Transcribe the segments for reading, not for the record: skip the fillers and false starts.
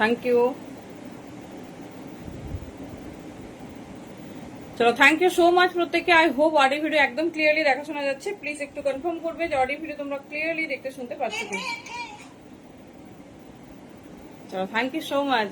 Thank you. চলো thank you so much প্রত্যেককে। I hope audio video একদম clearly দেখা শোনা যাচ্ছে। প্লিজ একটু কনফার্ম করবে যে অডিও ভিডিও তোমরা ক্লিয়ারলি দেখতে শুনতে পাচ্ছ কি। চলো থ্যাংক ইউ সো মাচ।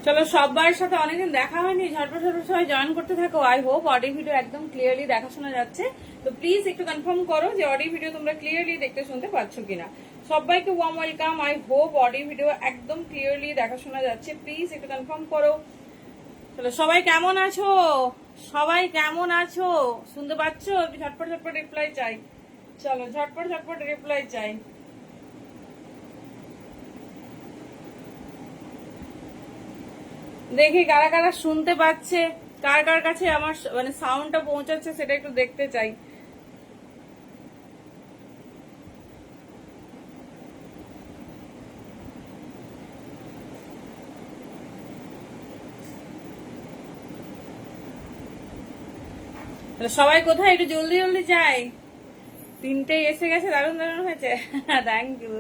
চলো সবার সাথে অনেকদিন দেখা হয়নি, ঝটপট ঝটপট সবাই জয়েন করতে থাকো। আই হোপ অডিও ভিডিও একদম ক্লিয়ারলি দেখা শোনা যাচ্ছে। তো প্লিজ একটু কনফার্ম করো যে অডিও ভিডিও তোমরা ক্লিয়ারলি দেখতে শুনতে পাচ্ছ কিনা। সবাইকে warm welcome. I hope audio video একদম ক্লিয়ারলি দেখা শোনা যাচ্ছে। প্লিজ একটু কনফার্ম করো। চলো সবাই কেমন আছো, সবাই কেমন আছো, শুনতে পাচ্ছ? একটু ঝটপট ঝটপট রিপ্লাই চাই। চলো ঝটপট ঝটপট রিপ্লাই চাই। দেখি কারা কারা শুনতে পাচ্ছে, কার কার কাছে আমার মানে সাউন্ডটা পৌঁছাচ্ছে সেটা একটু দেখতে চাই। সবাই কোথায়, একটু জলদি জলদি যাই। 3টে এসে গেছে, দারুণ দারুণ হয়েছে। Thank you.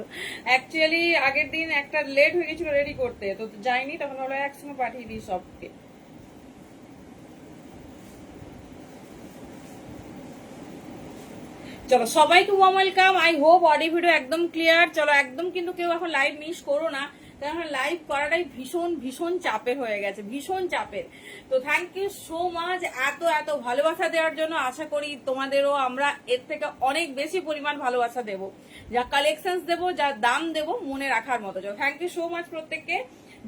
অ্যাকচুয়ালি আগের দিন একটা লেট হয়ে গেছিল রেডি করতে, তো যাইনি, তখন ওরা একসঙ্গে পাঠিয়ে দিই সবকে। চলো সবাইকে warm welcome. I hope audio video একদম ক্লিয়ার। চলো একদম কিন্তু কেউ এখন লাইভ মিস করো না, কারণ লাইভ করাটাই ভীষণ ভীষণ চাপের হয়ে গেছে, ভীষণ চাপের। তো থ্যাংক ইউ সো মাচ এত এত ভালোবাসা দেওয়ার জন্য। আশা করি তোমাদেরও আমরা এর থেকে অনেক বেশি পরিমাণ ভালোবাসা দেবো, যা কালেকশন দেবো, যা দাম দেবো মনে রাখার মতো। চলো থ্যাংক ইউ সো মাচ প্রত্যেককে।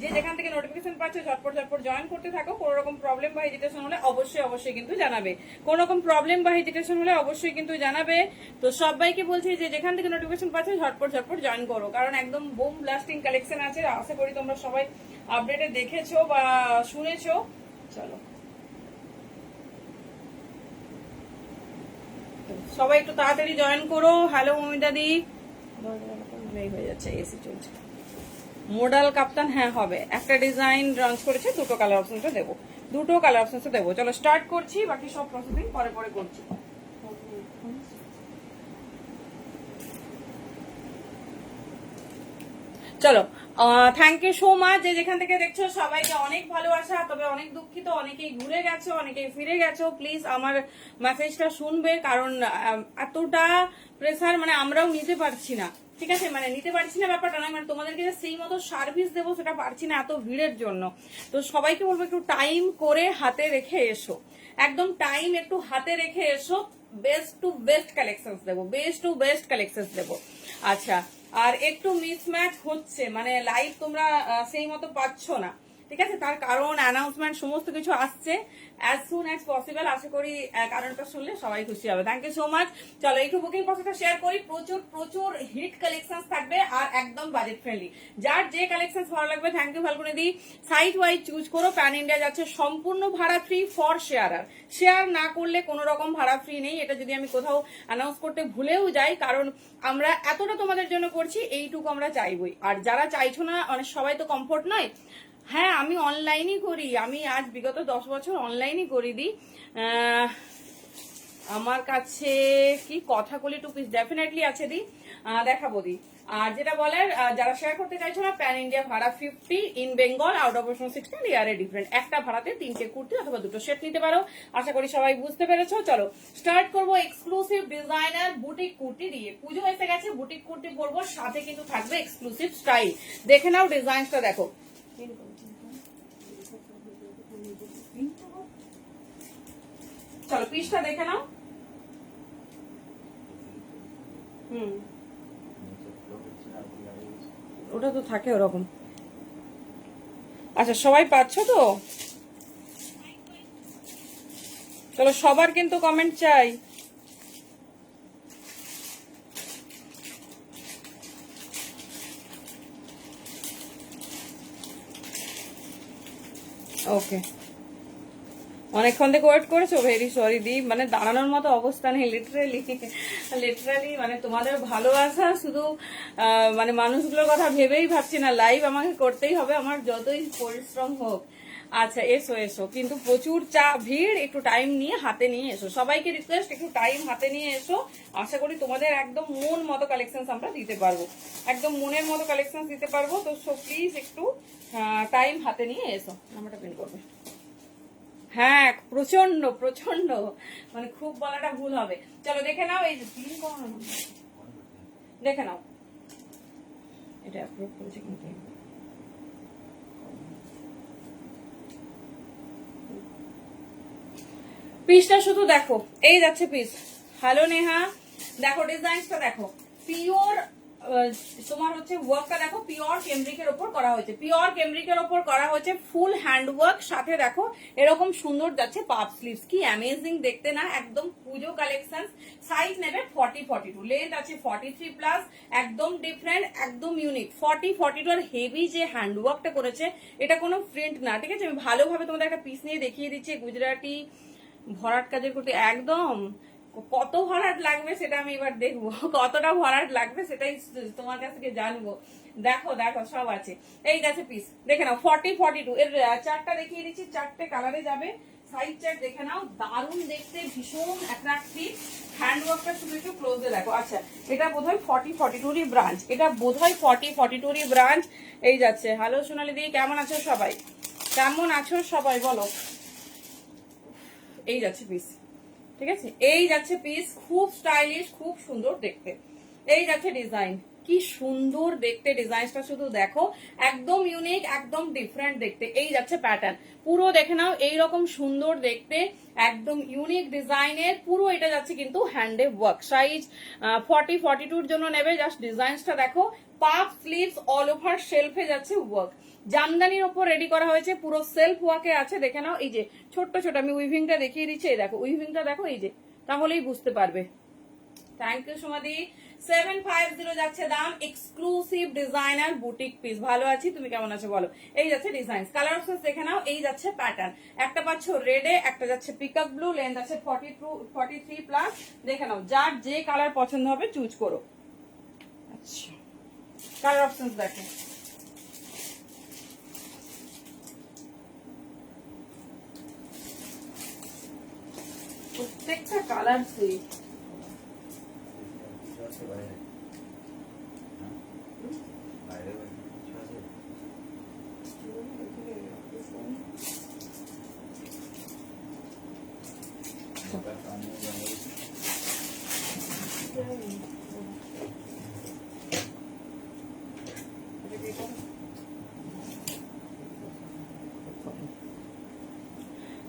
যে যেখান থেকে নোটিফিকেশন পাচ্ছ ঝটপট ঝটপট জয়েন করতে থাকো। কোনো রকম প্রবলেম বা হেজিটেশন হলে অবশ্যই অবশ্যই কিন্তু জানাবে। কোনো রকম প্রবলেম বা হেজিটেশন হলে অবশ্যই কিন্তু জানাবে। তো সবাইকে বলছি যে যেখান থেকে নোটিফিকেশন পাচ্ছ ঝটপট ঝটপট জয়েন করো, কারণ একদম বুম ব্লাস্টিং কালেকশন আছে। আশা করি তোমরা সবাই আপডেটে দেখেছো বা শুনেছো। চলো সবাই একটু তাড়াতাড়ি জয়েন করো। হ্যালো মমিতা দি, হয়ে যাচ্ছে, এসি চলছে। মোডাল কাপ্তান, হ্যাঁ হবে। একটা ডিজাইন লঞ্চ করেছে, দুটো কালার অপশনটা দেবো, দুটো কালার অপশনটা দেবো। চলো স্টার্ট করছি, বাকি সব প্রসেসিং পরে পরে করছি। চলো থ্যাংক ইউ সো মাচ। যে যেখান থেকে দেখছো সবাইকে অনেক ভালোবাসা। তবে অনেক দুঃখিত, অনেকেই ঘুরে গেছো, অনেকেই ফিরে গেছো। প্লিজ আমার মেসেজটা শুনবে, কারণ এতটা প্রেসার মানে আমরাও নিতে পারছি না। ঠিক আছে, মানে নিতে পারছি না ব্যাপারটা নয়, মানে তোমাদেরকে সেই মতো সার্ভিস দেবো সেটা পারছি না এত ভিড়ের জন্য। তো সবাইকে বলবো একটু টাইম করে হাতে রেখে এসো, একদম টাইম একটু হাতে রেখে এসো। বেস্ট টু বেস্ট কালেকশন দেবো, বেস্ট টু বেস্ট কালেকশন দেবো। আচ্ছা, আর একটু মিসম্যাচ হচ্ছে, মানে লাইভ তোমরা সেই মতো পাচ্ছ না, ঠিক আছে? তার কারণ অ্যানাউন্সমেন্ট সমস্ত কিছু আসছে অ্যাজ সুন অ্যাজ পসিবল। আশা করি কারণটা শুনলে সবাই খুশি হবে। Thank you so much. চলো একটু বুকিং প্রসেসটা শেয়ার করি। প্রচুর প্রচুর হিট কালেকশন থাকবে আর একদম বাজেট ফ্রেন্ডলি। যার যে কালেকশন ভালো লাগবে, থ্যাংক ইউ ফাল্গুনি দি, সাইট ওয়াইজ চুজ করো। প্যান ইন্ডিয়া যাচ্ছে সম্পূর্ণ ভাড়া ফ্রি ফর শেয়ারার। শেয়ার না করলে কোনো রকম ভাড়া ফ্রি নেই। এটা যদি আমি কোথাও অ্যানাউন্স করতে ভুলেও যাই, কারণ আমরা এতটা তোমাদের জন্য করছি, এইটুকু আমরা চাইবই। আর যারা চাইছো না, অনেক সবাই তো কমফোর্ট নয়। হ্যাঁ আমি অনলাইনই করি, আমি আজ বিগত 10 বছর অনলাইনই করি দি। আমার কাছে কি কথাকলি টু পিস ডেফিনেটলি আছে দি, দেখাবো দি। আর যেটা বলার, যারা শেয়ার করতে চাইছো না, প্যান ইন্ডিয়া ভাড়া 50, in Bengal out of option 16, ইয়ারে ডিফারেন্ট। একটা ভাড়াতে 3টে কুর্তি অথবা 2টো সেট নিতে পারো। আশা করি সবাই বুঝতে পেরেছো। চলো স্টার্ট করবো এক্সক্লুসিভ ডিজাইনার বুটিক কুর্তি দিয়ে। পুজো এসে গেছে, বুটিক কুর্তি পরবো, সাথে কিন্তু থাকবে এক্সক্লুসিভ স্টাইল। দেখে নাও ডিজাইনটা, দেখো। চলো পিসটা দেখে নাও। ওটা তো থাকে ওরকম। আচ্ছা সবাই পাচ্ছ তো? চলো সবার কিন্তু কমেন্ট চাই। ওকে, অনেকক্ষণ থেকে ওয়েট করেছো, ভেরি সরি দি, মানে দাঁড়ানোর মতো অবস্থা নেই, লিটারালি লিটারালি মানে তোমাদের ভালোবাসা শুধু মানে মানুষগুলোর কথা ভেবেই ভাবছি না, লাইভ আমাকে করতেই হবে, আমার যতই পরিশ্রম হোক। আচ্ছা এসো এসো, কিন্তু প্রচুর ভিড়, একটু টাইম নিয়ে হাতে নিয়ে এসো, সবাইকে রিকোয়েস্ট একটু টাইম হাতে নিয়ে এসো। আশা করি তোমাদের একদম মন মতো কালেকশন আমরা দিতে পারবো, একদম মনের মতো কালেকশন দিতে পারবো। তো সো প্লিজ একটু টাইম হাতে নিয়ে এসো। নাম্বারটা পিন করবে। হ্যাঁ প্রচন্ড প্রচন্ড, মানে খুব বলাটা ভুল হবে। চলো দেখে নাও, এই যে পিন করানো, দেখে নাও এটা অ্যাপ্রুভ করেছে কিন্তু। পিসটা শুধু দেখো, এই যাচ্ছে পিস। হ্যালো নেহা, দেখো ডিজাইনটা দেখো, পিওর তোমার হচ্ছে ওয়ার্কটা দেখো, পিওর কেমব্রিকের ওপর করা হয়েছে, পিওর কেমব্রিকের ওপর করা হয়েছে, ফুল হ্যান্ড ওয়ার্ক, সাথে দেখো এরকম সুন্দর যাচ্ছে পাপ স্লিভস, কি অ্যামেজিং দেখতে না, একদম পুজো কালেকশন। সাইজ নেবে 40-42, লেন্থ আছে 43+, একদম ডিফারেন্ট, একদম ইউনিক। 40-42 আর হেভি যে হ্যান্ড ওয়ার্কটা করেছে, এটা কোনো প্রিন্ট না, ঠিক আছে। আমি ভালোভাবে তোমাদের একটা পিস নিয়ে দেখিয়ে দিচ্ছি, গুজরাটি ভরাট কাজের করতে একদম কত ভরাট লাগবে সেটা আমি এবার দেখবো, কতটা ভরাট লাগবে সেটাই তোমার কাছ থেকে জানবো। দেখো দেখো সব আছে, এই গেছে পিস, দেখে নাও 40-42 এর চারটা দেখিয়ে দিচ্ছি, চারটে কালারে যাবে। সাইড চার্ট দেখে নাও, দারুণ দেখতে, ভীষণ অ্যাট্রাকটিভ। হ্যান্ডওয়ার্কটা শুধু একটু ক্লোজে দেখো। আচ্ছা এটা বোধহয় 40-42 ব্রাঞ্চ, এটা বোধহয় 40-42 ব্রাঞ্চ। এই যাচ্ছে। হ্যালো সোনালি দি, কেমন আছো সবাই, কেমন আছো সবাই বলো। এই যাচ্ছে পিস, ঠিক আছে, এই যাচ্ছে পিস, খুব স্টাইলিশ, খুব সুন্দর দেখতে। এই যাচ্ছে ডিজাইন, কি সুন্দর দেখতে ডিজাইনটা, শুধু দেখো, একদম ইউনিক, একদম ডিফারেন্ট দেখতে। এই যাচ্ছে প্যাটার্ন, পুরো দেখে নাও, এইরকম সুন্দর দেখতে, একদম ইউনিক ডিজাইনের, পুরো এটা যাচ্ছে কিন্তু হ্যান্ডে ওয়ার্ক। সাইজ 40-42 জন্য নেবে, জাস্ট ডিজাইনটা দেখো, পাফ স্লিভস, অল ওভার শেলফে যাচ্ছে ওয়ার্ক, জামদানির ওপর রেডি করা হয়েছে, পুরো সেলফ ওয়ার্কে আছে। দেখে নাও, এই যে ছোট্ট ছোট আমি উইভিংটা দেখিয়ে দিচ্ছি, এই দেখো উইভিংটা দেখো, এই যে, তাহলেই বুঝতে পারবে। Thank you সুমাদি। 750 যাচ্ছে দাম, এক্সক্লুসিভ ডিজাইনার বুটিক পিস। ভালো আছি, তুমি কেমন আছো বলো। এই যাচ্ছে ডিজাইন, কালার অপশন দেখে নাও, এই যাচ্ছে প্যাটার্ন, একটা পাচ্ছ রেডে, একটা যাচ্ছে পিকক ব্লু, লেন্থ আছে 43+। দেখে নাও, যার যে কালার পছন্দ হবে চুজ করো। আচ্ছা কালার অপশন দেখো, প্রত্যেকটা কালার সেই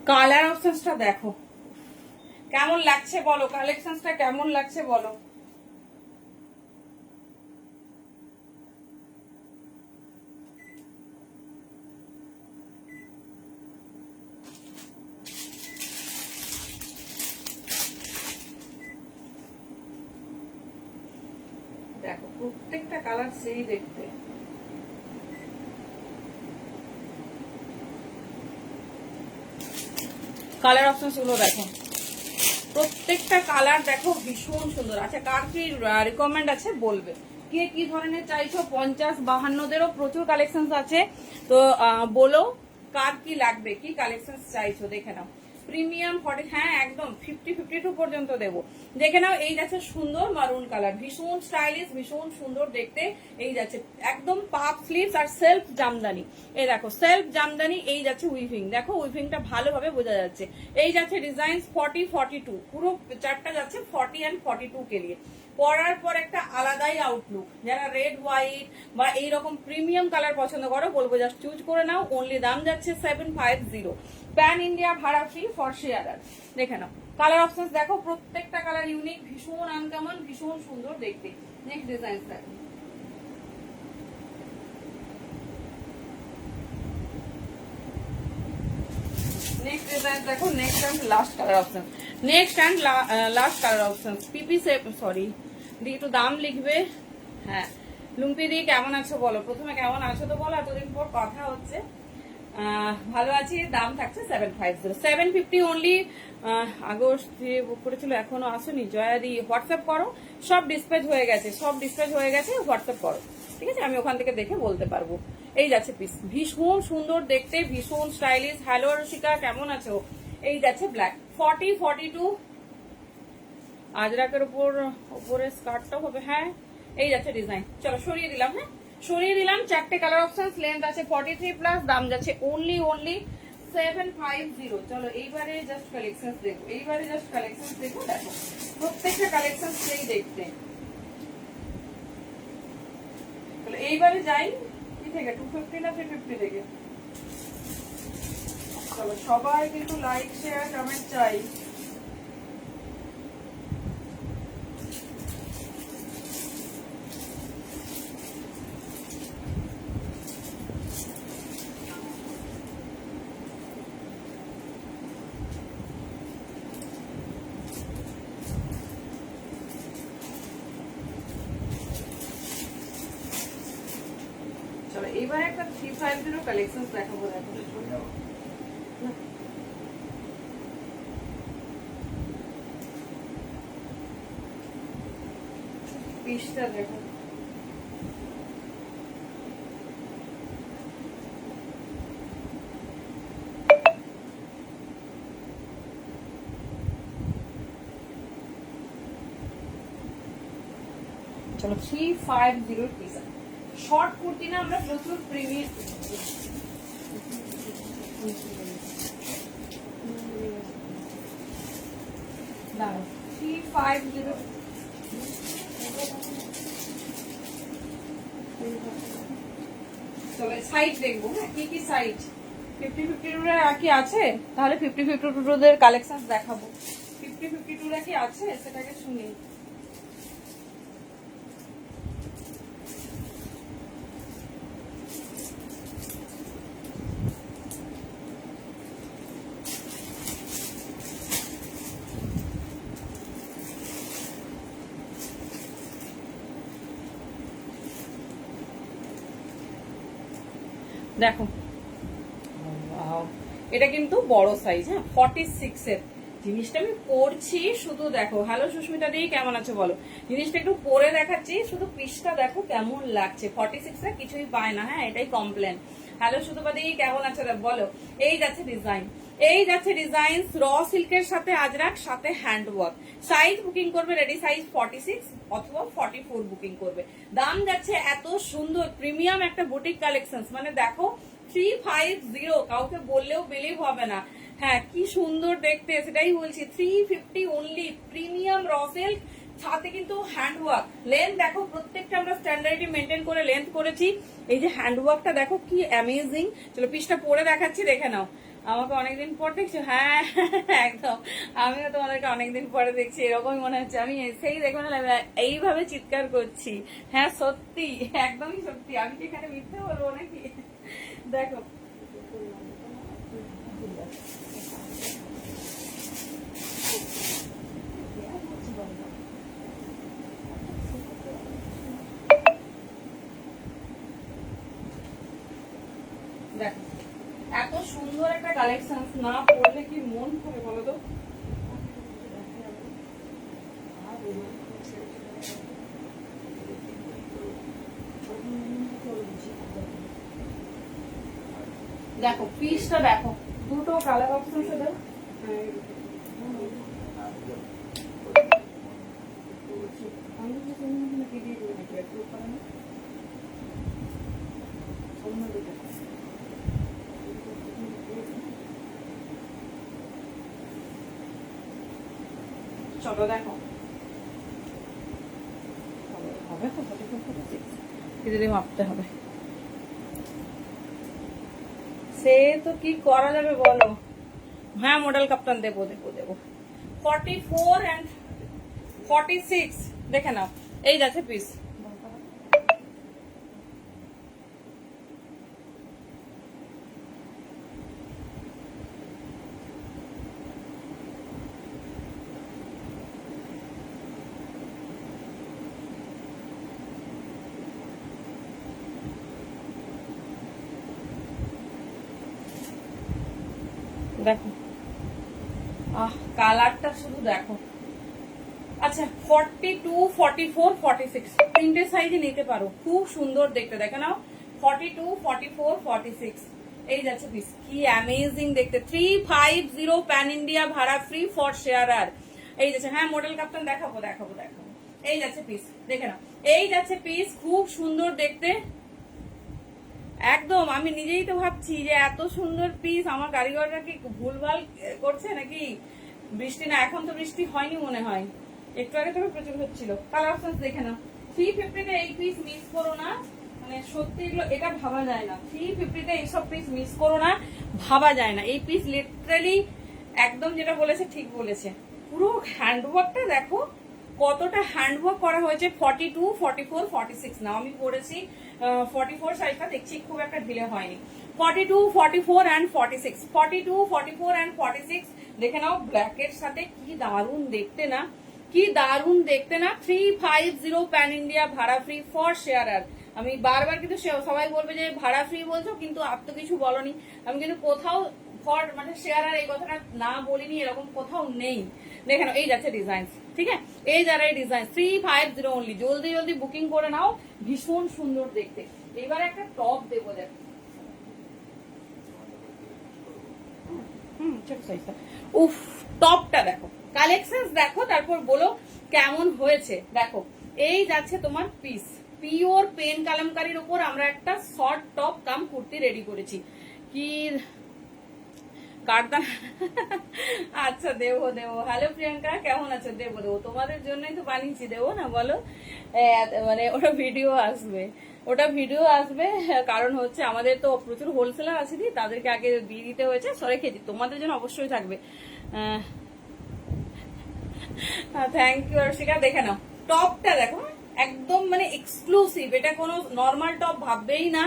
কালার অপশনটা দেখো, কেমন লাগছে বলো, কালেকশনটা কেমন লাগছে বলো। দেখো প্রত্যেকটা কালার সেই দেখতে, কালার অপশন গুলো দেখো, প্রত্যেকটা কালার দেখো ভীষণ সুন্দর। আচ্ছা কার কি রিকমেন্ড আছে বলবে, কে কি ধরনের চাইছো, 50-52দেরও প্রচুর কালেকশন আছে, তো বলো কার কি লাগবে, কি কালেকশন চাইছো। দেখে নাও প্রিমিয়াম 40, হ্যাঁ একদম 50-52 পর্যন্ত দেবো। দেখে নাও, এই যাচ্ছে সুন্দর মারুন কালার, ভীষণ স্টাইলিশ, ভীষণ সুন্দর দেখতে। এই যাচ্ছে একদম পাপ স্লিভস আর সেলফ জামদানি, এই দেখো সেলফ জামদানি। এই যাচ্ছে উইভিং, দেখো উইভিংটা ভালোভাবে বোঝা যাচ্ছে। এই যাচ্ছে ডিজাইন 40-42, পুরো চারটা যাচ্ছে 40 and 42 কে লিয়ে। পরার পর একটা আলাদাই আউটলুক, যারা রেড হোয়াইট বা এইরকম প্রিমিয়াম কালার পছন্দ করো বলবো জাস্ট চুজ করে নাও। অনলি দাম যাচ্ছে 750, প্যান ইন্ডিয়া ভাড়া ফ্রি ফর শেয়ারার। দেখে নাও কালার অপশন দেখো, প্রত্যেকটা কালার ইউনিক, ভীষণ আনকমন, ভীষণ সুন্দর দেখতে। নেক্সট ডিজাইন দেখো, নেক্সট ডিজাইন দেখো, next and last colour option, next and last colour option. পিপি সে সরি দি, একটু দাম লিখবে। হ্যাঁ লুম্পি দি কেমন আছো বলো, প্রথমে কেমন আছো তো বলো, এতদিন পর কথা হচ্ছে। ভালো আছি, দাম থাকছে 750, 750 অনলি। আগস্ট দিয়ে বুক করেছিল, এখনো আসেনি। জয়াদি হোয়াটসঅ্যাপ করো, সব ডিসপ্যাচ হয়ে গেছে, সব ডিসপ্যাচ হয়ে গেছে, হোয়াটসঅ্যাপ করো, ঠিক আছে, আমি ওখান থেকে দেখে বলতে পারবো। এই যাচ্ছে পিস, ভীষণ সুন্দর দেখতে, ভীষণ স্টাইলিশ। হ্যালো রসিকা, কেমন আছো? এই যাচ্ছে ব্ল্যাক, 40, 42 আজরাকের উপরে স্কার্টটা হবে। হ্যাঁ, এই যাচ্ছে ডিজাইন। চলো সরিয়ে দিলাম, হ্যাঁ সরিয়ে দিলাম। চারটে কালার অপশন, লেন্থ আছে 43 প্লাস, দাম যাচ্ছে অনলি 750। চলো এইবারে জাস্ট কালেকশন দেখো, এইবারে জাস্ট কালেকশন দেখো। দেখো প্রত্যেকটা কালেকশন সেই দেখতে। চলো এইবারে যাই কি থেকে, 250 না 350 থেকে। চলো সবাই কিন্তু লাইক শেয়ার কমেন্ট চাই। চলো এবার একটা 350 কালেকশন দেখাবো। দেখো পিসটা দেখো, চলো 350 পিস। শর্ট কুর্তি না আমরা প্রচুর প্রিমিয়াম, 350। চলো সাইজ দেখবো, হ্যাঁ কি কি সাইজ। 50-52 কি আছে? তাহলে 50-52 কালেকশন দেখাবো। 50-52 কি আছে সেটাকে শুনি। দেখো এটা কিন্তু বড় সাইজ, হ্যাঁ 46 এর। জিনিসটা আমি পরছি শুধু দেখো। হ্যালো সুস্মিতা দি, কেমন আছো বলো? জিনিসটা একটু পরে দেখাচ্ছি, শুধু পিসটা দেখো কেমন লাগছে। 46 এ কিছুই পায় না, হ্যাঁ এটাই কমপ্লেন। হ্যালো সুতপা দি, কেমন আছো বলো? এই যাচ্ছে ডিজাইন, এই যাচ্ছে ডিজাইন র সিল্কের সাথে আজরাক, সাথে হ্যান্ডওয়ার্ক। সাইজ বুকিং করবে রেডি সাইজ 46 অথবা 44 বুকিং করবে। দাম যাচ্ছে এত সুন্দর, প্রিমিয়াম একটা বুটিক কালেকশন। মানে দেখো 350, কাউকে বললেও বিলিভ হবে না। হ্যাঁ কি সুন্দর দেখতে, সেটাই বলছি। 350 অনলি, প্রিমিয়াম র সিল্ক, সাথে কিন্তু হ্যান্ডওয়ার্ক। লেন্থ দেখো, প্রত্যেকটা আমরা স্ট্যান্ডার্ডি মেনটেন করে লেন্থ করেছি। এই যে হ্যান্ডওয়ার্কটা দেখো কি অ্যামেজিং। চলো পিসটা পরে দেখাচ্ছি, দেখে নাও। আমাকে অনেকদিন পর দেখছো? হ্যাঁ একদম, আমিও তোমাদেরকে অনেকদিন পরে দেখছি, এরকমই মনে হচ্ছে। আমি এসেই দেখো না এইভাবে চিৎকার করছি। হ্যাঁ সত্যি, একদমই সত্যি। আমি কি এখানে মিথ্যে বলবো নাকি? দেখো দেখো এত সুন্দর একটা কালেকশন, না পড়লে কি মন করে বলো তো? দেখো পিসটা দেখো, দুটো কালার অপশন দেখো। চলো দেখো হবে তো, দিদি মাপতে হবে। সে তো কি করা যাবে বলো? হ্যাঁ মডেল কাপ্তান দেবো দেবো দেবো। 44 and 46 দেখে নাও। এই যাচ্ছে পিস। দেখো কালারটা শুধু দেখো। আচ্ছা 42, 44, 46 তিনটে সাইজে নিতে পারো, খুব সুন্দর দেখতে। দেখে নাও 42, 44, 46 এই যাচ্ছে পিস। কি অ্যামেজিং দেখতে, 350 প্যান ইন্ডিয়া ভাড়া ফ্রি ফর শেয়ারার। এই যাচ্ছে, হ্যাঁ মডেল কাপ্তান দেখাবো দেখাবো দেখাবো। এই যাচ্ছে পিস, দেখে নাও এই যাচ্ছে পিস, খুব সুন্দর দেখতে একদম। আমি নিজেই তো ভাবছি যে এত সুন্দর পিস আমার কারিগররা কি ভুলভাল করছে নাকি। বৃষ্টি না, এখন তো বৃষ্টি হয়নি মনে হয়, একটু আগে তো প্রচুর হচ্ছিল। কালার অপশন দেখে নাও। 350 এই পিস মিস করো না, মানে সত্যি এগুলো এটা ভাবা যায় না। 350 এইসব পিস মিস করো না, ভাবা যায় না। এই পিস লিটারালি একদম যেটা বলেছে ঠিক বলেছে। পুরো হ্যান্ডওয়ার্কটা দেখো কতটা হ্যান্ডওয়ার্ক করা হয়েছে। 42, 44, 46 না আমি পড়েছি 44 সাইজটা, দেখছি খুব একটা ঢিলে হয়নি। 42, 44 and 46, 42, 44 and 46 দেখে নাও। ব্ল্যাকের সাথে কি দারুণ দেখতে না, কি দারুণ দেখতে না। 350 প্যান ইন্ডিয়া ভাড়া ফ্রি ফর শেয়ারার। আমি বারবার কিন্তু সবাই বলবে যে ভাড়া ফ্রি বলছো কিন্তু আর তো কিছু বলনি। আমি কিন্তু কোথাও ফর মানে শেয়ারার এই কথাটা না বলিনি, এরকম কোথাও নেই। দেখে নাও এই যাচ্ছে ডিজাইন, ঠিক আছে এই যারা এই ডিজাইন 350 অনলি। জলদি জলদি বুকিং করে নাও, ভীষণ সুন্দর দেখতে। এবার একটা টপ দেবো, দেখো ছোট সাইজটা। উফ, টপটা দেখো, কালেকশন দেখো, তারপর বলো কেমন হয়েছে। দেখো এই যাচ্ছে তোমার পিস, পিওর পেন কালামকারীর উপর আমরা একটা শর্ট টপ কাম কুর্তি রেডি করেছি। কি কাটতা, আচ্ছা দেবো দেবো। হ্যালো প্রিয়াঙ্কা, কেমন আছো? দেবো দেবো, তোমাদের জন্যই তো বানিয়েছি, দেবো না বলো। মানে ওটা ভিডিও আসবে, ওটা ভিডিও আসবে, কারণ হচ্ছে আমাদের তো প্রচুর হোলসেলার আছে, তাদেরকে আগে দিয়ে দিতে হয়েছে। সরে খেয়েছি, তোমাদের জন্য অবশ্যই থাকবে। Thank you Arshika. দেখে নাও টপটা দেখো, একদম মানে এক্সক্লুসিভ, এটা কোনো নর্মাল টপ ভাববেই না।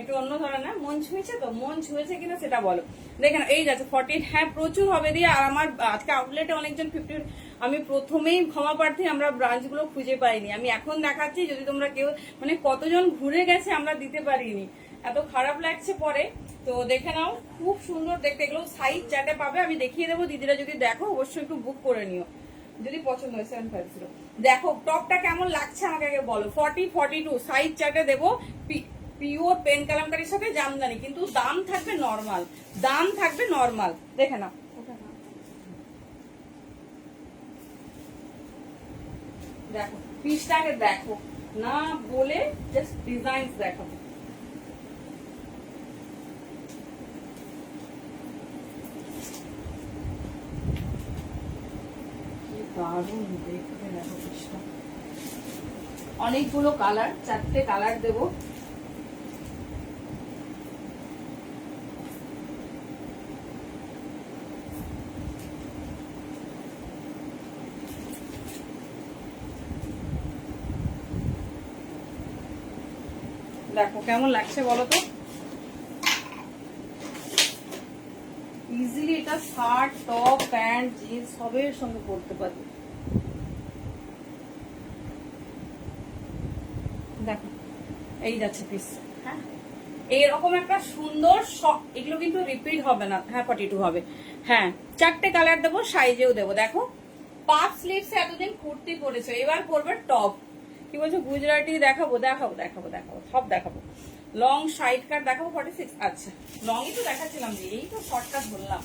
একটু অন্য ধরনের। মন ছুঁয়েছে তো, মন ছুঁয়েছে কিনা সেটা বলো। দেখেন এই যাচ্ছে 40, হ্যাঁ প্রচুর হবে দিয়ে। আর আমার আজকে আউটলেটে অনেকজন 50, আমি প্রথমেই ক্ষমা প্রার্থী, আমরা ব্রাঞ্চ গুলো খুঁজে পাইনি। আমি এখন দেখাচ্ছি, যদি তোমরা কেউ মানে কতজন ঘুরে গেছে আমরা দিতে পারিনি, এত খারাপ লাগছে পরে। তো দেখে নাও খুব সুন্দর দেখতে, এগুলো সাইজ চার্টে পাবে, আমি দেখিয়ে দেবো। দিদিরা যদি দেখো অবশ্যই একটু বুক করে নিও যদি পছন্দ হয়। 750 দেখো টপটা কেমন লাগছে আমাকে আগে বলো। 40, 42 সাইজ চার্টে দেবো। পিওর পেন কালামকারীর সাথে জামদানি, কিন্তু দাম থাকবে নরমাল, দাম থাকবে নরমাল। দেখে নাও দেখো পিসটাকে দেখো না বলে জাস্ট ডিজাইন দেখো। দারুণ দেখতে দেখো পিসটা, অনেকগুলো কালার, 4টে কালার দেবো। দেখো কেমন লাগছে বলো তো। ইজিলি এটা শার্ট, টপ, প্যান্ট, জিন্স সবের সঙ্গে পরতে পারবে। দেখো এই যাচ্ছে পিস, হ্যাঁ এইরকম একটা সুন্দর, এগুলো কিন্তু রিপিট হবে না। হ্যাঁ 42 হবে, হ্যাঁ 4টে কালার দেবো, সাইজেও দেবো। দেখো পাফ স্লিভস এতদিন কুর্তি পরেছো, এবার পরবে টপ। কি বলছো গুজরাটি দেখাবো? দেখাবো দেখাবো দেখাবো, সব দেখাবো। লং সাইড কাট দেখাবো 46। আচ্ছা লংই তো দেখাচ্ছিলাম, যে এই তো শর্টটা ধরলাম।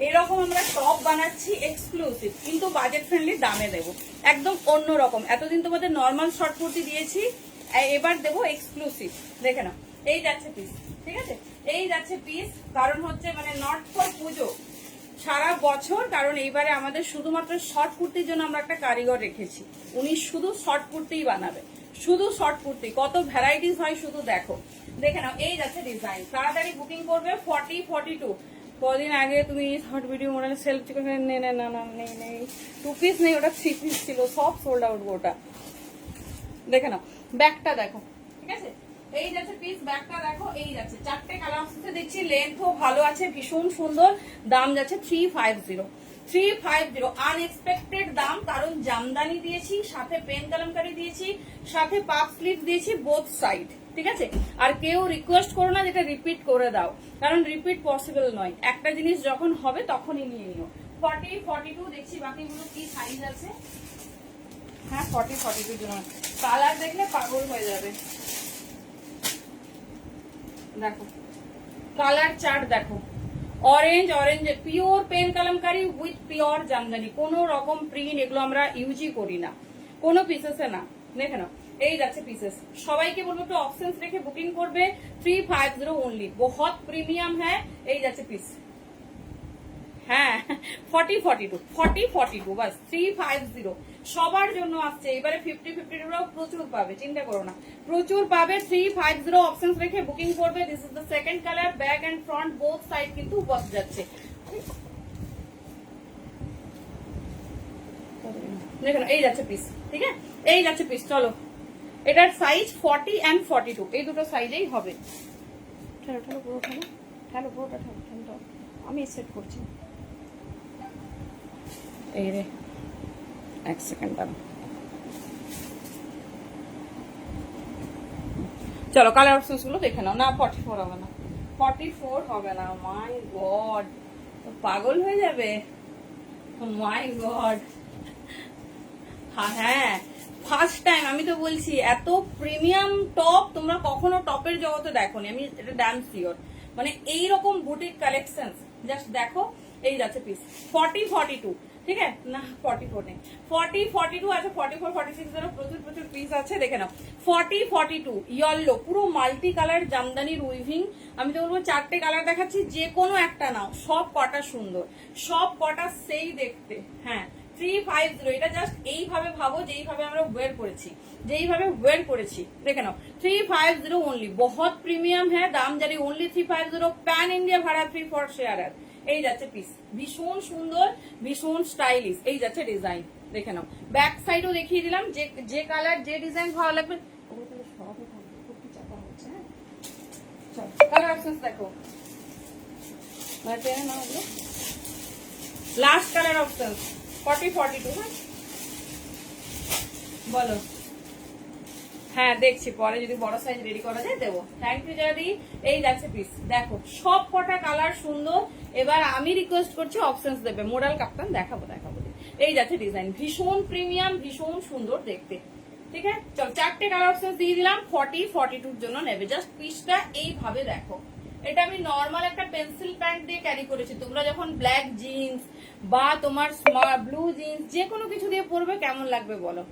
এরকম আমরা টপ বানাচ্ছি এক্সক্লুসিভ, কিন্তু বাজেট ফ্রেন্ডলি দামে দেবো, একদম অন্যরকম। এতদিন তোমাদের নর্মাল শর্ট কুর্তি দিয়েছি, এবার দেবো এক্সক্লুসিভ। দেখে নাও এই যাচ্ছে পিস, ঠিক আছে এই যাচ্ছে পিস। কারণ হচ্ছে মানে নট ফর পুজো, সারা বছর। কারণ এইবারে আমাদের শুধুমাত্র শর্ট কুর্তির জন্য আমরা একটা কারিগর রেখেছি, উনি শুধু শর্ট কুর্তিই বানাবে, শুধু শর্ট কুর্তি। কত ভ্যারাইটিস হয় শুধু দেখো। দেখে নাও এই যাচ্ছে ডিজাইন, তাড়াতাড়ি বুকিং করবে। 40, 42 কদিন আগে তুমি শর্ট ভিডিও মডেল সেলফ নেই 2 পিস নেই, ওটা 3 পিস ছিল, সব সোল্ড আউট ওটা। দেখে নাও ব্যাকটা দেখো, ঠিক আছে এই যাচ্ছে পিস, ব্যাকটা দেখো এই যাচ্ছে। 4টে কালার অপশন দিচ্ছি, লেন্থও ভালো আছে, ভীষণ সুন্দর। দাম যাচ্ছে 350, 350 আনএক্সপেক্টেড দাম। কারণ জামদানি দিয়েছি, সাথে পেন কালামকারি দিয়েছি, সাথে পাফ স্লিভ দিয়েছি বোথ সাইড, ঠিক আছে। আর কেউ রিকোয়েস্ট করো না যেটা রিপিট করে দাও, কারণ রিপিট পসিবল নয়। একটা জিনিস যখন হবে তখনই নিয়ে নিও। 40, 42 দেখছি বাকিগুলো কি সাইজ আছে। হ্যাঁ 40, 42 জন্য কালার দেখলে পাগল হয়ে যাবে। দেখো কালার চার্ট দেখো, orange orange pure pen kalamkari with pure jamdani, কোনো রকম প্রিন্ট এগুলো আমরা ইউজই করি না কোনো পিসেসে না। দেখে নাও এই যাচ্ছে পিসেস, সবাইকে বলবো একটু অপশনস রেখে বুকিং করবে। 350 ওনলি, বহুত প্রিমিয়াম হ্যাঁ। এই যাচ্ছে পিস, হ্যাঁ 40-42 বাস 350 সবার জন্য আসছে। এবারে 50-50 প্রচুর পাবে, চিন্তা করো না, প্রচুর পাবে। 350 অপশনস রেখে বুকিং করবে। This is the second colour, back end front both side কিন্তু বস যাচ্ছে। দেখুন এই যাচ্ছে পিস, ঠিক আছে এই যাচ্ছে পিস। চলো এটার সাইজ 40 and 42, এই দুটো সাইজেই হবে। ঠেলো ঠেলো পুরো ঠেলো, ঠেলো পুরোটা ঠেলো, ঠেলো আমি সেট করছি। এই রে এক সেকেন্ড দাঁড়াও। চলো কালার অপশনস গুলো দেখে নাও। না 44 হবে না, 44 হবে না। মাই গড, পাগল হয়ে যাবে। মাই গড, হ্যাঁ ফার্স্ট টাইম আমি তো বলছি, এত প্রিমিয়াম টপ তোমরা কখনো টপের জগতে দেখোনি, আমি এটা ড্যাম শিওর। মানে এইরকম বুটিক কালেকশন জাস্ট দেখো। এই যাচ্ছে পিস 40-42, ঠিক আছে না 44 নেই, 40-42 আছে, 44-46 এরও প্রচুর প্রচুর পিস আছে। দেখে নাও 40-42 ইয়েলো, পুরো মাল্টি কালার জামদানির উইভিং। আমি তো বলবো 4টে কালার দেখাচ্ছি, যে কোনো একটা নাও, সব কটা সুন্দর, সব কটা সেই দেখতে। হ্যাঁ 350, এটা জাস্ট এইভাবে ভাবো যেইভাবে আমরা ওয়ের করেছি, যেইভাবে ওয়ের করেছি। দেখে নাও 350 ওনলি, বহুত প্রিমিয়াম হ্যাঁ। দাম জারি ওনলি 350, প্যান ইন্ডিয়া ভাড়া ফ্রি ফর শেয়ার। এই যাচ্ছে পিস, ভীষণ সুন্দর, ভীষণ স্টাইলিশ। এই যাচ্ছে ডিজাইন, দেখে নাও। ব্যাক সাইডও দেখিয়ে দিলাম, যে কালার যে ডিজাইন ভালো লাগবে কালার অপশনস দেখো। লাস্ট কালার অপশনস 40-42, হ্যাঁ বলো। হ্যাঁ দেখছি পরে যদি বড় সাইজ রেডি করা যায় দেবো। Thank you Jadi. এই যাচ্ছে পিস, দেখো সব কটা কালার সুন্দর। এবার আমি রিকোয়েস্ট করছি অপশনস দেবে, মোরাল কাপ্তান দেখাবো। এই যাচ্ছে ডিজাইন, ভীষণ প্রিমিয়াম, ভীষণ সুন্দর দেখতে, ঠিক আছে। চল 4টে কালার অপশনস দিয়ে দিলাম। 40-42 জন্য নেবে। জাস্ট পিসটা এইভাবে দেখো। এটা আমি নর্মাল একটা পেন্সিল প্যান্ট দিয়ে ক্যারি করেছি, তোমরা যখন ব্ল্যাক জিন্স বা তোমার ব্লু জিন্স যে কোনো কিছু দিয়ে পরবে কেমন লাগবে বলো।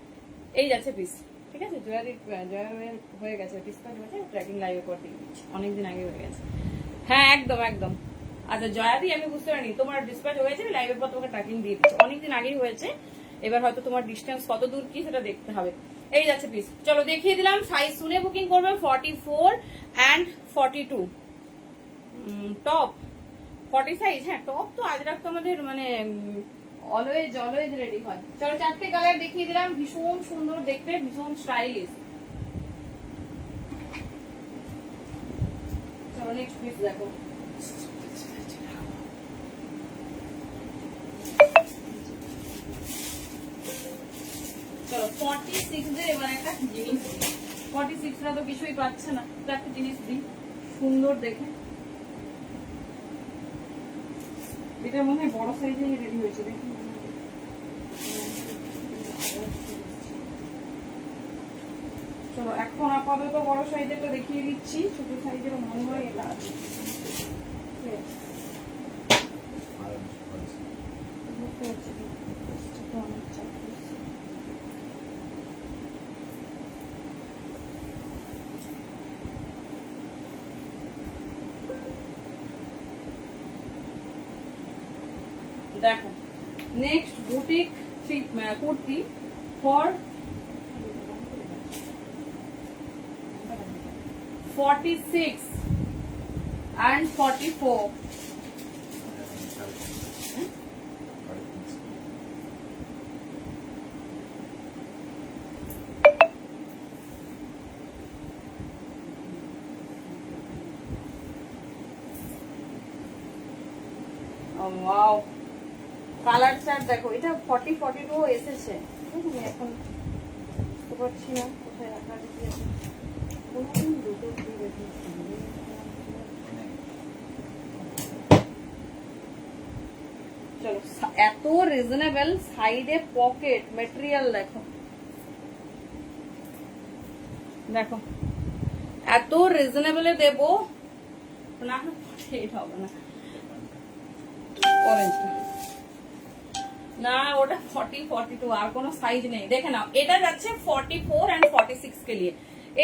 এই যাচ্ছে পিস, ঠিক আছে। জয়া হয়ে গেছে ডিসপ্যাচ হয়েছে, ট্র্যাকিং লাইভে করে দিয়ে দিচ্ছি, অনেকদিন আগে হয়ে গেছে। হ্যাঁ একদম একদম। আচ্ছা জয়াদি আমি বুঝতে পারিনি তোমার ডিসপ্যাচ হয়েছে, লাইভের পর তোমাকে ট্র্যাকিং দিয়ে দিচ্ছি, অনেকদিন আগেই হয়েছে। এবার হয়তো তোমার ডিস্টেন্স কত দূর কি সেটা দেখতে হবে। এই যাচ্ছে পিস, চলো দেখিয়ে দিলাম। সাইজ শুনে বুকিং করবে। 44 and 42 টপ, 40 সাইজ। হ্যাঁ টপ তো আজ রাত আমাদের মানে অলওয়েজ রেডি হয়। চলো 4টে কালার দেখিয়ে দিলাম, ভীষণ সুন্দর দেখতে, ভীষণ স্টাইলিশ। চলো নেক্সট পিস দেখো। চলো 46 এর এবার একটা জিনিস, 46রা তো কিছুই পাচ্ছে না, তো একটা জিনিস দিই সুন্দর দেখে। এটা মনে হয় বড় সাইজে রেডি হয়েছে, দেখুন। চলো এখন আপাতত বড় সাইজেরটা দেখিয়ে দিচ্ছি, ছোট সাইজের মনে হয় এটা আছে। দেখো next boutique kurti for 46 and 44। Wow colour chart দেখো, এটা 40-42 এসেছে। এখন বুঝতে পারছি না কোথায় রাখা আছে। চলো এত রিজনেবল, সাইডে পকেট মেটেরিয়াল দেখো, দেখো এত রিজনেবলে দেবো। না 48 হবে না, অরেঞ্জটা না, ওটা 40 42 আর কোনো সাইজ নেই। দেখে নাও এটা যাচ্ছে 44 एंड 46 के लिए।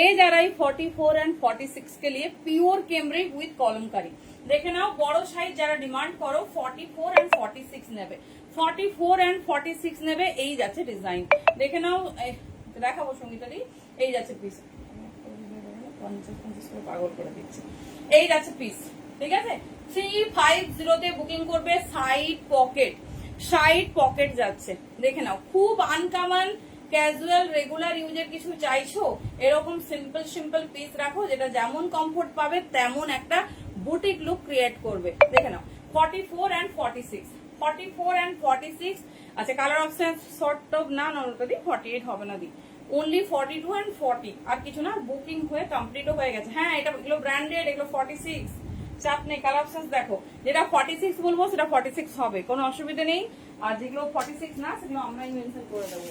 এই যারা 44 एंड 46 के लिए পিওর কেমব্রিক উইথ কলমকারি। দেখে নাও বড় সাইজ যারা ডিমান্ড করো 44 एंड 46 নেবে, 44 एंड 46 নেবে। এই যাচ্ছে ডিজাইন, দেখে নাও দেখাবো সঙ্গীতারি। এই যাচ্ছে পিস, 50 করে পাগল করে দিচ্ছে। এই যাচ্ছে পিস, ঠিক আছে। 350 তে বুকিং করবে। সাইড পকেট যাচ্ছে, দেখে নাও খুব আনকমন ক্যাজুয়াল রেগুলার ইউজের কিছু চাইছো, এরকম সিম্পল পিস রাখো, যেটা যেমন কমফোর্ট পাবে তেমন একটা বুটিক লুক ক্রিয়েট করবে। দেখে নাও 44 एंड 46, 44 एंड 46। আচ্ছা কালার অপশন সর্ট অফ না দি 48 হবে না দি, অনলি 42 एंड 40। আর কিছু না, বুকিং হয়ে কমপ্লিটও হয়ে গেছে। হ্যাঁ এটা এগুলো ব্র্যান্ডেড, এগুলো 46, চাপ নেই। কালার অপশন দেখো, যেটা 46 বলবো সেটা 46 হবে, কোনো অসুবিধা নেই। আর যেগুলো 46 না সেগুলো আমরাই মেনশন করে দেবো।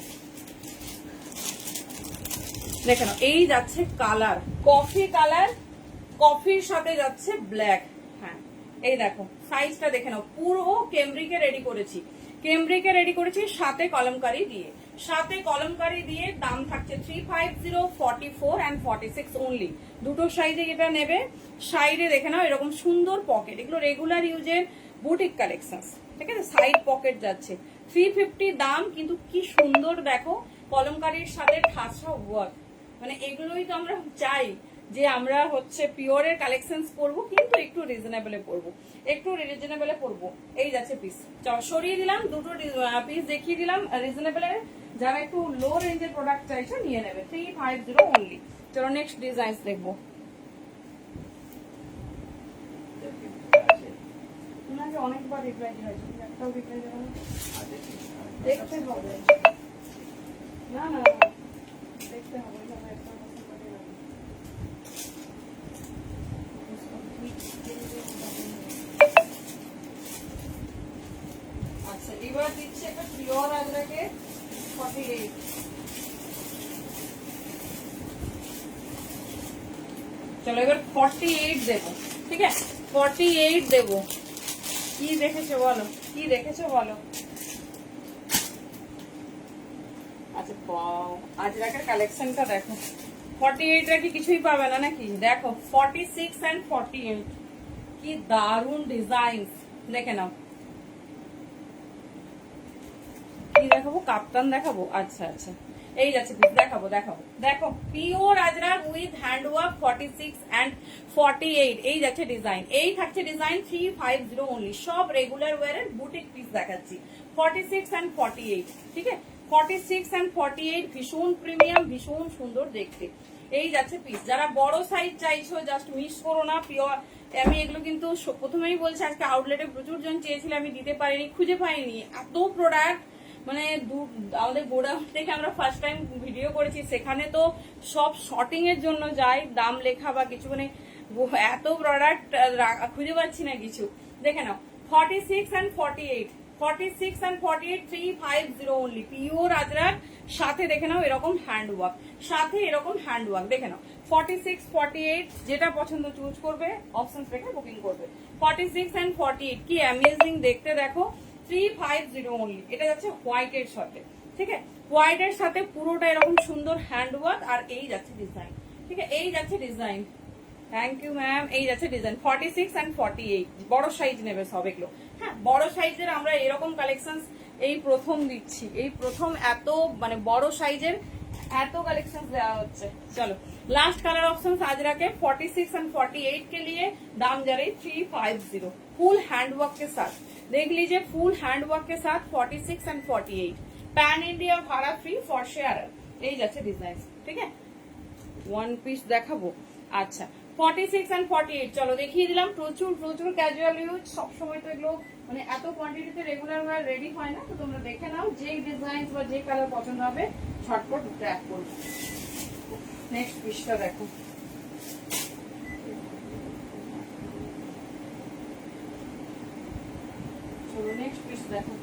দেখে নাও এই যাচ্ছে কালার, কফি কালার, কফির সাথে যাচ্ছে ব্ল্যাক। হ্যাঁ এই দেখো সাইজটা দেখে নাও, পুরো কেমব্রিকে রেডি করেছি সাথে কলমকারি দিয়ে। দাম থাকছে 350, 44 एंड 46 অনলি। দুটো সাইজে এটা নেবে। সাইডে দেখে নাও এরকম সুন্দর পকেট, এগুলো রেগুলার ইউজের বুটিক কালেকশন, ঠিক আছে। সাইড পকেট যাচ্ছে 350 দাম, কিন্তু কি সুন্দর দেখো কলমকারির সাথে ঠাসা ওয়ার্ক। মানে এগুলোই তো আমরা চাই যে আমরা হচ্ছে পিওরের কালেকশন পরবো, কিন্তু একটু রিজনেবলে পরবো। এই যাচ্ছে পিস, চল সরিয়ে দিলাম, দুটো পিস দেখিয়ে দিলাম রিজনেবলের। যারা একটু লো রেঞ্জের প্রোডাক্ট চাইছো নিয়ে নেবে, 350 অনলি। চলো নেক্সট ডিজাইন দেখবো। অনেকবার রিপ্লাই দিয়েছি, একটাও রিপ্লাই দেবো না, দেখতে হবে না দেখতে হবে। আচ্ছা এবার দিচ্ছে একটা পিওর আজরাকে 48। চলো এবার 48 দেবো, ঠিক আছে 48 দেবো। কি দেখেছো বলো? আচ্ছা আজরাকের কালেকশনটা দেখো, 48 রা কি কিছুই পাবে না নাকি? দেখো 46 एंड 48 কি দারুন ডিজাইন। দেখে নাও কি দেখাবো, কাপ্তান দেখাবো। আচ্ছা এই যাচ্ছে দেখাবো। দেখো pure Ajrak with hand work 46 and 48। এই যাচ্ছে ডিজাইন, এই থাকছে ডিজাইন 350 অনলি। সব রেগুলার ওয়্যারের বুটিক পিস দেখাচ্ছি 46 एंड 48, ঠিক আছে। 46 एंड 48 ভীষণ প্রিমিয়াম, ভীষণ সুন্দর দেখতে। এই যাচ্ছে পিস। যারা বড় সাইজ চাইছো জাস্ট মিস করো না। পিওর আমি এগুলো কিন্তু প্রথমেই বলছি, আজকে আউটলেটে প্রচুর জন চেয়েছিল, আমি দিতে পারিনি, খুঁজে পাইনি। এত প্রোডাক্ট, মানে আমাদের গোডাউন থেকে আমরা ফার্স্ট টাইম ভিডিও করেছি, সেখানে তো সব শর্টিং এর জন্য যাই, দাম লেখা বা কিছু, মানে এত প্রোডাক্ট খুঁজে পাচ্ছি না কিছু। দেখে নাও 46 and 48, 46 and 48 350 only. Pure Ajrak, সাথে দেখে নাও এরকম হ্যান্ড ওয়ার্ক, দেখে নাও 46 48 যেটা পছন্দ চুজ করবে, অপশন রেখে বুকিং করবে। 46 एंड 48 কি অ্যামেজিং দেখতে, দেখো 350 অনলি। এটা যাচ্ছে হোয়াইট এর সাথে, ঠিক আছে, হোয়াইট এর সাথে পুরোটা এরকম সুন্দর হ্যান্ড ওয়ার্ক। আর এই যাচ্ছে ডিজাইন, ঠিক আছে, এই যাচ্ছে ডিজাইন। Thank you ma'am. এই যাচ্ছে ডিজাইন 46 एंड 48, বড় সাইজ নেবে সব এগুলো। হ্যাঁ বড় সাইজের আমরা এরকম কালেকশন এই প্রথম দিচ্ছি, এই প্রথম এত মানে বড় সাইজের এত कलेक्शन দেওয়া হচ্ছে। चलो लास्ट कलर ऑप्शन आजराके 46 एंड 48 के लिए दाम जा रही 350 फुल हैंडवर्क के साथ। देख लीजिए फुल हैंडवर्क के साथ 46 एंड 48 पैन इंडिया भाड़ा फ्री फॉर शेयर। এই যাচ্ছে ডিজাইন, ঠিক আছে। ওয়ান পিস দেখাবো। আচ্ছা 46 एंड 48 চলো দেখিয়ে দিলাম। প্রচুর প্রচুর ক্যাজুয়াল ইউজ, সবসময় তো এগুলো মানে এত কোয়ান্টিটিতে রেগুলার রেডি হয় না, তো তোমরা দেখে নাও যে ডিজাইন বা যে কালার পছন্দ হবে ঝটপট ট্র্যাক করবে। নেক্সট পিসটা দেখো, চলো নেক্সট পিস দেখো।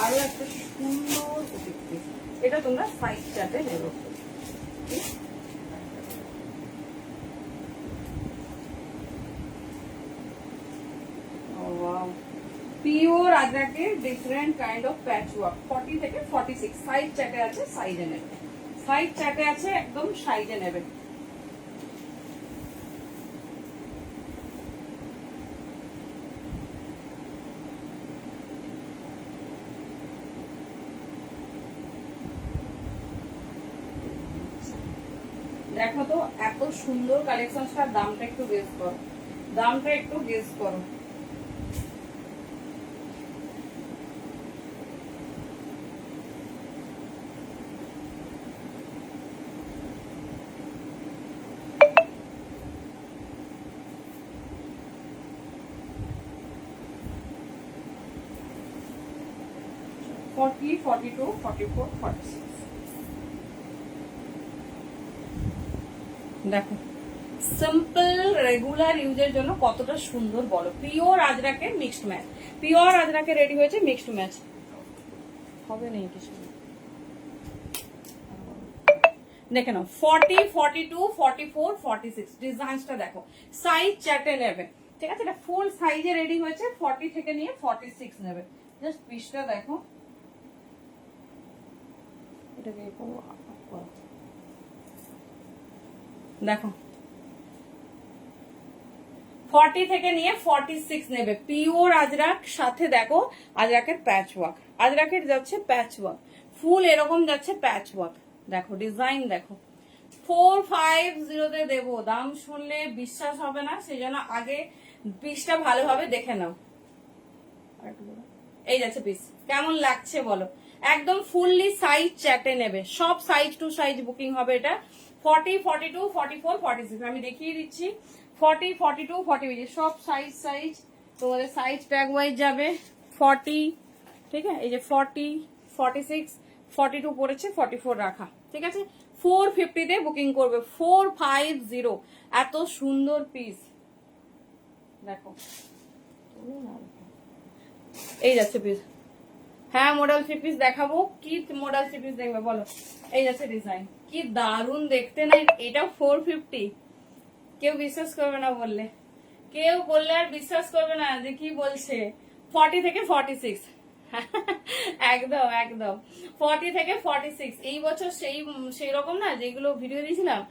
আরো একটা সুন্দর বুটিক পিস। এটা তোমরা সাইজ চার্টে নেবে। পিওর আজরাকের different kind of patch work 40 থেকে 46 সাইজ চার্টে আছে, সাইজে নেবে। সাইজ চার্টে আছে, একদম সাইজে নেবে। দেখো তো এত সুন্দর কালেকশনটার দামটা একটু গেস করো, দামটা একটু গেস করো। দেখো সিম্পল রেগুলার ইউজের জন্য কতটা সুন্দর বলো। পিওর আজরাকের মিক্সড ম্যাচ, পিওর আজরাকে রেডি হয়েছে মিক্সড ম্যাচ হবে নেই কিছু। দেখে নাও 40, 42, 44, 46 ডিজাইনসটা দেখো, সাইজ চার্টে নেবে। ঠিক আছে, এটা ফুল সাইজে রেডি হয়েছে। 40 থেকে নিয়ে 46 নেবে। জাস্ট পিসটা দেখো, এটাকে দেখো 40 থেকে নিয়ে 46 নেবে। পিওর আজরাক, সাথে দেখো আজরাকের প্যাচ ওয়ার্ক, আজরাকের যাচ্ছে প্যাচ ওয়ার্ক, ফুল এরকম যাচ্ছে প্যাচ ওয়ার্ক। দেখো ডিজাইন দেখো। 450 তে দেবো। দাম শুনলে বিশ্বাস হবে না, সেই জন্য আগে পিসটা ভালোভাবে দেখে নাও। এই যাচ্ছে পিস, কেমন লাগছে বলো। একদম ফুললি সাইজ চ্যাটে নেবে, সব সাইজ টু সাইজ বুকিং হবে। এটা 40, 42, 44, 46 আমি দেখিয়ে দিচ্ছি। 40, 42, 40 সব সাইজ তোমাদের সাইজ ট্যাগ ওয়াইজ যাবে। 40, ঠিক আছে, এই যে 40, 46, 42 পড়েছে, 44 রাখা। ঠিক আছে, 450 তে বুকিং করবে। 450 এত সুন্দর পিস দেখো। এই যাচ্ছে পিস। হ্যাঁ, মডেল 3 পিস দেখাবো। কি মডেল 3 পিস দেখবে বলো। এই যাচ্ছে ডিজাইন, কি দারুণ দেখতে না। এটা 450, কেউ বিশ্বাস করবে না বললে, কেউ বললে আর বিশ্বাস করবে না যে কি বলছে। 40 থেকে 46 একদম একদম 40 থেকে 46। এই বছর সেই রকম না যেগুলো ভিডিও দিয়েছিলাম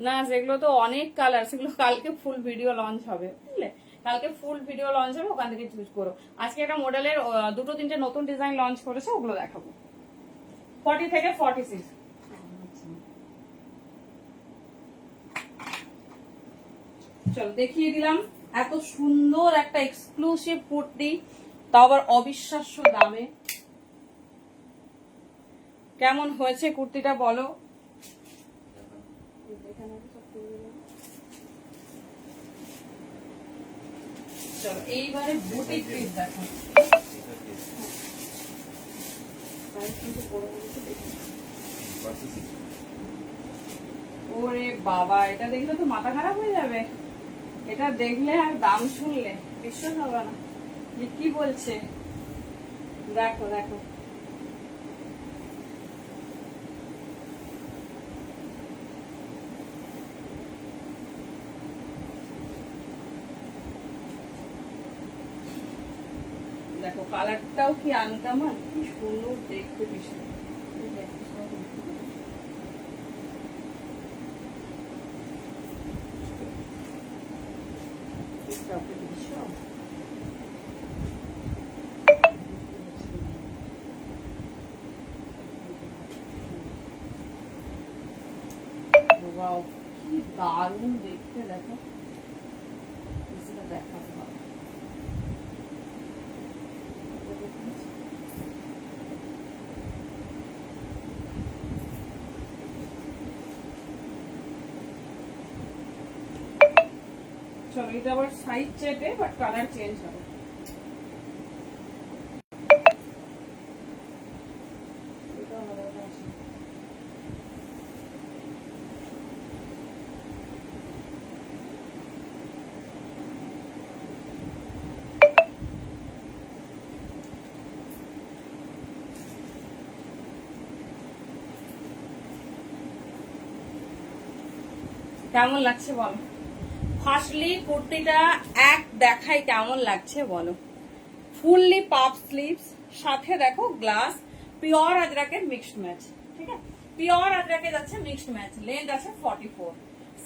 না, সেগুলো তো অনেক কালার, সেগুলো কালকে ফুল ভিডিও লঞ্চ হবে, বুঝলে, কালকে ফুল ভিডিও লঞ্চ হবে, ওখান থেকে চুজ করো। আজকে একটা মডেলের 2-3টে নতুন ডিজাইন লঞ্চ করেছে, ওগুলো দেখাবো। 40 থেকে 46 চলো দেখিয়ে দিলাম। এত সুন্দর একটা এক্সক্লুসিভ কুর্তি, তাও আবার অবিশ্বাস্য দামে। কেমন হয়েছে কুর্তিটা বলো। চলো এইবারে বুটিক পিস দেখো। ওরে বাবা, এটা দেখলে তো মাথা খারাপ হয়ে যাবে। এটা দেখলে আর দাম শুনলে বিশ্বাস হবে না যে কি বলছে। দেখো দেখো, দেখো কালারটাও কি আনকমন, কি সুন্দর দেখতে ভীষণ। কি দারুণ দেখতে, দেখো দেখাতে হবে। চলো এটা আবার সাইজ চেটে, বাট কালার চেঞ্জ হবে। কেমন লাগছে বলো? ফার্স্টলি কুর্তিটা এক দেখাই কেমন লাগছে বলো। ফুললি পাফ স্লিভস, সাথে দেখো গ্লাস, পিওর আজরাকের মিক্সড ম্যাচ, ঠিক আছে? পিওর আজরাকে যাচ্ছে মিক্সড ম্যাচ, লেন্থ আছে 44,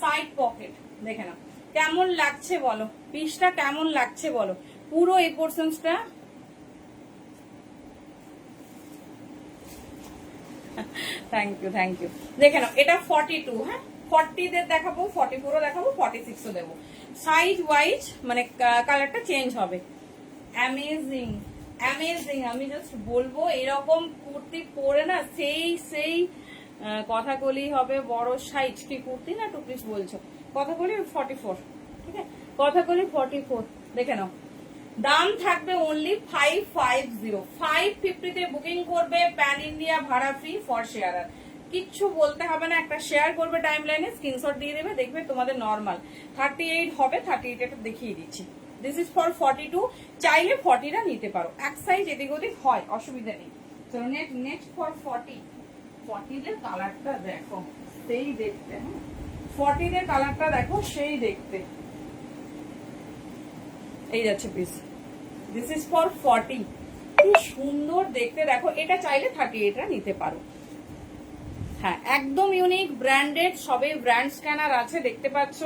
সাইড পকেট দেখে নাও কেমন লাগছে বলো, পিসটা কেমন লাগছে বলো। পুরো এই পোর্শনসটা থ্যাংক ইউ দেখে নাও, এটা 42, হ্যাঁ 40 দের দেখাবো, 44ও দেখাবো, 46ও দেবো, সাইজ ওয়াইজ মানে কালারটা চেঞ্জ হবে। অ্যামেজিং অ্যামেজিং, আমি জাস্ট বলবো এরকম কুর্তি পরে না সেই কথাগুলি হবে বড় সাইজ কি কুর্তি না টু পিস বলছো, কথাগুলি 44, ঠিক আছে, কথাগুলি 44 দেখে নাও। দাম থাকবে অনলি 550, 550 তে বুকিং করবে, প্যান ইন্ডিয়া ভাড়া ফ্রি ফর শেয়ারার, কিচ্ছু বলতে হবে না, একটা শেয়ার করবে টাইম লাইনে, স্ক্রিনশট দিয়ে দেবে, দেখবে তোমাদের নর্মাল 38 হবে, 38 এটা দেখিয়ে দিচ্ছি। দিস ইজ ফর 42, চাইলে 40টা নিতে পারো, এক সাইজ এদিক ওদিক হয়, অসুবিধা নেই। চলো নেক্সট ফর 40 দের কালারটা দেখো সেই দেখতে, হ্যাঁ 40 দের কালারটা দেখো সেই দেখতে, এই যাচ্ছে পিস, দিস ইজ ফর 40, কি সুন্দর দেখতে দেখো, এটা চাইলে 38টা নিতে পারো। হ্যাঁ একদম ইউনিক ব্র্যান্ডেড, সবে ব্র্যান্ড স্ক্যানার আছে দেখতে পাচ্ছ,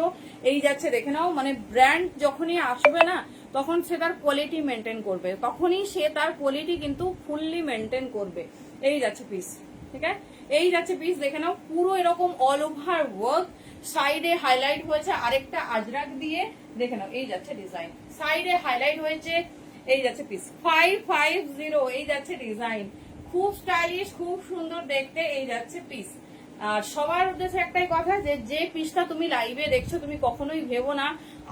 এই যাচ্ছে দেখে নাও, মানে ব্র্যান্ড যখনই আসবে না তখন সে তার কোয়ালিটি মেনটেন করবে, তখনই সে তার কোয়ালিটি কিন্তু ফুললি মেনটেন করবে। এই যাচ্ছে পিস, ঠিক আছে, এই যাচ্ছে পিস দেখে নাও, পুরো এরকম অল ওভার ওয়ার্ক, সাইডে হাইলাইট হয়েছে আরেকটা আজরাক দিয়ে, দেখে নাও এই যাচ্ছে ডিজাইন, সাইডে হাইলাইট হয়েছে, এই যাচ্ছে পিস 550, এই যাচ্ছে ডিজাইন, খুব স্টাইলিশ খুব সুন্দর দেখতে, এই যাচ্ছে পিস। আর সবার উদ্দেশ্যে একটাই কথা, যে পিসটা তুমি লাইভে দেখছো তুমি কখনোই ভেবো না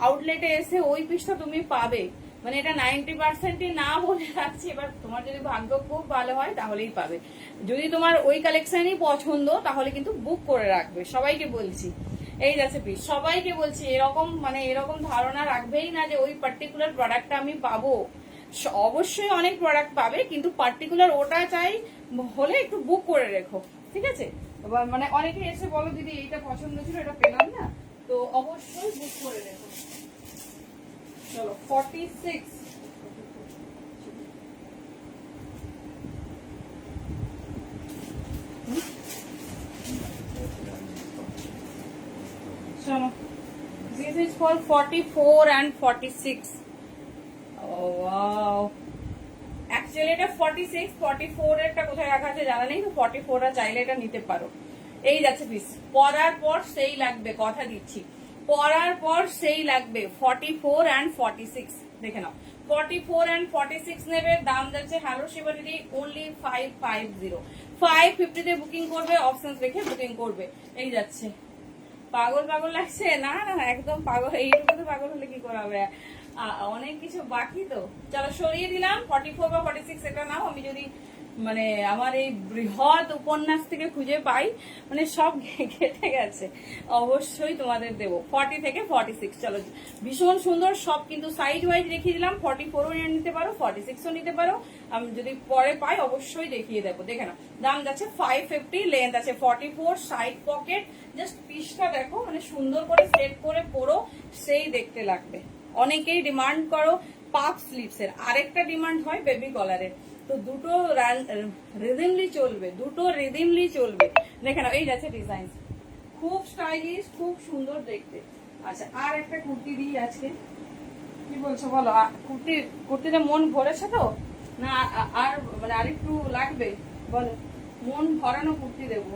আউটলেটে এসে ওই পিসটা তুমি পাবে, মানে এটা 90%ই না বলে রাখছি, এবার তোমার যদি ভাগ্য খুব ভালো হয় তাহলেই পাবে, যদি তোমার ওই কালেকশনই পছন্দ তাহলে কিন্তু বুক করে রাখবে, সবাইকে বলছি। এই যাচ্ছে পিস, সবাইকে বলছি এরকম মানে এরকম ধারণা রাখবেই না যে ওই পার্টিকুলার প্রোডাক্টটা আমি পাবো, অবশ্যই অনেক প্রোডাক্ট পাবে কিন্তু পার্টিকুলার ওটা চাই হলে একটু বুক করে রেখো, ঠিক আছে? মানে অনেকে এসে বলো দিদি এইটা পছন্দ ছিল এটা পেলাম না, তো অবশ্যই বুক করে রেখো। চলো 46, চলো this is for 44 and 46. Oh wow, actually এটা 46, 44 এরটা কোথায় রাখা আছে জানা নেই, তো 44 টা চাইলে এটা নিতে পারো। এই যাচ্ছে পিস, পরার পর সেই লাগবে, কথা দিচ্ছি পরার পর সেই লাগবে, 44 and 46 দেখে নাও, 44 and 46 নেবে, দাম যাচ্ছে হ্যালো শিবাদিদি অনলি 550, 550 তে বুকিং করবে, অপশনস দেখে বুকিং করবে। এই যাচ্ছে, পাগল পাগল লাগছে না না একদম পাগল, এইটুকুতে পাগল হলে কি করা হবে, অনেক কিছু বাকি তো। চলো সরিয়ে দিলাম, 44 বা 46 এটা নাও, আমি যদি মানে আমার এই বৃহৎ উপন্যাস থেকে খুঁজে পাই, মানে সব কেটে গেছে, অবশ্যই তোমাদের দেবো 40 থেকে 46। চলো ভীষণ সুন্দর সব, কিন্তু সাইজ ওয়াইজ দেখিয়ে দিলাম, 44ও নিতে পারো, 46ও নিতে পারো, আমি যদি পরে পাই অবশ্যই দেখিয়ে দেবো। দেখে নাও দাম যাচ্ছে 550, লেন্থ আছে 44, সাইড পকেট, জাস্ট পিসটা দেখো, মানে সুন্দর করে সেট করে পরো সেই দেখতে লাগবে। অনেকেই ডিমান্ড করো পাফ স্লিভস এর, আরেকটা ডিমান্ড হয় বেবি কলারের, তো দুটো রিদিমলি চলবে, দুটো রিদিমলি চলবে। দেখে নাও এই যাচ্ছে ডিজাইন, খুব স্টাইলিশ খুব সুন্দর দেখতে। আচ্ছা আর একটা কুর্তি দিই আজকে, কি বলছো বলো, কুর্তিতে মন ভরেছে তো না আর মানে আরেকটু লাগবে বলো, মন ভরানো কুর্তি দেবো।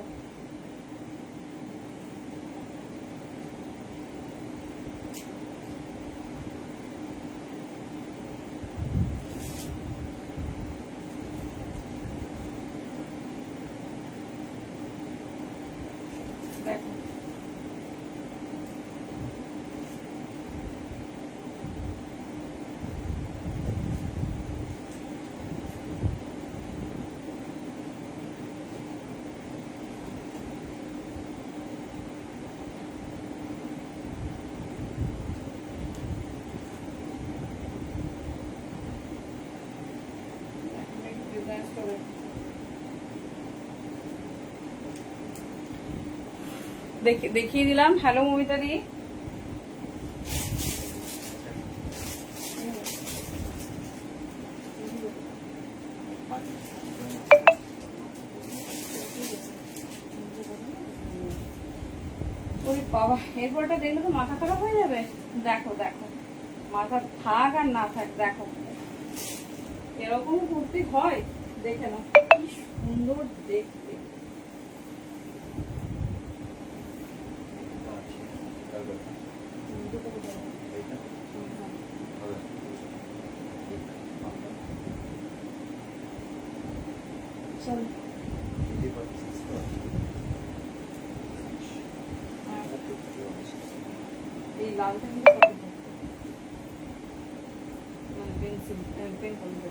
দেখিয়ে দিলাম। হ্যালো মমিতা দি, ওরে বাবা, এরপরটা দেখলে তো মাথা খারাপ হয়ে যাবে। দেখো দেখো, মাথা থাক আর না থাক, দেখো এরকম কুর্তি হয়, দেখে নাও কি সুন্দর দেখতে। চলো এই লালটা কিন্তু মানে পেন্সিল পেন করবে।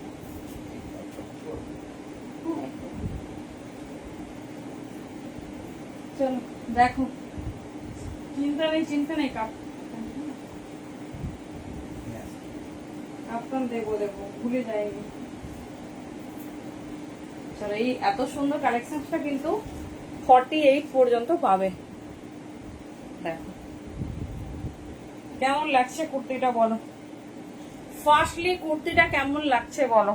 চলো দেখো, চিন্তা নেই কাপ্তান দেবো ভুলে যায়নি। চলো, এই এত সুন্দর কালেকশনটা কিন্তু 48 পর্যন্ত পাবে। দেখো কেমন লাগছে কুর্তিটা বলো, ফার্স্টলি কুর্তিটা কেমন লাগছে বলো।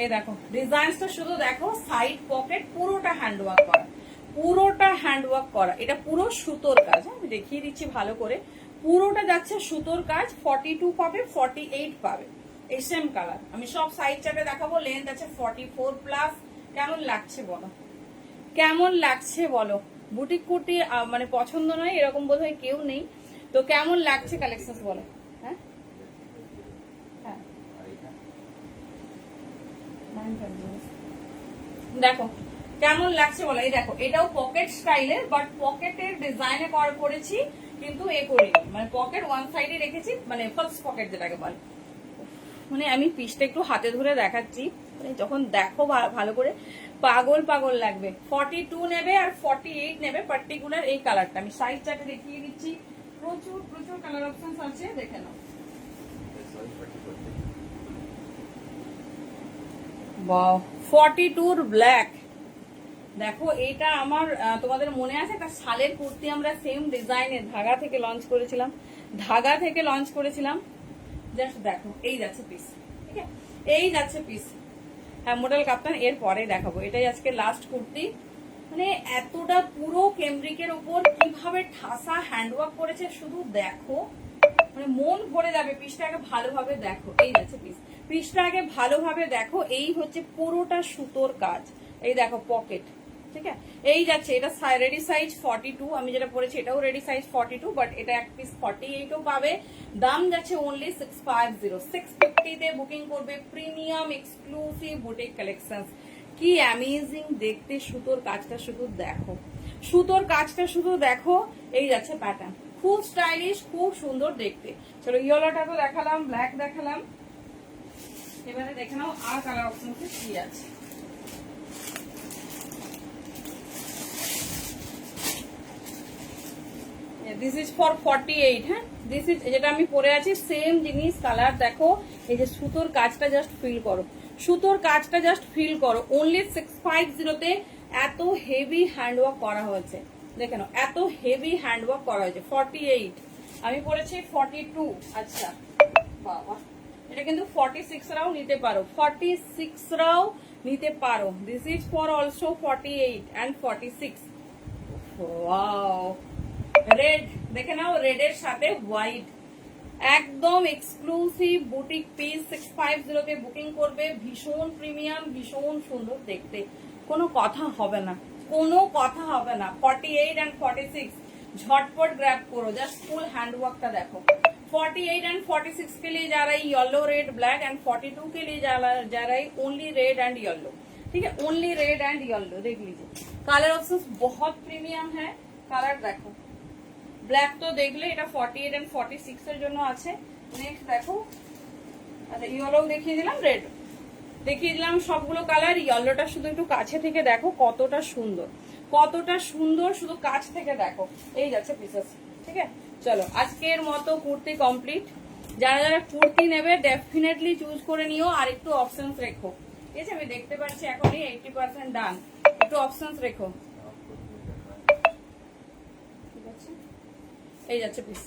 এই দেখো ডিজাইনটা শুধু দেখো, সাইড পকেট পুরোটা হ্যান্ডওয়ার্ক করা, পুরোটা হ্যান্ডওয়ার্ক করা। এটা পুরো সুতোর কাজ, আমি দেখিয়ে দিচ্ছি ভালো করে। পুরোটা যাচ্ছে সুতোর কাজ। 42 পাবে, 48 পাবে, এই সেম কালার। আমি সব সাইড চার্টে দেখাবো। লেন্থ আছে 44 প্লাস। কেমন লাগছে বলো, কেমন লাগছে বলো। বুটিক কুর্তি মানে পছন্দ নয় এরকম বোধহয় কেউ নেই। তো কেমন লাগছে কালেকশন বলো। হ্যাঁ হ্যাঁ, দেখো কেমন লাগছে বলো। এই দেখো, এটাও পকেট স্টাইলের, বাট পকেটের ডিজাইনে করেছি, কিন্তু এ করিনি, মানে পকেট ওয়ান সাইডে রেখেছি, মানে ফার্স্ট পকেট যেটাকে বলে। মানে আমি পিসটা একটু হাতে ধরে দেখাচ্ছি, মানে যখন দেখো ভালো করে পাগল পাগল লাগবে। 42 নেবে আর 48 নেবে, পার্টিকুলার এই কালারটা আমি সাইড চার্টে দেখিয়ে দিচ্ছি। প্রচুর প্রচুর কালার অপশন আছে, দেখে নাও। বাও, 42 ব্ল্যাক। দেখো এটা আমার তোমাদের মনে আছে একটা শালের কুর্তি আমরা সেম ডিজাইনের ধাগা থেকে লঞ্চ করেছিলাম। জাস্ট দেখো, এই যাচ্ছে পিস, ঠিক আছে, এই যাচ্ছে পিস। হ্যাঁ, মডেল কাপ্তান এর পরে দেখাবো। এটাই আজকে লাস্ট কুর্তি। মানে এতটা পুরো কেমব্রিকের উপর কিভাবে ঠাসা হ্যান্ডওয়ার্ক করেছে শুধু দেখো, মানে মন ভরে যাবে। পিসটা আগে ভালোভাবে দেখো, এই যাচ্ছে পিসটা আগে ভালোভাবে দেখো। এই হচ্ছে পুরোটা সুতোর কাজ। এই দেখো পকেট, ঠিক আছে, এই যাচ্ছে। এটা রেডি সাইজ 42, আমি যেটা পরেছি এটাও রেডি সাইজ 42, বাট এটা এক পিস 48ও পাবে। দাম যাচ্ছে অনলি 650। 650 তে বুকিং করবে। Premium exclusive boutique collection. কি অ্যামেজিং দেখতে সুতোর কাজটা শুধু দেখো, সুতোর কাজটা শুধু দেখো। এই যাচ্ছে প্যাটার্ন, খুব স্টাইলিশ, খুব সুন্দর দেখতে। চলো ইয়েলোটাকে দেখালাম, ব্ল্যাক দেখালাম, এবারে দেখে নাও আর কালার অপশন কি আছে। This is for 48। হ্যাঁ, দিস ইজ যেটা আমি পরে আছি সেম জিনিস, কালার দেখো। এই যে সুতোর কাজটা জাস্ট ফিল করো, সুতোর কাজটা জাস্ট ফিল করো। অনলি 650 তে এত হেভি হ্যান্ডওয়ার্ক করা হয়েছে, দেখে নাও, এত হেভি হ্যান্ডওয়ার্ক করা হয়েছে। 48, আমি পরেছি 42। আচ্ছা বাবা, এটা কিন্তু 46 রাও নিতে পারো, 46 রাও নিতে পারো। This is for also 48 and 46। Wow, red দেখে নাও, রেড এর সাথে হোয়াইট, একদম এক্সক্লুসিভ বুটিক পিস। 650 তে বুকিং করবে। ভীষণ প্রিমিয়াম, ভীষণ সুন্দর দেখতে, কোনো কথা হবে না, কোনো কথা হবে না। 48 and 46 झटपट ग्रैब करो, जस्ट फुल हैंडवर्कটা দেখো। 48 एंड 46 के लिए जा रहा है येलो रेड ब्लैक, एंड 42 के लिए जा रहा है ओनली रेड एंड येलो। ठीक है, ओनली रेड एंड येलो। देख लीजिए कलर ऑप्शंस बहुत प्रीमियम है। কালার দেখো, ব্ল্যাক তো দেখলে, এটা 48 এন্ড 46 এর জন্য আছে। নেক্সট দেখো, আচ্ছা ইয়েলো দেখিয়ে দিলাম, রেড দেখিয়ে দিলাম, সবগুলো কালার। ইয়েলোটা শুধু একটু কাছে থেকে দেখো কতটা সুন্দর, কতটা সুন্দর, শুধু কাছ থেকে দেখো। এই যাচ্ছে পিসেস, ঠিক আছে। চলো আজকের মতো কুর্তি কমপ্লিট। যারা যারা কুর্তি নেবে ডেফিনেটলি চুজ করে নিও, আর একটু অপশনস রেখো, ঠিক আছে। আমি দেখতে পাচ্ছি এখনই 80% ডান, একটু অপশনস রেখো। এই যাচ্ছে পিস,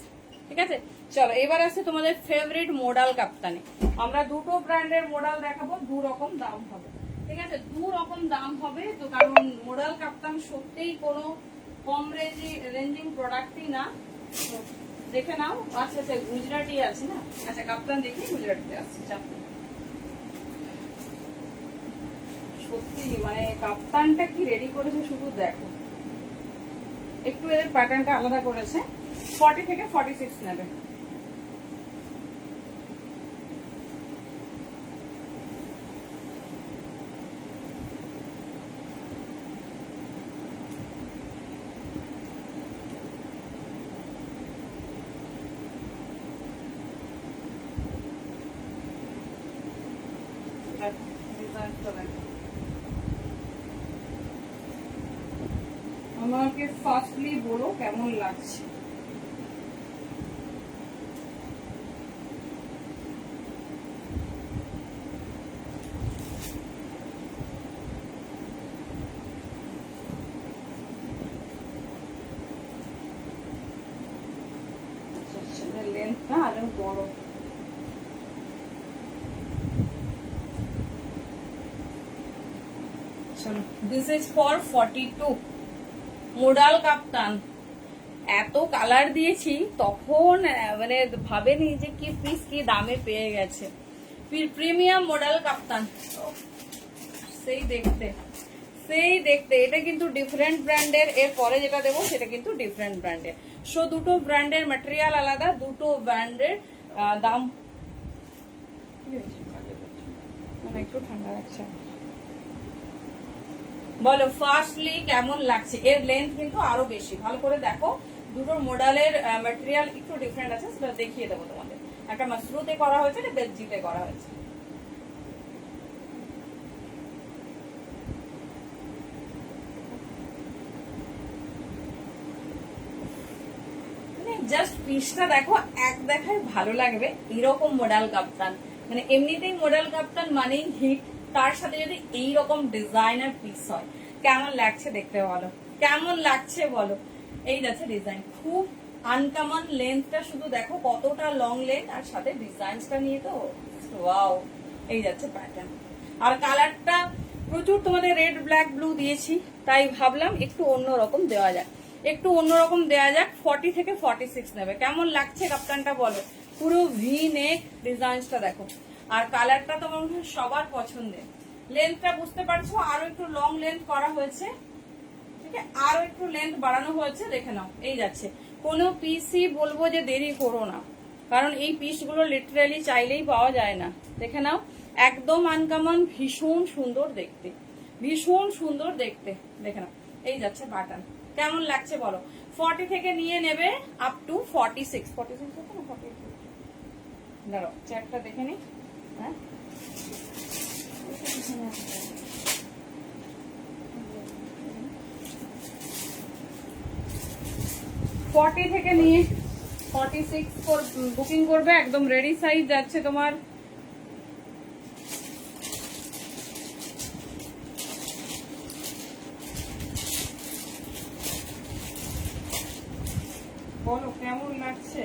ঠিক আছে। চলো এবার আছে তোমাদের ফেভারিট মডাল কাপ্তানি। আমরা দুটো ব্র্যান্ডের মডাল দেখাবো, দু রকম দাম হবে, ঠিক আছে, দু রকম দাম হবে। তো কারণ মডাল কাপ্তান সত্যিই কোনো কম রেঞ্জিং প্রোডাক্টই না, তো দেখে নাও। আচ্ছা আচ্ছা গুজরাটি আছে না, আচ্ছা কাপ্তান দেখি গুজরাটিতে আসছে। সত্যি মানে কাপ্তানটা কি রেডি করেছে শুধু দেখো, একটু এদের প্যাটার্নটা আলাদা করেছে। 40 থেকে 46 নেবে। আমাকে ফার্স্টলি বলো কেমন লাগছে। লেন্থটা আরো বড়। চলো দিস ইজ ফর 42 মোডাল কাপ্তান। এত কালার দিয়েছি তখন মানে ভাবেনি যে কি পিস কি দামে পেয়ে গেছে। প্রিমিয়াম মোডাল কাপ্তান, সেই দেখতে সেই দেখতে। এটা কিন্তু ডিফারেন্ট ব্র্যান্ডের, এর পরে যেটা দেবো সেটা কিন্তু ডিফারেন্ট ব্র্যান্ডের। সো দুটো ব্র্যান্ডের ম্যাটেরিয়াল আলাদা, দুটো ব্র্যান্ডের দাম। একটু ঠান্ডা লাগছে। বলো ফার্স্টলি কেমন লাগছে। এর লেন্থ কিন্তু আরো বেশি, ভালো করে দেখো। দুটোর মডেলের ম্যাটেরিয়াল একটু ডিফারেন্ট আছে, সেটা দেখিয়ে দেবো তোমাদের। একটা মাসরুতে করা হয়েছে, একটা বেলজিতে করা হয়েছে। জাস্ট পিসটা দেখো, এক দেখায় ভালো লাগবে এরকম মডেল কাপ্তান। মানে এমনিতেই মডেল কাপ্তান মানেই হিট, তার সাথে যদি এইরকম ডিজাইনার পিস হয় কেমন লাগছে দেখতে বলো, কেমন লাগছে বলো। এই যাচ্ছে ডিজাইন, খুব আনকমন। লেন্থটা শুধু দেখো কতটা লং লেন্থ, আর সাথে ডিজাইনটা নিয়ে তো ওয়াও। এই যাচ্ছে প্যাটার্ন, আর কালারটা প্রচুর তোমাদের রেড ব্ল্যাক ব্লু দিয়েছি, তাই ভাবলাম একটু অন্যরকম দেওয়া যায়, একটু অন্যরকম দেওয়া যাক। 40 থেকে 46 নেবে। কেমন লাগছে কাপ্তানটা বলো। পুরো ভি নেক ডিজাইনটা দেখো, আর কালারটা তোমার সবার পছন্দের। লেন্থটা বুঝতে পারছো, আরো একটু লং লেন্থ করা হয়েছে, ঠিক আছে, আরো একটু লেন্থ বাড়ানো হয়েছে, দেখে নাও। এই যাচ্ছে, কোনো পিসই বলবো যে দেরি করো না, কারণ এই পিসগুলো লিটারালি চাইলেই পাওয়া যায় না। দেখে নাও, একদম আনকমন, ভীষণ সুন্দর দেখতে, ভীষণ সুন্দর দেখতে। দেখে নাও, এই যাচ্ছে বাটন। কেমন লাগছে বলো। 40 থেকে নিয়ে নেবে আপ টু 46। 46 হতো না, 42। দাঁড়ো চেকটা দেখে নি। হ্যাঁ 40 থেকে নিয়ে 46 বুকিং করবে, একদম রেডি সাইজ যাচ্ছে তোমার। বলো কেমন লাগছে।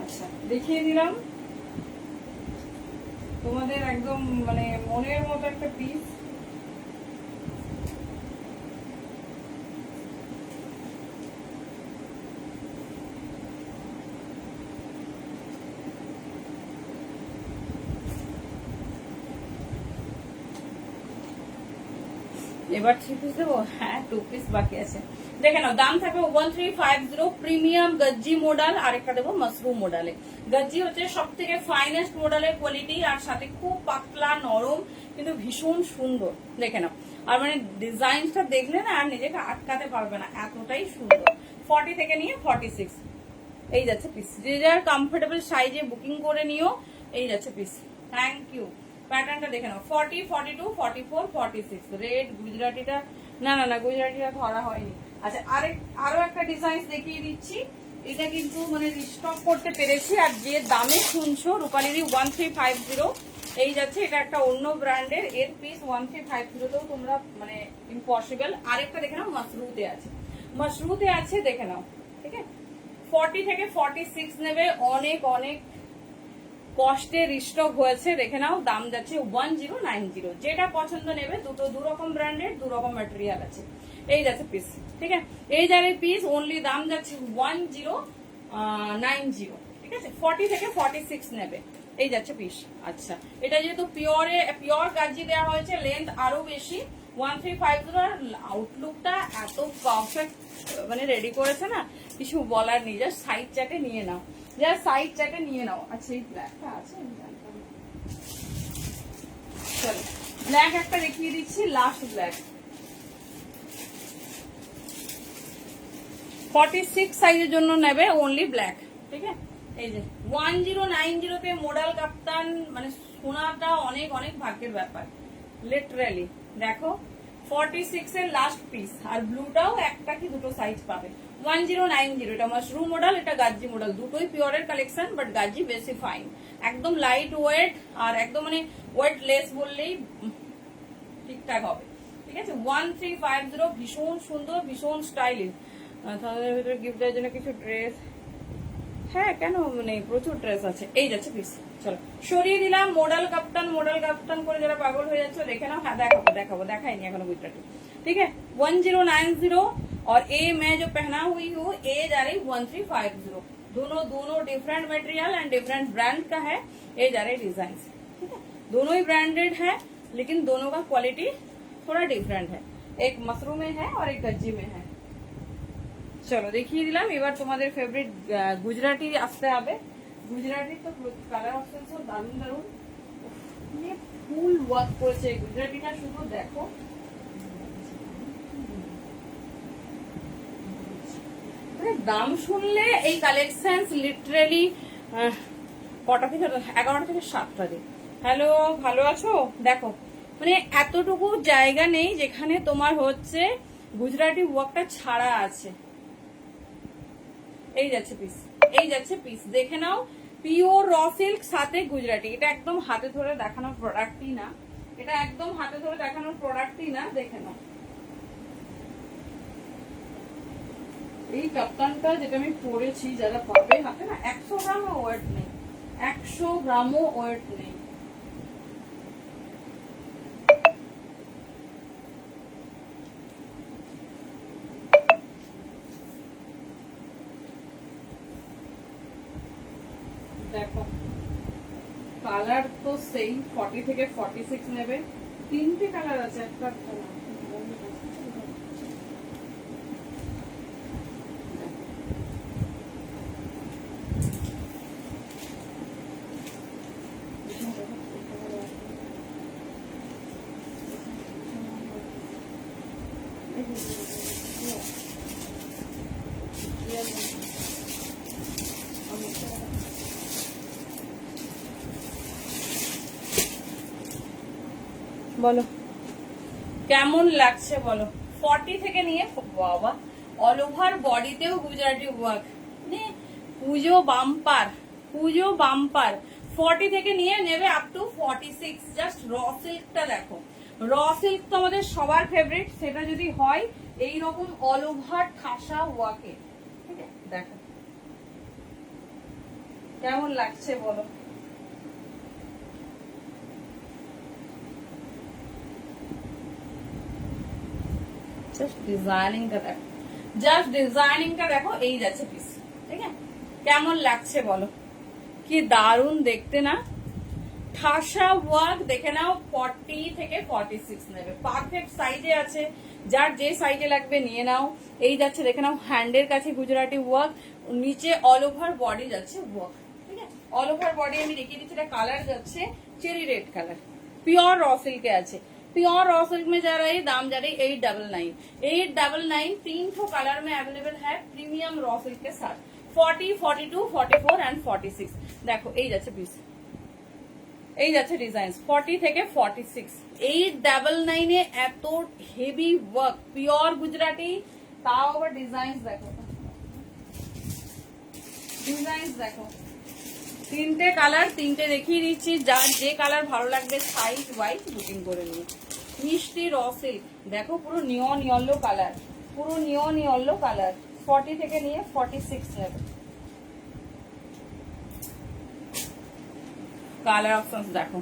আচ্ছা দেখিয়ে দিলাম তোমাদের, একদম মানে মনের মতো একটা পিস। এবার 3 পিস দেবো, হ্যাঁ 2 পিস বাকি আছে। দেখে নাও, দাম থাকবে 1350। প্রিমিয়াম গজ্জি মডেল, আর একটা দেবো মাশরুম মডেলে। গজ্জি হচ্ছে সব থেকে ফাইনেস্ট মডেলের কোয়ালিটি, আর সাথে খুব পাতলা নরম, কিন্তু ভীষণ সুন্দর। দেখে নাও, আর মানে ডিজাইনটা দেখলে না আর নিজেকে আটকাতে পারবে না, এতটাই সুন্দর। 40 থেকে নিয়ে 46 এই যাচ্ছে পিস। যে যার কমফোর্টেবল সাইজে বুকিং করে নিও। এই যাচ্ছে পিস। Thank you. প্যাটার্নটা দেখে নাও, 40, 42, 44, 46। রেড গুজরাটিটা না না না, গুজরাটিটা ধরা হয়নি। আচ্ছা আরো একটা ডিজাইন দেখিয়ে দিচ্ছি। এটা কিন্তু মানে রিস্টক করতে পেরেছি, আর যে দামে শুনছো রূপালিরি 1350, এই যাচ্ছে, এটা একটা অন্য ব্র্যান্ডের, এর পিস 1350 তোমরা মানে ইম্পসিবল। আরেকটা দেখে নাও, মাশরুতে আছে, মাশরুতে আছে, দেখে নাও, ঠিক আছে। 40 থেকে 46 নেবে, অনেক অনেক কষ্টে রিস্টক হয়েছে, দেখে নাও। দাম যাচ্ছে 1090। যেটা পছন্দ নেবে, দুটো দু রকম ব্র্যান্ডের, দু রকম ম্যাটেরিয়াল আছে। এই যাচ্ছে পিস, ঠিক আছে। এই যারে পিস অনলি দাম যাচ্ছে 1090, ঠিক আছে। 40 থেকে 46 নেবে, এই যাচ্ছে পিস। আচ্ছা, এটা যেহেতু পিওর গাজি দেওয়া হয়েছে, লেন্থ আরো বেশি। 1350 আউটলুকটা এত পারফেক্ট মানে রেডি করেছে না, কিছু বলার নেই। জাস্ট সাইড চাটে নিয়ে নাও, জাস্ট সাইড চাটে নিয়ে নাও। আচ্ছা, এই ব্ল্যাকটা আছে, আমি জানতাম না। চলো ব্ল্যাক একটা দেখিয়ে দিচ্ছি, লাস্ট ব্ল্যাক। 46 সাইজের জন্য নেবে অনলি ব্ল্যাক, ঠিক আছে। এই যে 1090 মোডাল কাপ্তান, মানে সোনাটা অনেক অনেক ভাগ্যের ব্যাপার, লিটারালি। দেখো 46 এর লাস্ট পিস, আর ব্লুটাও একটা কি দুটো সাইজ পাবে। 1090, এটা মাশরুম মডেল, এটা গাজি মডেল, দুটোই পিওরের কালেকশন, বাট গাজি বেশি ফাইন, একদম লাইট ওয়েট, আর একদম মানে ওয়েট লেস বললেই ঠিকঠাক হবে, ঠিক আছে। 1350, ভীষণ সুন্দর, ভীষণ স্টাইলিশ। তাদের ভিতরে গিফট দেওয়ার জন্য কিছু ড্রেস, হ্যাঁ কেন মানে প্রচুর ড্রেস আছে। এই যাচ্ছে পিস, চলো সরিয়ে দিলাম। মডেল কাপ্তান করে যারা পাগল হয়ে যাচ্ছে দেখে নাও। হ্যাঁ দেখাবো দেখাইনি এখনো গুজরাটি, ঠিক है। 1090, और ए मैं जो पहना हुई हूँ ए जा रही 1350। दोनों different material and different brand का है। ये जा रहे डिजाइन, ठीक है। दोनों ही ब्रांडेड है, लेकिन दोनों का क्वालिटी थोड़ा डिफरेंट है। एक मशरूम में है और एक गज्जी में है। চলো দেখিয়ে দিলাম। এবার তোমাদের ফেভারিট গুজরাটি আসতে হবে। গুজরাটি তো কালার অপশন সব দারুন দারুন, ফুল ওয়ার্ক করেছে গুজরাটিটা, শুধু দেখো। দাম শুনলে এই কালেকশন লিটারালি কটা থেকে 11টা থেকে 7টা দিন। হ্যালো, ভালো আছো? দেখো মানে এতটুকু জায়গা নেই যেখানে তোমার হচ্ছে গুজরাটি ওয়ার্কটা ছাড়া আছে। এই যাচ্ছে পিস, এই যাচ্ছে পিস, দেখে নাও। পিওর র সিল্ক সাথে গুজরাটি, এটা একদম হাতে ধরে দেখানোর প্রোডাক্টই না, এটা একদম হাতে ধরে দেখানোর প্রোডাক্টই না, দেখে নাও। এই কাপ্তানটা যেটা আমি পরেছি, যারা পাবে হাতে না, 100 গ্রামও ওয়েট নেই, 100 গ্রামও ওয়েট নেই। দেখো কালার তো সেই 40 থেকে 46 নেবে, তিনটে কালার আছে, একটা বলো কেমন লাগছে বলো। 40 থেকে নিয়ে বাবা অল ওভার বডিতেও গুজরাটি ওয়ার্ক, মানে পুজো বাম্পার, পুজো বাম্পার। 40 থেকে নিয়ে নেবে আপ টু 46। জাস্ট র সিল্কটা দেখো, র সিল্ক তো আমাদের সবার ফেভারিট, সেটা যদি হয় এইরকম অল ওভার ঠাসা ওয়ার্কে, ঠিক আছে। দেখো কেমন লাগছে বলো। জাস্ট ডিজাইনিংটা দেখো, জাস্ট ডিজাইনিংটা দেখো। এই যাচ্ছে পিস, ঠিক আছে। কেমন লাগছে বলো, কি দারুণ দেখতে না, ঠাসা ওয়ার্ক। দেখে নাও 40 থেকে 46 নেবে, পারফেক্ট সাইজে আছে, যার যে সাইজে লাগবে নিয়ে নাও। এই যাচ্ছে দেখে নাও, হ্যান্ডের কাছে গুজরাটি ওয়ার্ক, নিচে অল ওভার বডি যাচ্ছে ওয়ার্ক, ঠিক আছে। অল ওভার বডি আমি দেখিয়ে দিচ্ছি, এটা কালার যাচ্ছে চেরি রেড কালার, পিওর র সিল্কে আছে। प्योर रॉ सिल्क में जा रही, दाम जा रही 899। 899 तीन ठो कलर में अवेलेबल है, प्रीमियम रॉ सिल्क के साथ। 40, 42, 44 एंड 46। देखो এই যাচ্ছে পিস, এই যাচ্ছে ডিজাইন 40 থেকে 46। 899 এ এত হেভি ওয়ার্ক, পিওর গুজরাটি, তাও আবার ডিজাইন দেখো, ডিজাইন দেখো। তিনটে কালার, তিনটে দেখিয়ে দিচ্ছি, যার যে কালার ভালো লাগবে সাইজ ওয়াইজ বুকিং করে নিন। মিষ্টি র সিল্ক, দেখো পুরো নিয়ন ইয়েলো কালার, পুরো নিয়ন ইয়েলো কালার, 40 থেকে নিয়ে 46 নেবে। কালার অপশন দেখো,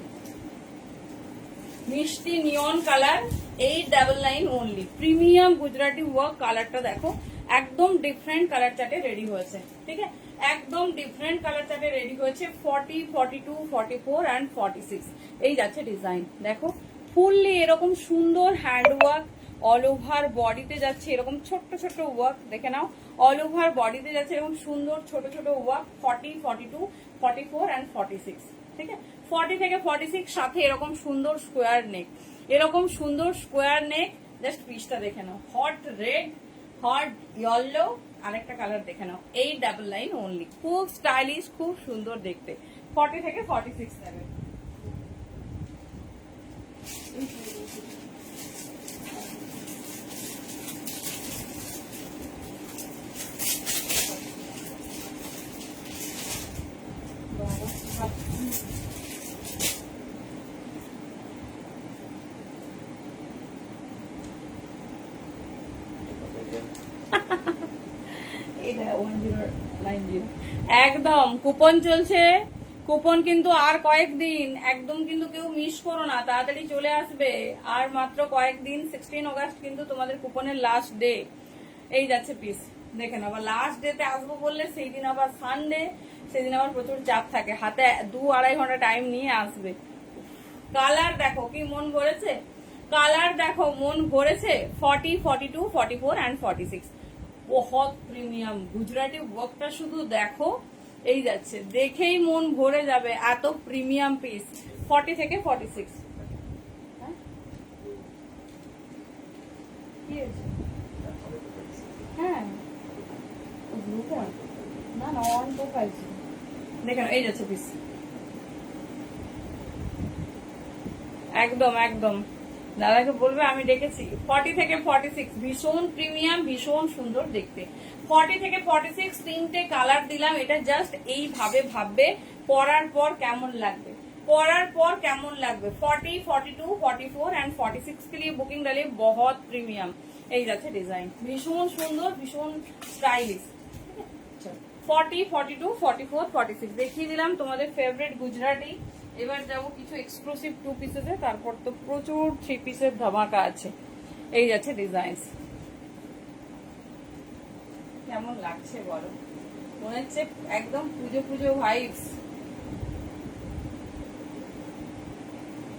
মিষ্টি নিয়ন colour, 899 only. Premium Gujarati work, কালারটা দেখো একদম ডিফারেন্ট কালার চার্টে রেডি হয়েছে, ঠিক আছে, একদম ডিফারেন্ট কালার চার্টে রেডি হয়েছে। 40, 42, 44 অ্যান্ড 46 এই যাচ্ছে ডিজাইন। দেখো ফুললি এরকম সুন্দর হ্যান্ড ওয়ার্ক, অল ওভার বডিতে যাচ্ছে এরকম ছোট্ট ছোট্ট ওয়ার্ক, দেখে নাও অল ওভার বডিতে যাচ্ছে এরকম সুন্দর ছোট ছোট ওয়ার্ক। 40, 42, 44 অ্যান্ড 46, ঠিক আছে। 40 থেকে 46 সাথে এরকম সুন্দর স্কোয়ার নেক, এরকম সুন্দর স্কোয়ার নেক। জাস্ট পিসটা দেখে নাও, হট রেড, হট ইয়েলো, আরেকটা কালার দেখে নাও। 899 অনলি, খুব স্টাইলিশ, খুব সুন্দর দেখতে। 40 থেকে 46 নেবে। একদম কুপন চলছে, কুপন কিন্তু আর কয়েকদিন, একদম কিন্তু কেউ মিস করো না, তাড়াতাড়ি চলে আসবে। আর মাত্র কয়েকদিন, 16 অগস্ট কিন্তু তোমাদের কুপনের লাস্ট ডে। এই যাচ্ছে পিস, দেখেন আবার লাস্ট ডেতে আসবো বললে সেই দিন আবার সানডে, সেদিন আবার প্রচুর চাপ থাকে, হাতে 2-2.5 ঘন্টা টাইম নিয়ে আসবে। কালার দেখো কি মন ভরেছে, কালার দেখো মন ভরেছে। 40, 42, 44 অ্যান্ড 46, বহুত প্রিমিয়াম গুজরাটি ওয়ার্কটা শুধু দেখো, এই যাচ্ছে দেখেই মন ভরে যাবে, এত প্রিমিয়াম পিস। 40 থেকে 46, হ্যাঁ না না অন তো পাইছি, দেখেন এই যাচ্ছে পিস, একদম একদম দাদাকে বলবে আমি ডেকেছি। 40 থেকে 46 ভীষণ প্রিমিয়াম, ভীষণ সুন্দর দেখতে। 40 থেকে 46 তিনটে কালার দিলাম, এটা জাস্ট এইভাবে ভাববে পরার পর কেমন লাগবে, পরার পর কেমন লাগবে। 40, 42, 44 एंड 46 के लिए बुकिंग डालिए, बहुत प्रीमियम। এই যাচ্ছে ডিজাইন, ভীষণ সুন্দর, ভীষণ স্টাইলিশ। 40, 42, 44, 46 দেখিয়ে দিলাম তোমাদের ফেভারিট গুজরাটি। এবার যাবো কিছু এক্সক্লুসিভ 2 পিসেসে, তারপর তো প্রচুর 3 পিসের ধামাকা আছে। এই যাচ্ছে ডিজাইন, কেমন লাগছে বলো, মনে হচ্ছে একদম পুজো পুজো ভাইবস।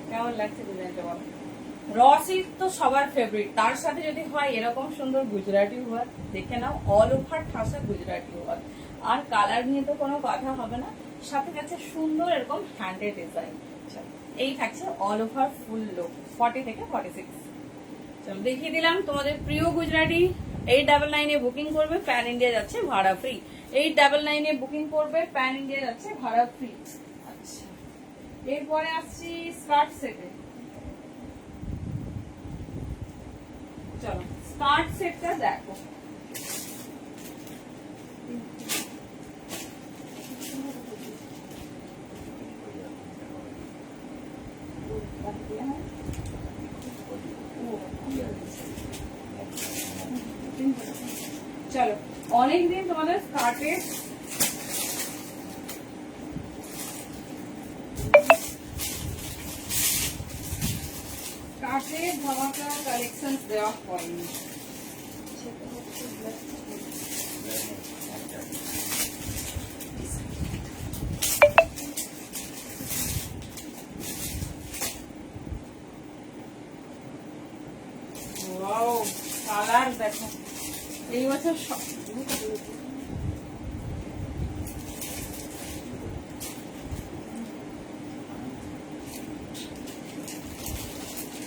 কেমন লাগছে ডিজাইনটা বলো। র সিল্ক তো সবার ফেভারিট, তার সাথে যদি হয় এরকম সুন্দর গুজরাটি ওয়ার্ক, দেখে নাও অল ওভার ঠাসা গুজরাটি ওয়ার্ক। আর কালার নিয়ে তো কোনো কথা হবে না, সাথে কাছে সুন্দর এরকম হ্যান্ডেড ডিজাইন। এই থাকছে অল ওভার ফুল লুক। 40 থেকে 46 চলো দেখিয়ে দিলাম তোমাদের প্রিয় গুজরাটি। 899 এ বুকিং করবে, প্যান ইন্ডিয়া যাচ্ছে ভাড়া ফ্রি। 899 এ বুকিং করবে, প্যান ইন্ডিয়া যাচ্ছে ভাড়া ফ্রি। আচ্ছা, এরপরে আসছি স্কার্ট সেটে। চলো স্কার্ট সেটটা দেখো, চলো অনেকদিন তোমাদের স্কার্টের ধামাকা কালেকশন দেওয়া হয়নি। কালার দেখো এই বছর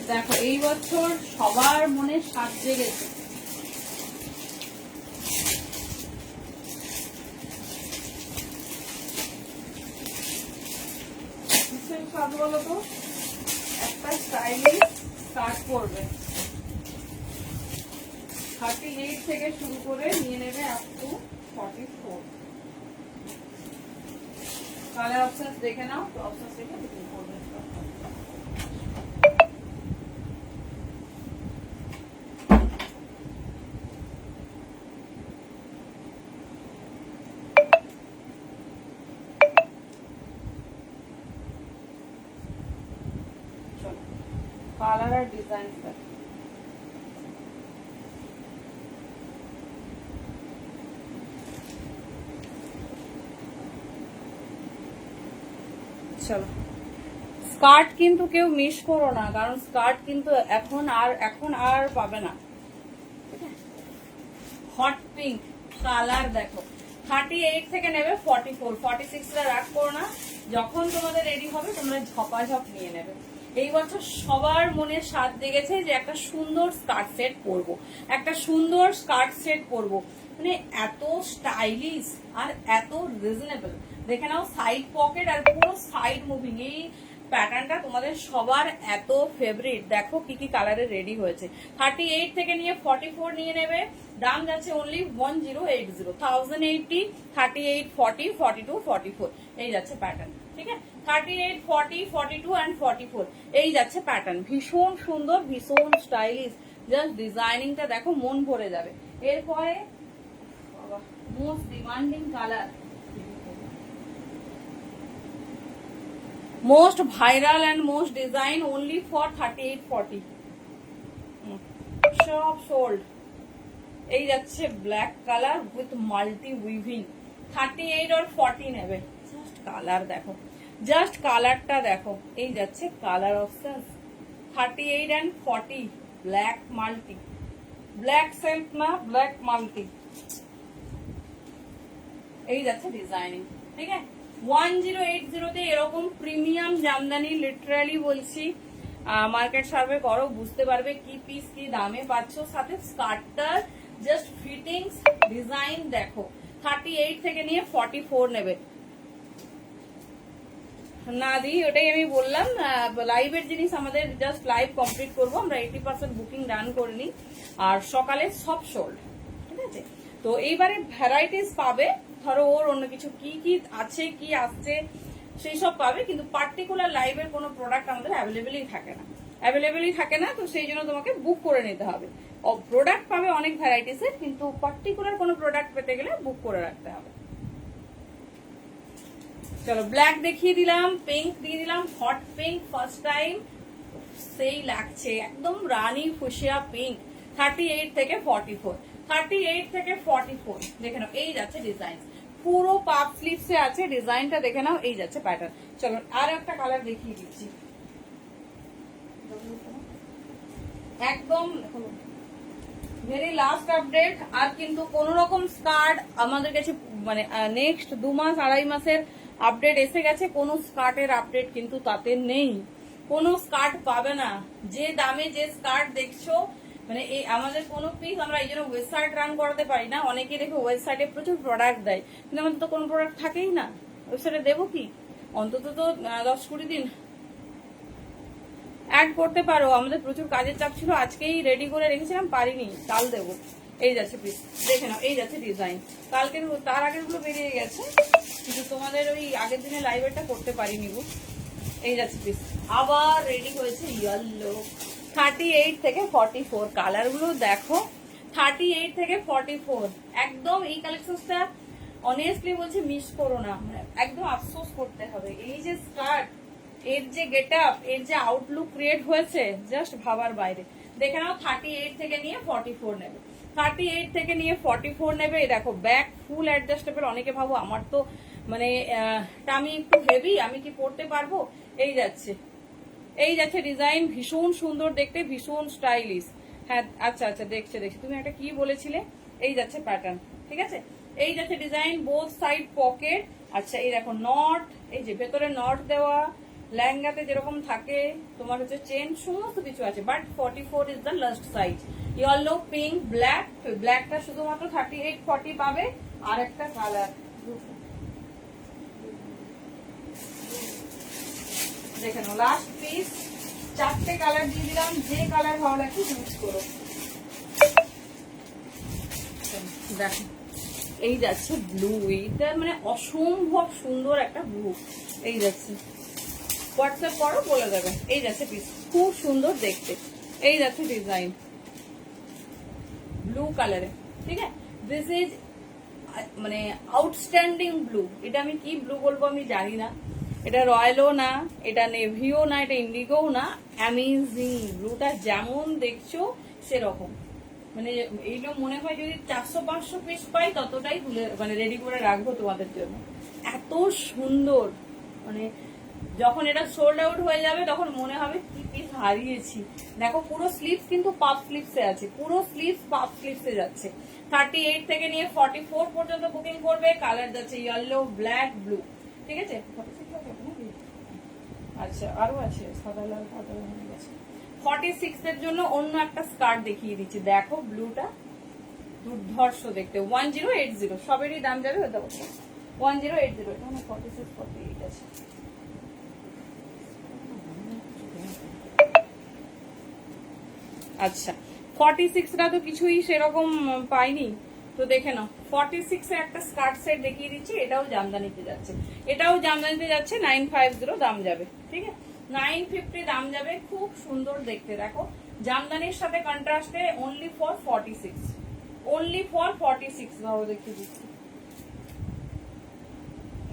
দেখো এই বছর সবার মনে স্বাদ জেগেছে। কিসের স্বাদ বলো তো, একটা স্টাইলিশ স্কার্ট পরবে, 38 থেকে শুরু করে নিয়ে নেবে আপ টু 44। কালার অপশনস দেখে নাও, তো অপশনস দেখে বুকিং করবে। কালার আর ডিজাইন চলো। স্কার্ট কিন্তু কেউ মিস করো না, কারণ স্কার্ট কিন্তু এখন আর পাবে না। হট পিঙ্ক কালার দেখো, 38 থেকে নেবে 44, 46 রাগ করো না। যখন তোমাদের রেডি হবে তোমরা ঝপাঝপ নিয়ে নেবে। এই বছর সবার মনে স্বাদ জেগেছে যে একটা সুন্দর স্কার্ট সেট পরবো, একটা সুন্দর স্কার্ট সেট পরবো, মানে এত স্টাইলিশ আর এত রিজনেবল। দেখে নাও সাইড পকেট আর পুরো সাইড মুভিং, এই প্যাটার্নটা তোমাদের সবার এত ফেভারিট। দেখো কি কি কালারে রেডি হয়েছে। 38 থেকে নিয়ে 44 নিয়ে নেবে, দাম যাচ্ছে অনলি 1080, 1080, 38, 40, 42, 44 এই যাচ্ছে প্যাটার্ন। ঠিক আছে, 38, 40, 42 and 44 এই যাচ্ছে প্যাটার্ন। ভীষণ সুন্দর, ভীষণ স্টাইলিশ, জাস্ট ডিজাইনিংটা দেখো মন ভরে যাবে। এরপরে most demanding colour, most viral and most design only for 38, 40 সব সোল্ড। এই যাচ্ছে black colour with multi weaving, 38 or 40 নেবে। জাস্ট কালার দেখো, জাস্ট কালারটা দেখো। এই যাচ্ছে colour option, 38 and 40 black multi, black self না ব্ল্যাক মাল্টি। এই যাচ্ছে ডিজাইনিং। ঠিক আছে, 1080 তে এরকম প্রিমিয়াম জামদানি, লিটারালি বলছি মার্কেট সার্ভে করো, বুঝতে পারবে কি পিস কি দামে পাচ্ছ। সাথে স্কার্টটার জাস্ট ফিটিংস ডিজাইন দেখো। 38 থেকে নিয়ে 44 নেবে না দি, ওটাই আমি বললাম। লাইভের জিনিস আমাদের জাস্ট লাইভ কমপ্লিট করবো আমরা, 80% বুকিং ডান করে নিই, আর সকালে সব সোল্ড। ঠিক আছে, তো এইবারে ভ্যারাইটিস পাবে। ধরো ওর অন্য কিছু কি কি আছে, কি আসছে সেই সব পাবে, কিন্তু পার্টিকুলার লাইভের কোনো প্রোডাক্ট আমাদের অ্যাভেলেবেলই থাকে না, তো সেই জন্য তোমাকে বুক করে নিতে হবে। প্রোডাক্ট পাবে অনেক ভ্যারাইটিসের, কিন্তু পার্টিকুলার কোনো প্রোডাক্ট পেতে গেলে বুক করে রাখতে হবে। চলো, ব্ল্যাক দেখিয়ে দিলাম, পিঙ্ক দিয়ে দিলাম, হট পিঙ্ক ফার্স্ট টাইম, সেই লাগছে একদম রানী ফুসিয়া পিঙ্ক। 38 থেকে 44, 38 থেকে 44 দেখে নাও। এই যাচ্ছে ডিজাইন, পুরো পাপ স্লিভসে আছে ডিজাইনটা, দেখে নাও। এই যাচ্ছে প্যাটার্ন। চলো আর একটা কালার দেখিয়ে দিচ্ছি, একদম ভেরি লাস্ট আপডেট। আর কিন্তু কোন রকম স্কার্ট আমাদের কাছে মানে নেক্সট 2 মাস 2.5 মাসের আপডেট এসে গেছে, কোনো স্কার্টের আপডেট কিন্তু তাতে নেই, কোনো স্কার্ট পাবে না। যে দামে যে স্কার্ট দেখছো, মানে এই আমাদের কোনো পিস আমরা এই জন্য ওয়েবসাইট রান করাতে পারি না। অনেকে দেখে ওয়েবসাইটে প্রচুর প্রোডাক্ট দেয়, কিন্তু আমাদের তো কোনো প্রোডাক্ট থাকেই না। ওয়েবসাইটে দেবো কি, অন্তত তো 10-20 দিন অ্যাড করতে পারো। আমাদের প্রচুর কাজের চাপ ছিল, আজকেই রেডি করে রেখেছিলাম, পারিনি, কাল দেবো। এই যাচ্ছে পিস, দেখে নাও। এই যাচ্ছে ডিজাইন, কালকে তার আগের গুলো বেরিয়ে গেছে, কিন্তু তোমাদের ওই আগের দিনে লাইভেরটা করতে পারিনি গো। এই যাচ্ছে পিস, আবার রেডি হয়েছে ইয়েলো। 38 থেকে 44 কালার গুলো দেখো, 38 থেকে 44 একদম। এই কালেকশনটা অনেস্টলি বলছি মিস করো না, একদম আফসোস করতে হবে। এই যে স্কার্ট, এর যে গেট আপ, এর যে আউটলুক ক্রিয়েট হয়েছে, জাস্ট ভাবার বাইরে। দেখে নাও, 38 থেকে নিয়ে 44 নেবে, 38 থেকে নিয়ে 44 নেবে। এই দেখো ব্যাক ফুল অ্যাডজাস্টেবল। অনেকে ভাবো আমার তো মানে টামি একটু হেভি, আমি কি পরতে পারবো। এই যাচ্ছে ডিজাইন, ভীষণ সুন্দর দেখতে, ভীষণ স্টাইলিশ। হ্যাঁ আচ্ছা দেখছি তুমি একটা কি বলেছিলে। এই যাচ্ছে প্যাটার্ন, ঠিক আছে। এই যাচ্ছে ডিজাইন, বোথ সাইড পকেট। আচ্ছা এই দেখো নট, এই যে ভেতরে নট দেওয়া, লেহেঙ্গাতে যেরকম থাকে তোমার হচ্ছে চেন, সমস্ত কিছু আছে। But 44 is the last size. Yellow, pink, black. ব্ল্যাকটা শুধুমাত্র 38, 40 পাবে। আর একটা কালার দেখে নাও, লাস্ট পিস। 4টে কালার দিয়ে দিলাম, যে কালার ভালো লাগে ইউজ করো। দেখো এই যাচ্ছে ব্লু, এইটা মানে অসম্ভব সুন্দর একটা ব্লু। এই যাচ্ছে, হোয়াটসঅ্যাপ করো বলে দেবে। এই যাচ্ছে পিস, খুব সুন্দর দেখতে। এই যাচ্ছে ডিজাইন ব্লু কালারে, ঠিক আছে। দিস ইজ মানে আউটস্ট্যান্ডিং ব্লু। এটা আমি কি ব্লু বলবো আমি জানি না, এটা রয়্যালও না, এটা নেভিও না, এটা ইন্ডিগোও না, অ্যামেজিং ব্লুটা যেমন দেখছো সেরকম। মানে এইগুলো মনে হয় যদি 400-500 পিস পাই ততটাই তুলে মানে রেডি করে রাখবো তোমাদের জন্য, এত সুন্দর। মানে যখন এটা সোল্ড আউট হয়ে যাবে তখন মনে হবে কি পিস হারিয়েছি। দেখো পুরো স্লিভস কিন্তু পাফ স্লিভসে আছে, পুরো স্লিভস পাফ স্লিভসে যাচ্ছে। 38 থেকে নিয়ে 44 পর্যন্ত বুকিং করবে। কালার যাচ্ছে ইয়েলো, ব্ল্যাক, ব্লু, ঠিক আছে। আচ্ছা আরো আছে সাদা লাল, সাদা লাল আছে। 46 এর জন্য অন্য একটা স্কার্ট দেখিয়ে দিচ্ছি, দেখো ব্লুটা দুর্ধর্ষ দেখতে। 1080 সবেরই দাম যাবে, ওটা 1080। এটা 46 48 আছে। আচ্ছা 46টা তো কিছুই সেরকম পাইনি, তো দেখে নাও। 46 এর একটা স্কার্ট সেট দেখিয়ে দিচ্ছি, এটাও জামদানিতে যাচ্ছে, এটাও জামদানিতে যাচ্ছে। 950 দাম যাবে, ঠিক আছে। 950 দাম যাবে, খুব সুন্দর দেখতে। দেখো জামদানির সাথে কন্ট্রাস্টে অনলি ফর 46, অনলি ফর 46 ভালো দেখতে দিচ্ছি।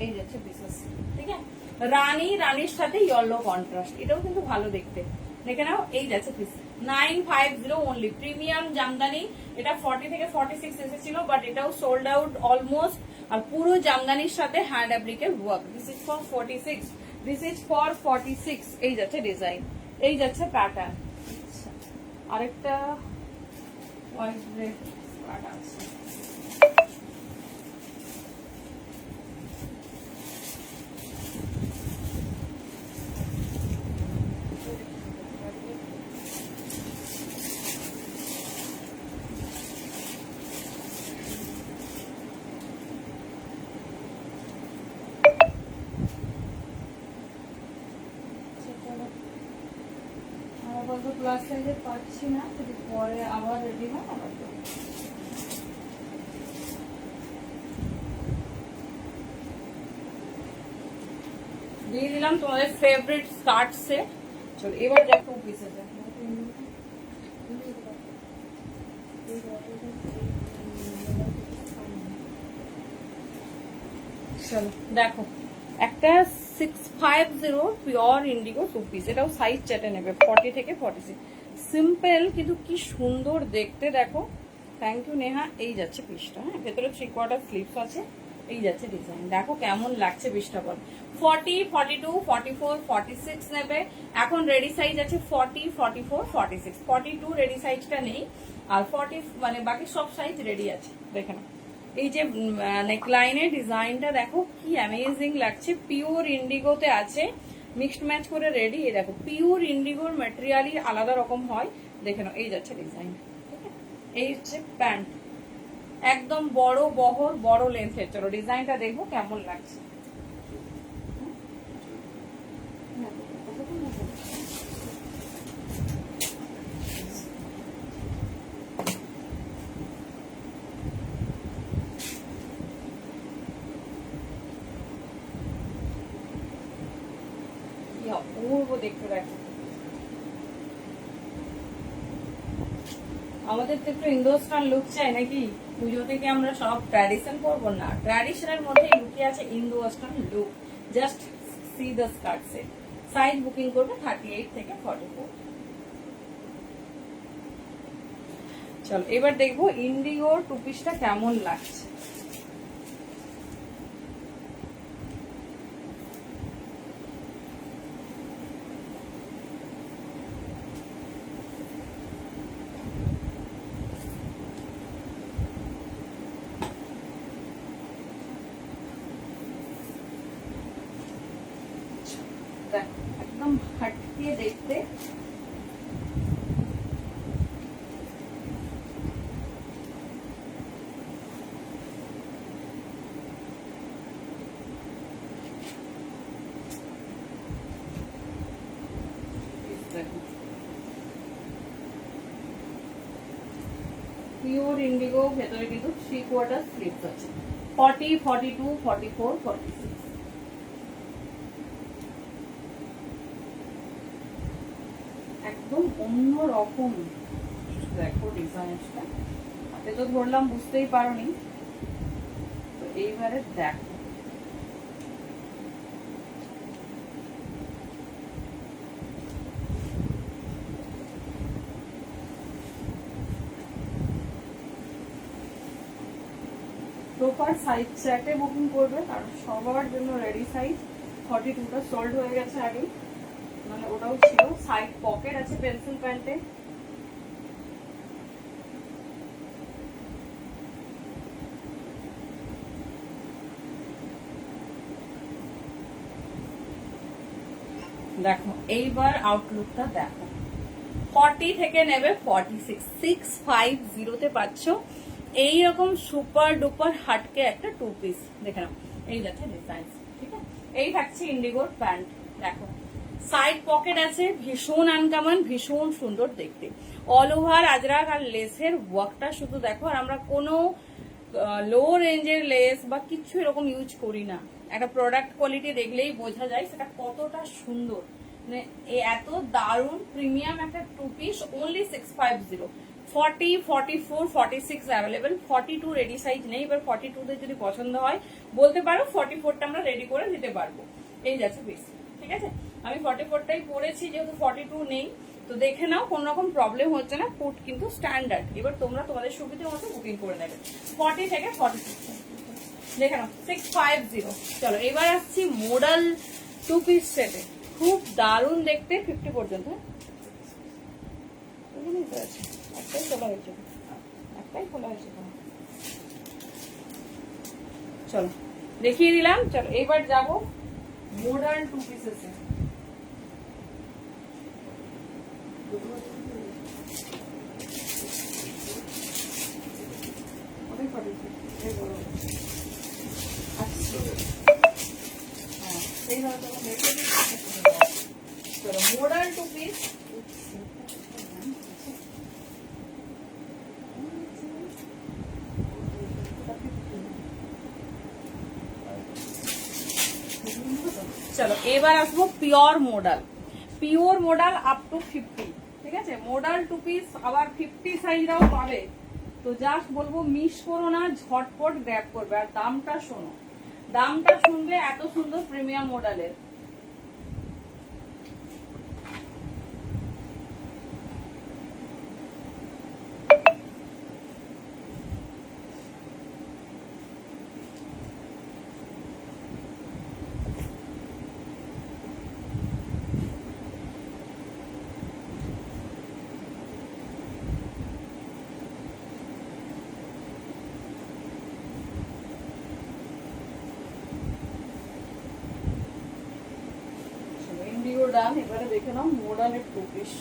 এই যাচ্ছে পিসেস, ঠিক আছে। রানীর সাথে ইয়েলো কন্ট্রাস্ট, এটাও কিন্তু ভালো দেখতে, দেখে নাও। এই যাচ্ছে পিস 950 অনলি, প্রিমিয়াম জামদানি। এটা 40 থেকে 46 এসেছিল, বাট এটাও সোল্ড আউট অলমোস্ট। আর পুরো জামদানির সাথে হ্যান্ড অ্যাপ্লিকের work. This is for 46, this is for 46। এই যাচ্ছে ডিজাইন, এই যাচ্ছে প্যাটার্ন। আরেকটা হোয়াইট রেড প্যাটার্ন আছে। প্লাস সাইজে পাচ্ছি না, যদি পরে আবার রেডি হয় আবার দিয়ে দিলাম তোমাদের ফেভারিট স্কার্ট সেট। চলো এবার দেখো পিসে চলো দেখো একটা 650 পিওর ইন্ডিগো টু পিস, এটাও সাইজ চার্টে নেবে 40 থেকে 46। সিম্পল কিন্তু কি সুন্দর দেখতে, দেখো। Thank you Neha. এই যাচ্ছে পিসটা, হ্যাঁ ভেতরে 3/4 স্লিভস আছে। এই যাচ্ছে ডিজাইন, দেখো কেমন লাগছে পিসটা বল। 40, 42, 44, 46 নেবে। এখন রেডি সাইজ আছে 40, 44, 46। 42 রেডি সাইজটা নেই, আর 40 মানে বাকি সব সাইজ রেডি আছে, দেখে নাও। এই যে নেকলাইনের ডিজাইনটা দেখো কি অ্যামেজিং লাগছে, পিওর ইন্ডিগোতে আছে, মিক্সড ম্যাচ করে রেডি। এই দেখো পিওর ইন্ডিগোর ম্যাটেরিয়ালই আলাদা রকম হয়, দেখে নাও। এই যাচ্ছে ডিজাইন, ঠিক আছে। এই হচ্ছে প্যান্ট, একদম বড় বহর, বড় লেন্থের। চলো ডিজাইনটা দেখবো কেমন লাগছে। অপূর্ব দেখতে, দেখো আমাদের তো একটু হিন্দুস্তান লুক চাই নাকি, পুজো থেকে আমরা সব ট্র্যাডিশন করবো না, ট্র্যাডিশনের মধ্যে লুকিয়ে আছে Hindustan look. Just see the skirt set. Size booking করবে 38 থেকে 44। চলো এবার দেখবো ইন্ডিগো টু পিসটা কেমন লাগছে। একদম হাটকে দেখতে, পিওর ইন্ডিগো, ভেতরে কিন্তু 3/4 স্লিভস আছে। 40, 42, 44, 46। একদম অন্য রকম। দেখো ডিজাইনটা, হাতে তো ধরলাম বুঝতেই পারোনি, তো এইবারে দেখো। প্রপার সাইজ চার্টে বুকিং করবে, কারণ সবার জন্য রেডি সাইজ। 42টা সোল্ড হয়ে গেছে আগে, মানে ওটাও ছিল। সাইড পকেট আছে পেন্সিল প্যান্টে। দেখো এইবার আউটলুকটা দেখো। 40 থেকে নেবে 46, 650 পাচ্ছ এইরকম সুপার ডুপার হাটকে একটা 2 পিস। দেখে নাও, এই যাচ্ছে ডিজাইন, ঠিক আছে। এই থাকছে ইন্ডিগোর প্যান্ট। দেখো সাইড পকেট আছে, ভীষণ আনকমন, ভীষণ সুন্দর দেখতে। অল ওভার আজরাক আর লেসের ওয়ার্কটা শুধু দেখো। আর আমরা কোনো লো রেঞ্জের লেস বা কিছু এরকম ইউজ করি না। একটা প্রোডাক্ট কোয়ালিটি দেখলেই বোঝা যায় সেটা কতটা সুন্দর। মানে এত দারুণ প্রিমিয়াম একটা 2 piece, only 650। 40, 44, 46 available. 42 ready size নেই। এবার 42 দের যদি পছন্দ হয় বলতে পারো, 44টা আমরা রেডি করে দিতে পারবো। এই যাচ্ছে পিস, ঠিক আছে। আমি 44টাই পরেছি, যেহেতু 42 নেই। তো দেখে নাও, কোন রকম প্রবলেম হচ্ছে না, ফুট কিন্তু স্ট্যান্ডার্ড। এবার তোমরা তোমাদের সুবিধা মতো বুকিং করে নেবে। 40 থেকে 46 দেখে নাও, 650। চলো এবার আসছি মডেল 2 পিস সেটে। খুব দারুণ দেখতে, 50 পর্যন্ত। একটাই খোলা হয়েছে, একটাই খোলা হয়েছে। চলো দেখিয়ে দিলাম। চলো এইবার যাবো মডার্ন 2 পিসেসে। Modern 2 piece. চলো এবার আসবো pure model. Pure model up to 50, ঠিক আছে। মডেল 2 পিস আবার 50 সাইজরাও পাবে। তো জাস্ট বলবো মিস করো না, ঝটপট গ্র্যাব করবে। আর দামটা শোনো, দামটা শুনবে এত সুন্দর প্রিমিয়াম মডেলের। ডান। এবারে দেখে নাও মডেলের 2 পিস।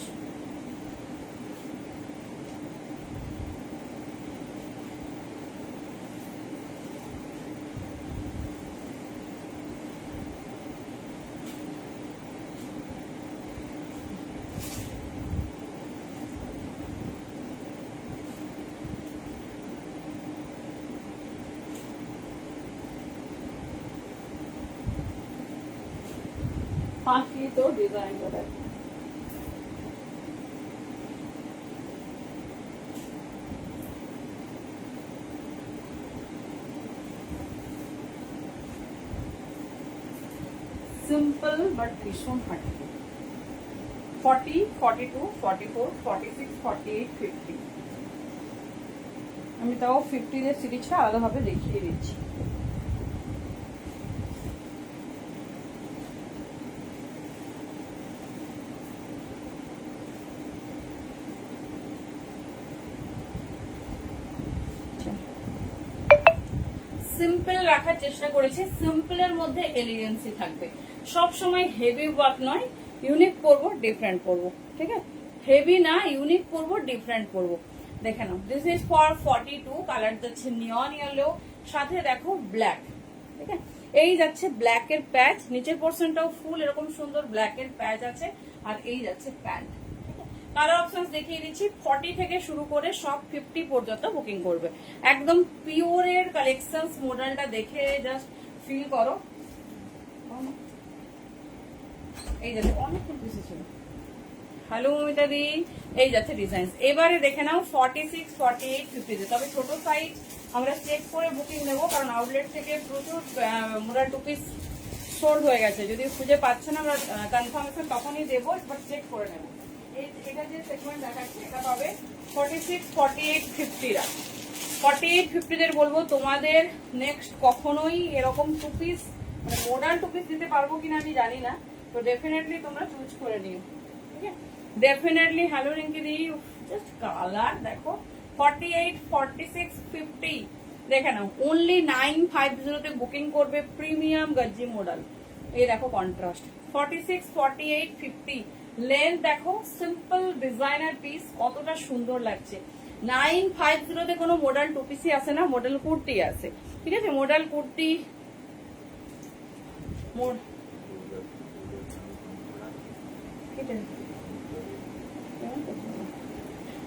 বাকি তো ডিজাইন করে সিম্পল বাট ভীষণ হাঁটি। 40, 42, 44, 46, 48, 50। আমি তাও 50 এর সিরিজটা আলাদাভাবে দেখিয়ে দিচ্ছি। সিম্পল রাখার চেষ্টা করেছি, সিম্পলের মধ্যে এলিগেন্সি থাকবে। সব সময় হেভি ওয়ার্ক নয়, ইউনিক পরবো, ডিফারেন্ট পরবো, ঠিক আছে। হেভি না, ইউনিক পরবো, ডিফারেন্ট পরবো। দেখে নাও, দিস ইজ ফর 42। কালার যাচ্ছে নিয়ন ইয়েলো, সাথে দেখো ব্ল্যাক, ঠিক আছে। এই যাচ্ছে ব্ল্যাক এর প্যাচ, নিচের পোর্শনটাও ফুল এরকম সুন্দর ব্ল্যাক এর প্যাচ আছে। আর এই যাচ্ছে প্যান্ট, কালার অপশনস দেখিয়ে দিচ্ছি। 40 থেকে শুরু করে সব 50 পর্যন্ত বুকিং করবে। একদম পিওরের কালেকশনস, মডেলটা দেখে জাস্ট ফিল করো। এই যাচ্ছে অনেক কিছু ছিল। হ্যালো মমিতা দি, এই যাচ্ছে ডিজাইন। এবারে দেখে নাও 46, 48, 50। তবে ছোট সাইজ আমরা চেক করে বুকিং নেবো, কারণ আউটলেট থেকে প্রচুর মোডাল টু পিস সোল্ড হয়ে গেছে। যদি খুঁজে পাচ্ছে না আমরা কনফার্মেশন তখনই দেবো, এবার চেক করে নেবো। এটা যে সেগমেন্ট দেখাচ্ছে এটা পাবে 46, 48, 50 রা। 48, 50 দের বলবো তোমাদের নেক্সট কখনোই এরকম টু পিস মানে মডার্ন টু পিস দিতে পারবো কিনা আমি জানি না, তো ডেফিনেটলি তোমরা চুজ করে নিও, ঠিক আছে? ডেফিনেটলি। হ্যালো রিঙ্কি দি, জাস্ট কালার দেখো। 48, 46, 50 দেখে নাও। অনলি 950 তে বুকিং করবে প্রিমিয়াম গজ্জি মডেল। এই দেখো কন্ট্রাস্ট। 46, 48, 50 লেন্থ দেখো, সিম্পল ডিজাইনার পিস কতটা সুন্দর লাগছে। 950 তে কোনো মডেল টু পিসই আসে না, মডেল কুর্তি আছে, ঠিক আছে? মডেল কুর্তি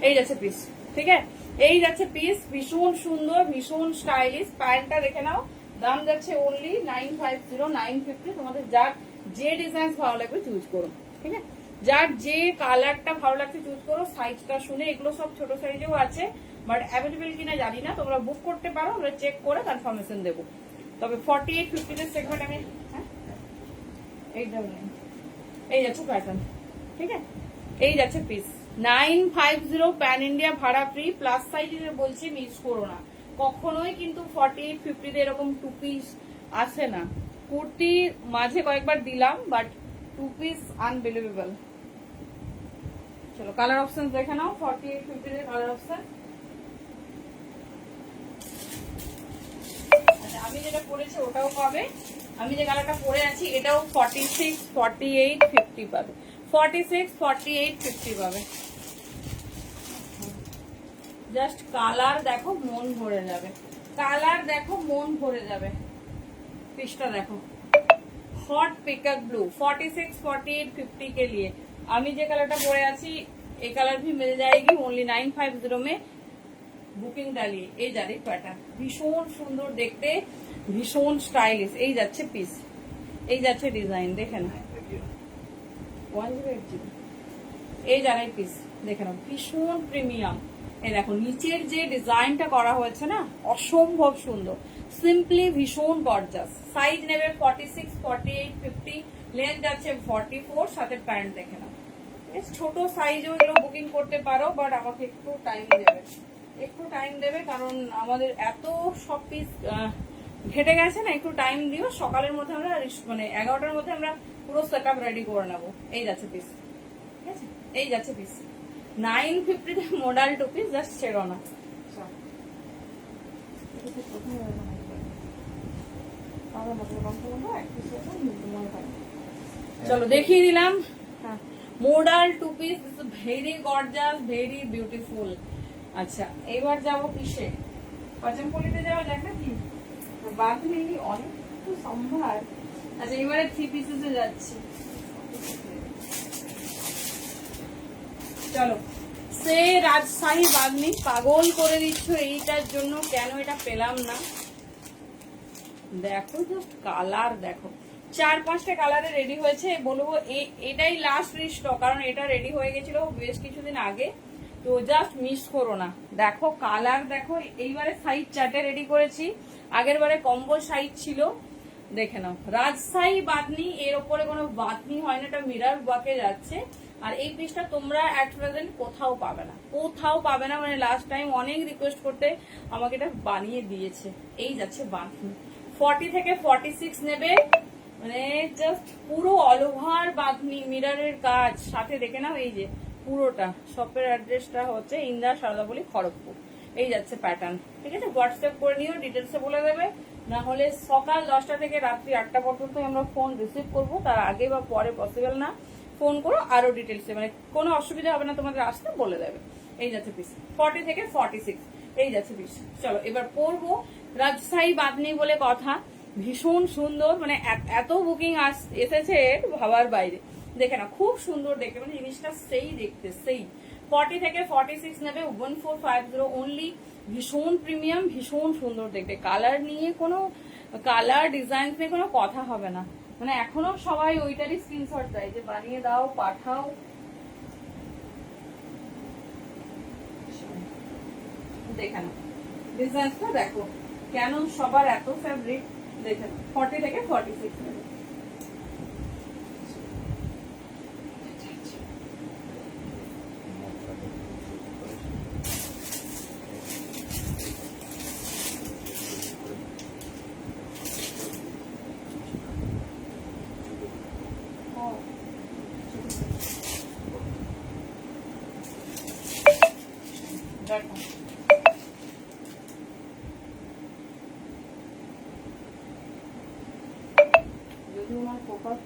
এই যাচ্ছে পিস, ঠিক আছে? এই যাচ্ছে পিস, ভীষণ সুন্দর, ভীষণ স্টাইলিশ। প্যান্টটা দেখে নাও, দাম যাচ্ছে অনলি 950, 950। তোমাদের যার যে ডিজাইন ভালো লাগবে চুজ করো, ঠিক আছে? যার যে কালারটা ভালো লাগছে চুজ করো। সাইজটা শুনে, এগুলো সব ছোট সাইজেও আছে, বাট অ্যাভেলেবেল কিনা জানি না, তোমরা বুক করতে পারো, আমরা চেক করে কনফার্মেশন দেবো। তবে 48, 50 এর সেগমেন্ট আমি এই যাচ্ছে প্যাটার্ন, ঠিক আছে? এই যাচ্ছে পিস 950, প্যান ইন্ডিয়া ভাড়া ফ্রি, প্লাস সাইজের বলছি, মিস করো না কখনোই। কিন্তু 48, 50 তে এরকম টু পিস আসে না। কুর্তি মাঝে কয়েকবার দিলাম, বাট টু পিস আনবিলিভেবল। চলো কালার অপশন দেখে নাও। 48, 50 এর কালার অপশন। আচ্ছা, আমি যেটা পরেছি ওটাও পাবে। আমি যে কালারটা পরে আছি এটাও 46, 48, 50 পাবে। 46, 48, 50 পাবে। জাস্ট কালার দেখো, মন ভরে যাবে। কালার দেখো, মন ভরে যাবে। পিসটা দেখো, हॉट पिकअप ब्लू। 46, 48, 50 के लिए আমি যে কালারটা পরে আছি এই কালার भी मिल जाएगी ओनली 950 में। বুকিং ডালিয়ে এই যারে প্যাটার্ন ভীষণ সুন্দর দেখতে, ভীষণ স্টাইলিশ। এই যাচ্ছে পিস, এই যাচ্ছে ডিজাইন, দেখে না 108 এই যারে পিস দেখে না, ভীষণ প্রিমিয়াম। এই দেখো নিচের যে ডিজাইনটা করা হয়েছে না, অসম্ভব সুন্দর, সিম্পলি ভীষণ গর্জাস। সাইজ নেবে 46, 48, 50, লেন্থ যাচ্ছে 44, সাথে প্যান্ট দেখে না। ছোট সাইজও এগুলো বুকিং করতে পারো, বাট আমাকে একটু টাইম দেবে, একটু টাইম দেবে, কারণ আমাদের এত সব পিস ঘেটে গেছে না, একটু টাইম দিও। সকালের মধ্যে আমরা মানে 11টার মধ্যে আমরা পুরো সেট আপ রেডি করে নেবো। এই যাচ্ছে পিস, ঠিক আছে? এই যাচ্ছে piece 950 model two piece, just ছেড়ো না। চলো দেখিয়ে দিলাম model two piece, very gorgeous, very beautiful. আচ্ছা এবার যাবো কিসে? পচমপল্লিতে যাওয়া যাক নাকি? বাদ নেই অনেক তো সম্ভার। আচ্ছা এবারে 3 পিসেসে যাচ্ছি। চলো সে রাজশাহী বাগনি পাগল করে দিচ্ছ এইটার জন্য, কেন এটা পেলাম না? দেখো জাস্ট কালার দেখো, 4-5টা কালারে রেডি হয়েছে। বলবো এটাই লাস্ট রিস্টক, কারণ এটা রেডি হয়ে গেছিল বেশ কিছুদিন আগে, তো জাস্ট মিস করো না। দেখো কালার দেখো, এইবারে সাইজ 4টে রেডি করেছি, আগের বারে কম্বো সাইজ ছিল। দেখে নাও রাজশাহী বাতনি, এর ওপরে কোনো বাতনি হয় না, এটা মিরার ওয়ার্কে যাচ্ছে। আর এই পিসটা তোমরা অ্যাট প্রেজেন্ট কোথাও পাবে না, কোথাও পাবে না। মানে লাস্ট টাইম অনেক রিকোয়েস্ট করতে আমাকে এটা বানিয়ে দিয়েছে। এই যাচ্ছে বাতনি, 40 থেকে 46 নেবে, মানে জাস্ট পুরো অল ওভার বাতনি, মিরারের কাজ সাথে। দেখে নাও এই যে পুরোটা, শপের অ্যাড্রেসটা হচ্ছে ইন্দিরা সারদাপল্লী, খড়গপুর। এই যাচ্ছে প্যাটার্ন, ঠিক আছে? হোয়াটসঅ্যাপ করে নিও, ডিটেলসে বলে দেবে। না হলে সকাল 10টা থেকে রাত্রি 8টা পর্যন্ত আমরা ফোন রিসিভ করবো, তার আগে বা পরে পসিবল না। ফোন করো, আরো ডিটেলসে, মানে কোনো অসুবিধা হবে না তোমাদের আসতে, বলে দেবে। এই যাচ্ছে পিস 40 থেকে 46, এই যাচ্ছে পিস। চলো এবার পরবো রাজশাহী বাদনি বলে কথা, ভীষণ সুন্দর, মানে এত বুকিং এসেছে ভাবার বাইরে। দেখে না, খুব সুন্দর দেখতে, মানে জিনিসটা সেই দেখতে সেই। 40 থেকে 46 নেবে 1450 অনলি। ভীষণ প্রিমিয়াম, ভীষণ সুন্দর দেখতে। কালার নিয়ে কোনো, কালার ডিজাইন নিয়ে কোনো কথা হবে না, মানে এখনো সবাই ওইটারই স্ক্রিনশট দেয় যে বানিয়ে দাও, পাঠাও। দেখে না ডিজাইনটা দেখো কেন সবার এত ফেভারিট। দেখে 40 থেকে 46 নেবে। দেখো যদি ওনার ফোকাস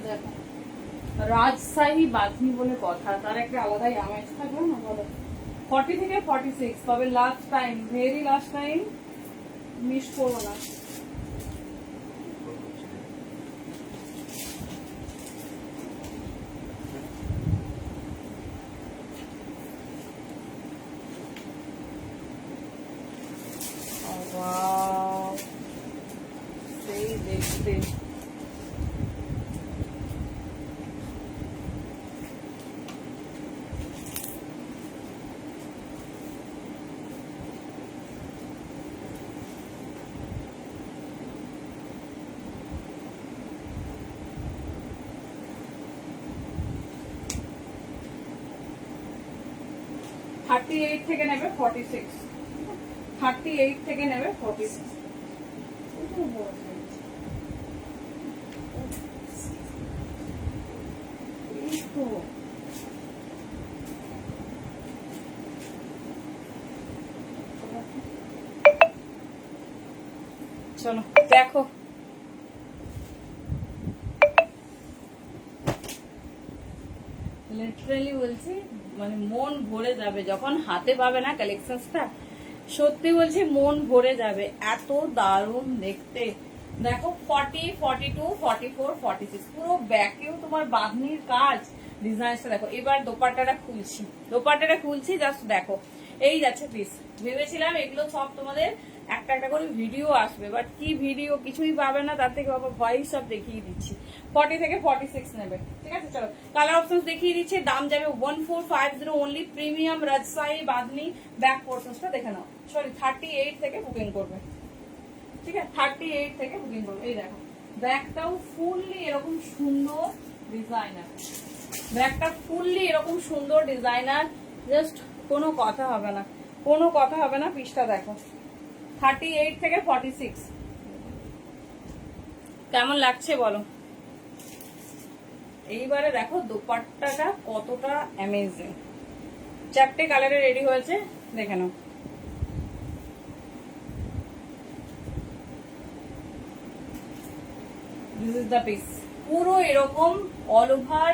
দেখো রাজশাহী বাঁধনি বলে কথা, তার একটা আলাদাই আমেজ থাকবে না বলো। 40 থেকে 46, তবে last time, very last time, miss করবো না। সেই দেখতে $38 থেকে নেবে 46, 38 থেকে নেবে 46। চলো দেখো, লিটারালি বলছি মানে মন ভরে যাবে যখন হাতে পাবে না কালেকশনটা, সত্যি বলছি মন ভরে যাবে, এত দারুণ দেখতে। দেখো 40, 42, 44, 46 পুরো ব্যাকেও তোমার বাঁধনির কাজ, ডিজাইনটা দেখো। এবার দোপাট্টাটা খুলছি, জাস্ট দেখো এই যাচ্ছে পিস। ভেবেছিলাম এগুলো সব তোমাদের একটা একটা করে ভিডিও আসবে, বাট কি ভিডিও, কিছুই পাবে না, তার থেকে বাবা ভয়েস সব দেখিয়ে দিচ্ছি। 40 থেকে 46 নেবে, ঠিক আছে। চলো কালার অপশন দেখিয়ে দিচ্ছে, দাম যাবে 1450 only. Premium Rajshahi bandhani. Back পোর্শনটা দেখে নাও, সরি 38 থেকে বুকিং করবে, ঠিক আছে, 38 থেকে বুকিং করবে। এই দেখো ব্যাগটাও ফুললি এরকম সুন্দর ডিজাইনার, ব্যাগটা ফুললি এরকম সুন্দর ডিজাইনার, জাস্ট কোনো কথা হবে না, কোনো কথা হবে না। পিসটা দেখো 38 থেকে 46 কেমন লাগছে বলো। এইবারে দেখো দোপাট্টাটা কতটা অ্যামেজিং, 4টে কালারে রেডি হয়েছে, দেখে নাও। দিস ইজ দ্য পিস, পুরো এরকম অল ওভার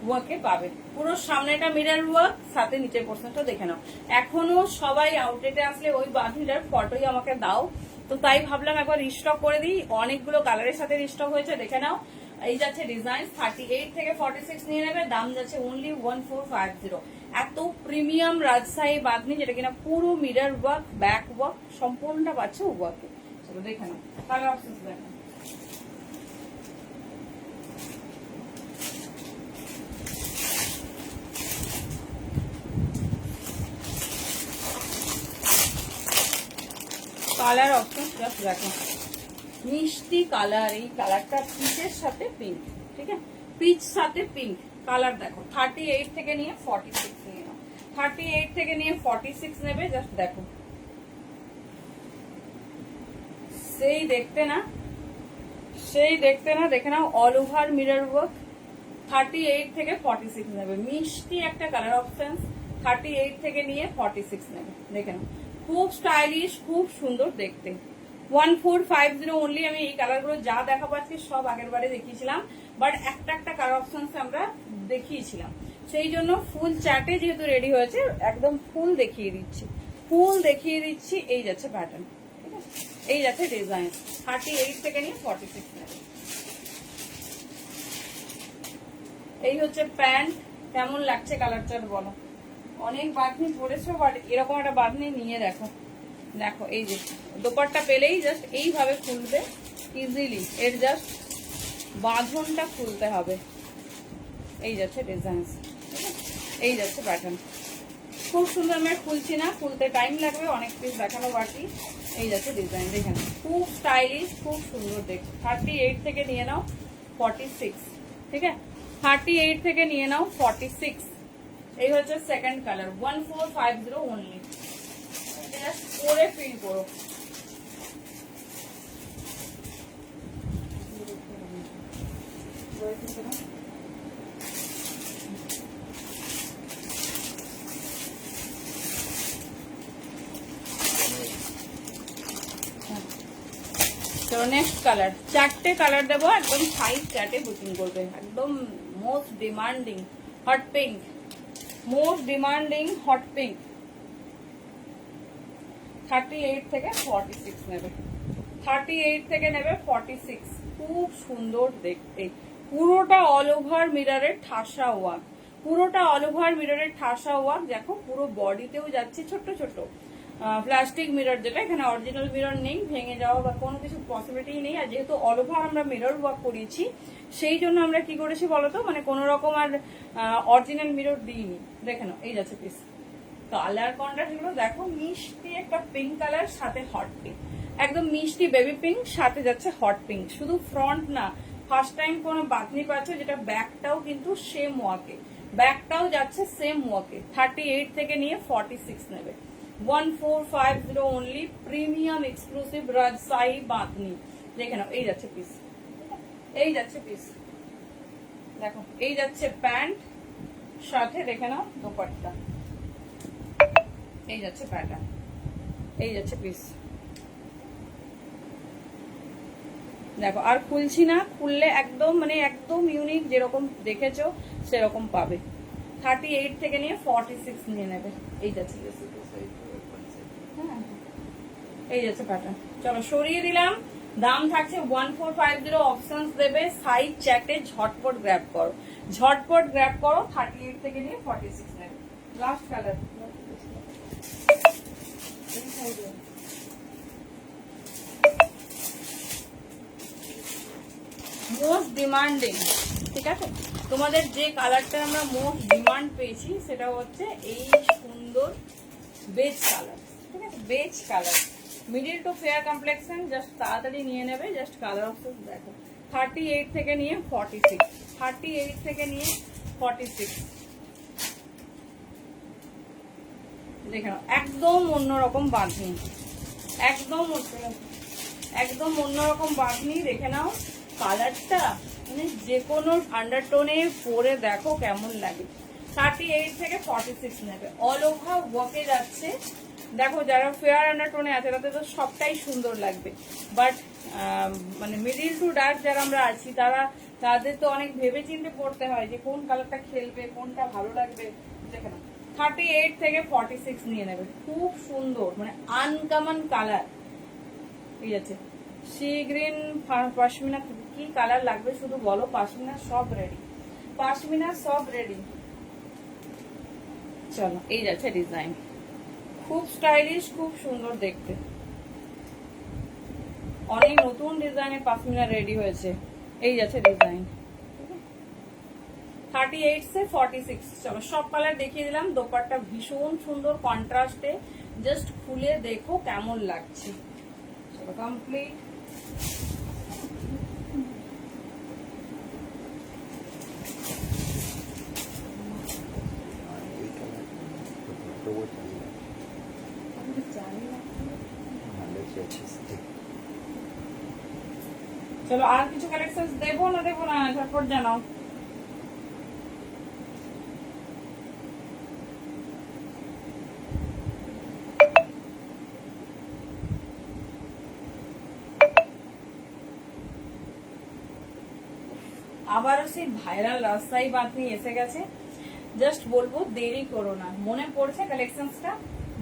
ওয়ার্কে পাবে, পুরো সামনেটা মিরর ওয়ার্ক, সাথে নিচের পোর্শনটা দেখে নাও। এখনো সবাই আউটলেটে আসলে ওই বাঁধনিটার ফটোই আমাকে দাও, তো তাই ভাবলাম একবার রিস্টক করে দিই। অনেকগুলো কালারের সাথে রিস্টক হয়েছে, দেখে নাও। এই যাচ্ছে ডিজাইন, 38 থেকে 46 নিয়ে নেবে, দাম যাচ্ছে অনলি 1450। এত প্রিমিয়াম রাজশাহী বাঁধনি, যেটা কিনা পুরো মিরর ওয়ার্ক, ব্যাক ওয়ার্ক, সম্পূর্ণটা পাচ্ছে ওয়ার্কে। চলো দেখে নাও কালার অপশন দেখো। কালার অপশন জাস্ট দেখো, মিষ্টি কালার, এই কালারটা পিচের সাথে পিঙ্ক, ঠিক আছে, পিচ সাথে পিঙ্ক কালার দেখো। 38 থেকে নিয়ে 46 নিয়ে নাও, 38 থেকে নিয়ে 46 নেবে, জাস্ট দেখো সেই দেখতে না, সেই দেখতে না, দেখে নাও অল ওভার মিরর ওয়ার্ক। 38 থেকে 46 নেবে, মিষ্টি একটা কালার অপশন, 38 থেকে নিয়ে 46 নেবে, দেখে নাও খুব স্টাইলিশ, খুব সুন্দর দেখতে। 1450 অনলি। আমি এই কালারগুলো যা দেখা পাচ্ছি সব আগের বারে দেখিয়েছিলাম, বাট একটা একটা কালার অপশন আমরা দেখিয়েছিলাম। সেই জন্য ফুল চার্টে যেহেতু রেডি হয়েছে একদম ফুল দেখিয়ে দিচ্ছি, এই যাচ্ছে প্যাটার্ন, ঠিক আছে, এই যাচ্ছে ডিজাইন। 38 থেকে নিয়ে 46 নেবে। এই হচ্ছে প্যান্ট। কেমন লাগছে কালার চার্ট বলো? অনেক বাঁধনি পরেছো, বাট এরকম একটা বাঁধনি নিয়ে দেখো, দেখো এই যে দোপাট্টা পেলেই জাস্ট এইভাবে খুলবে ইজিলি, এর জাস্ট বাঁধনটা খুলতে হবে। এই যাচ্ছে ডিজাইন, এই যাচ্ছে প্যাটার্ন, খুব সুন্দর। আমি খুলছি না, খুলতে টাইম লাগবে, অনেক পিস দেখানো বাকি। এই যাচ্ছে ডিজাইন, দেখেন খুব স্টাইলিশ, খুব সুন্দর দেখতে। 38 থেকে নিয়ে নাও 46, ঠিক আছে, 38 থেকে নিয়ে নাও 46। এই হচ্ছে সেকেন্ড কালার, 1450 অনলি। জাস্ট পরে ফিল করো। চলো নেক্সট কালার, 4টে কালার দেবো, একদম সাইজ চার্টে বুকিং করবে। একদম most demanding hot pink, most demanding hot pink. 38 থেকে 46 নেবে, 38 থেকে নেবে 46। খুব সুন্দর দেখতে, পুরোটা অল ওভার মিররের ঠাসা ওয়ার্ক, পুরোটা অল ওভার মিররের ঠাসা ওয়ার্ক। দেখো পুরো বডিতেও যাচ্ছে ছোট ছোট প্লাস্টিক মিরর, যেটা এখানে অরিজিনাল মিরর নেই, ভেঙে যাওয়া বা কোনো কিছু পসিবিলিটি নেই। আর যেহেতু অল ওভার আমরা মিরর ওয়ার্ক করিয়েছি, সেই জন্য আমরা কি করেছি বলতো, মানে কোনো রকম আর অরিজিনাল মিরর দিইনি। দেখে নাও, এই যাচ্ছে পিস। কালার কন্ট্রাস্ট গুলো দেখো, মিষ্টি একটা পিঙ্ক কালার, সাথে হট পিঙ্ক, একদম মিষ্টি বেবি পিঙ্ক, সাথে যাচ্ছে হট পিঙ্ক। শুধু ফ্রন্ট না, ফার্স্ট টাইম কোনো বাতনি পাচ্ছ, যেটা ব্যাকটাও কিন্তু সেম ওয়াকে, ব্যাকটাও যাচ্ছে সেম ওয়াকে। 38 থেকে নিয়ে 46 নেবে, 1450 অনলি। প্রিমিয়াম এক্সক্লুসিভ রাজশাহী বাতনি, দেখে নাও, এই যাচ্ছে পিস, এই যাচ্ছে পিস। দেখো এই যাচ্ছে প্যান্ট, সাথে দেখে নাও দোপাট্টা, এই যাচ্ছে প্যাটার্ন, এই যাচ্ছে পিস। দেখো আর খুলছি না, খুললে একদম মানে একদম ইউনিক, যেরকম দেখেছো সেরকম পাবে। 38 থেকে নিয়ে 46 নিয়ে নেবে, এই যাচ্ছে, এই যাচ্ছে প্যাটার্ন। চলো সরিয়ে দিলাম, দাম থাকছে 1450। অপশনস দেবে, সাইজ চ্যাটে ঝটপট গ্র্যাব করো, ঝটপট গ্র্যাব করো। 38 থেকে নিয়ে 46 নেবে। লাস্ট কালার, মোস্ট ডিমান্ডিং, ঠিক আছে, তোমাদের যে কালারটা আমরা মোস্ট ডিমান্ড পেয়েছি সেটা হচ্ছে এই সুন্দর বেজ কালার, ঠিক আছে, beige colour, middle to fair complexion. Just তাড়াতাড়ি নিয়ে নেবে, জাস্ট কালার অপশন দেখো। 38 থেকে নিয়ে 46, 38 থেকে নিয়ে 46, দেখে নাও, একদম অন্যরকম বাঁধনি, একদম অন্যরকম বাঁধনি। দেখে নাও কালারটা, মানে যে কোনো আন্ডারটোনে পরে দেখো কেমন লাগে। 38 থেকে 46 নেবে, অল ওভার ওয়ার্কে যাচ্ছে। দেখো যারা ফেয়ার আন্ডারটোনে আছে তাদের তো সবটাই সুন্দর লাগবে, বাট মানে মিডিল টু ডার্ক যারা আমরা আছি তাদের তো অনেক ভেবে চিন্তে পড়তে হয় যে কোন কালারটা খেলবে, কোনটা ভালো লাগবে। দেখে নাও 38 থেকে 46 নিয়ে নেবে, খুব সুন্দর, মানে আনকমন কালার। ঠিক আছে, সি গ্রিন পশমিনা, কি কালার লাগবে শুধু বলো, পশমিনা সব রেডি, পশমিনা সব রেডি। চলো এই যাচ্ছে ডিজাইন, খুব স্টাইলিশ, খুব সুন্দর দেখতে। অনেক নতুন ডিজাইনের পশমিনা রেডি হয়েছে, এই যাচ্ছে ডিজাইন। 38 से 46। চলো সব কালার দেখিয়ে দিলাম। দোপাট্টা ভীষণ সুন্দর কন্ট্রাস্টে, জাস্ট খুলে দেখো কেমন লাগছে। চলো কমপ্লিট। চলো আর কিছু কালেকশন দেবো না ঝটপট জানাও। আবারও সেই ভাইরাল রাজশাহী বাঁধনি এসে গেছে। জাস্ট বলবো দেরি করো না। মনে পড়ছে কালেকশনসটা?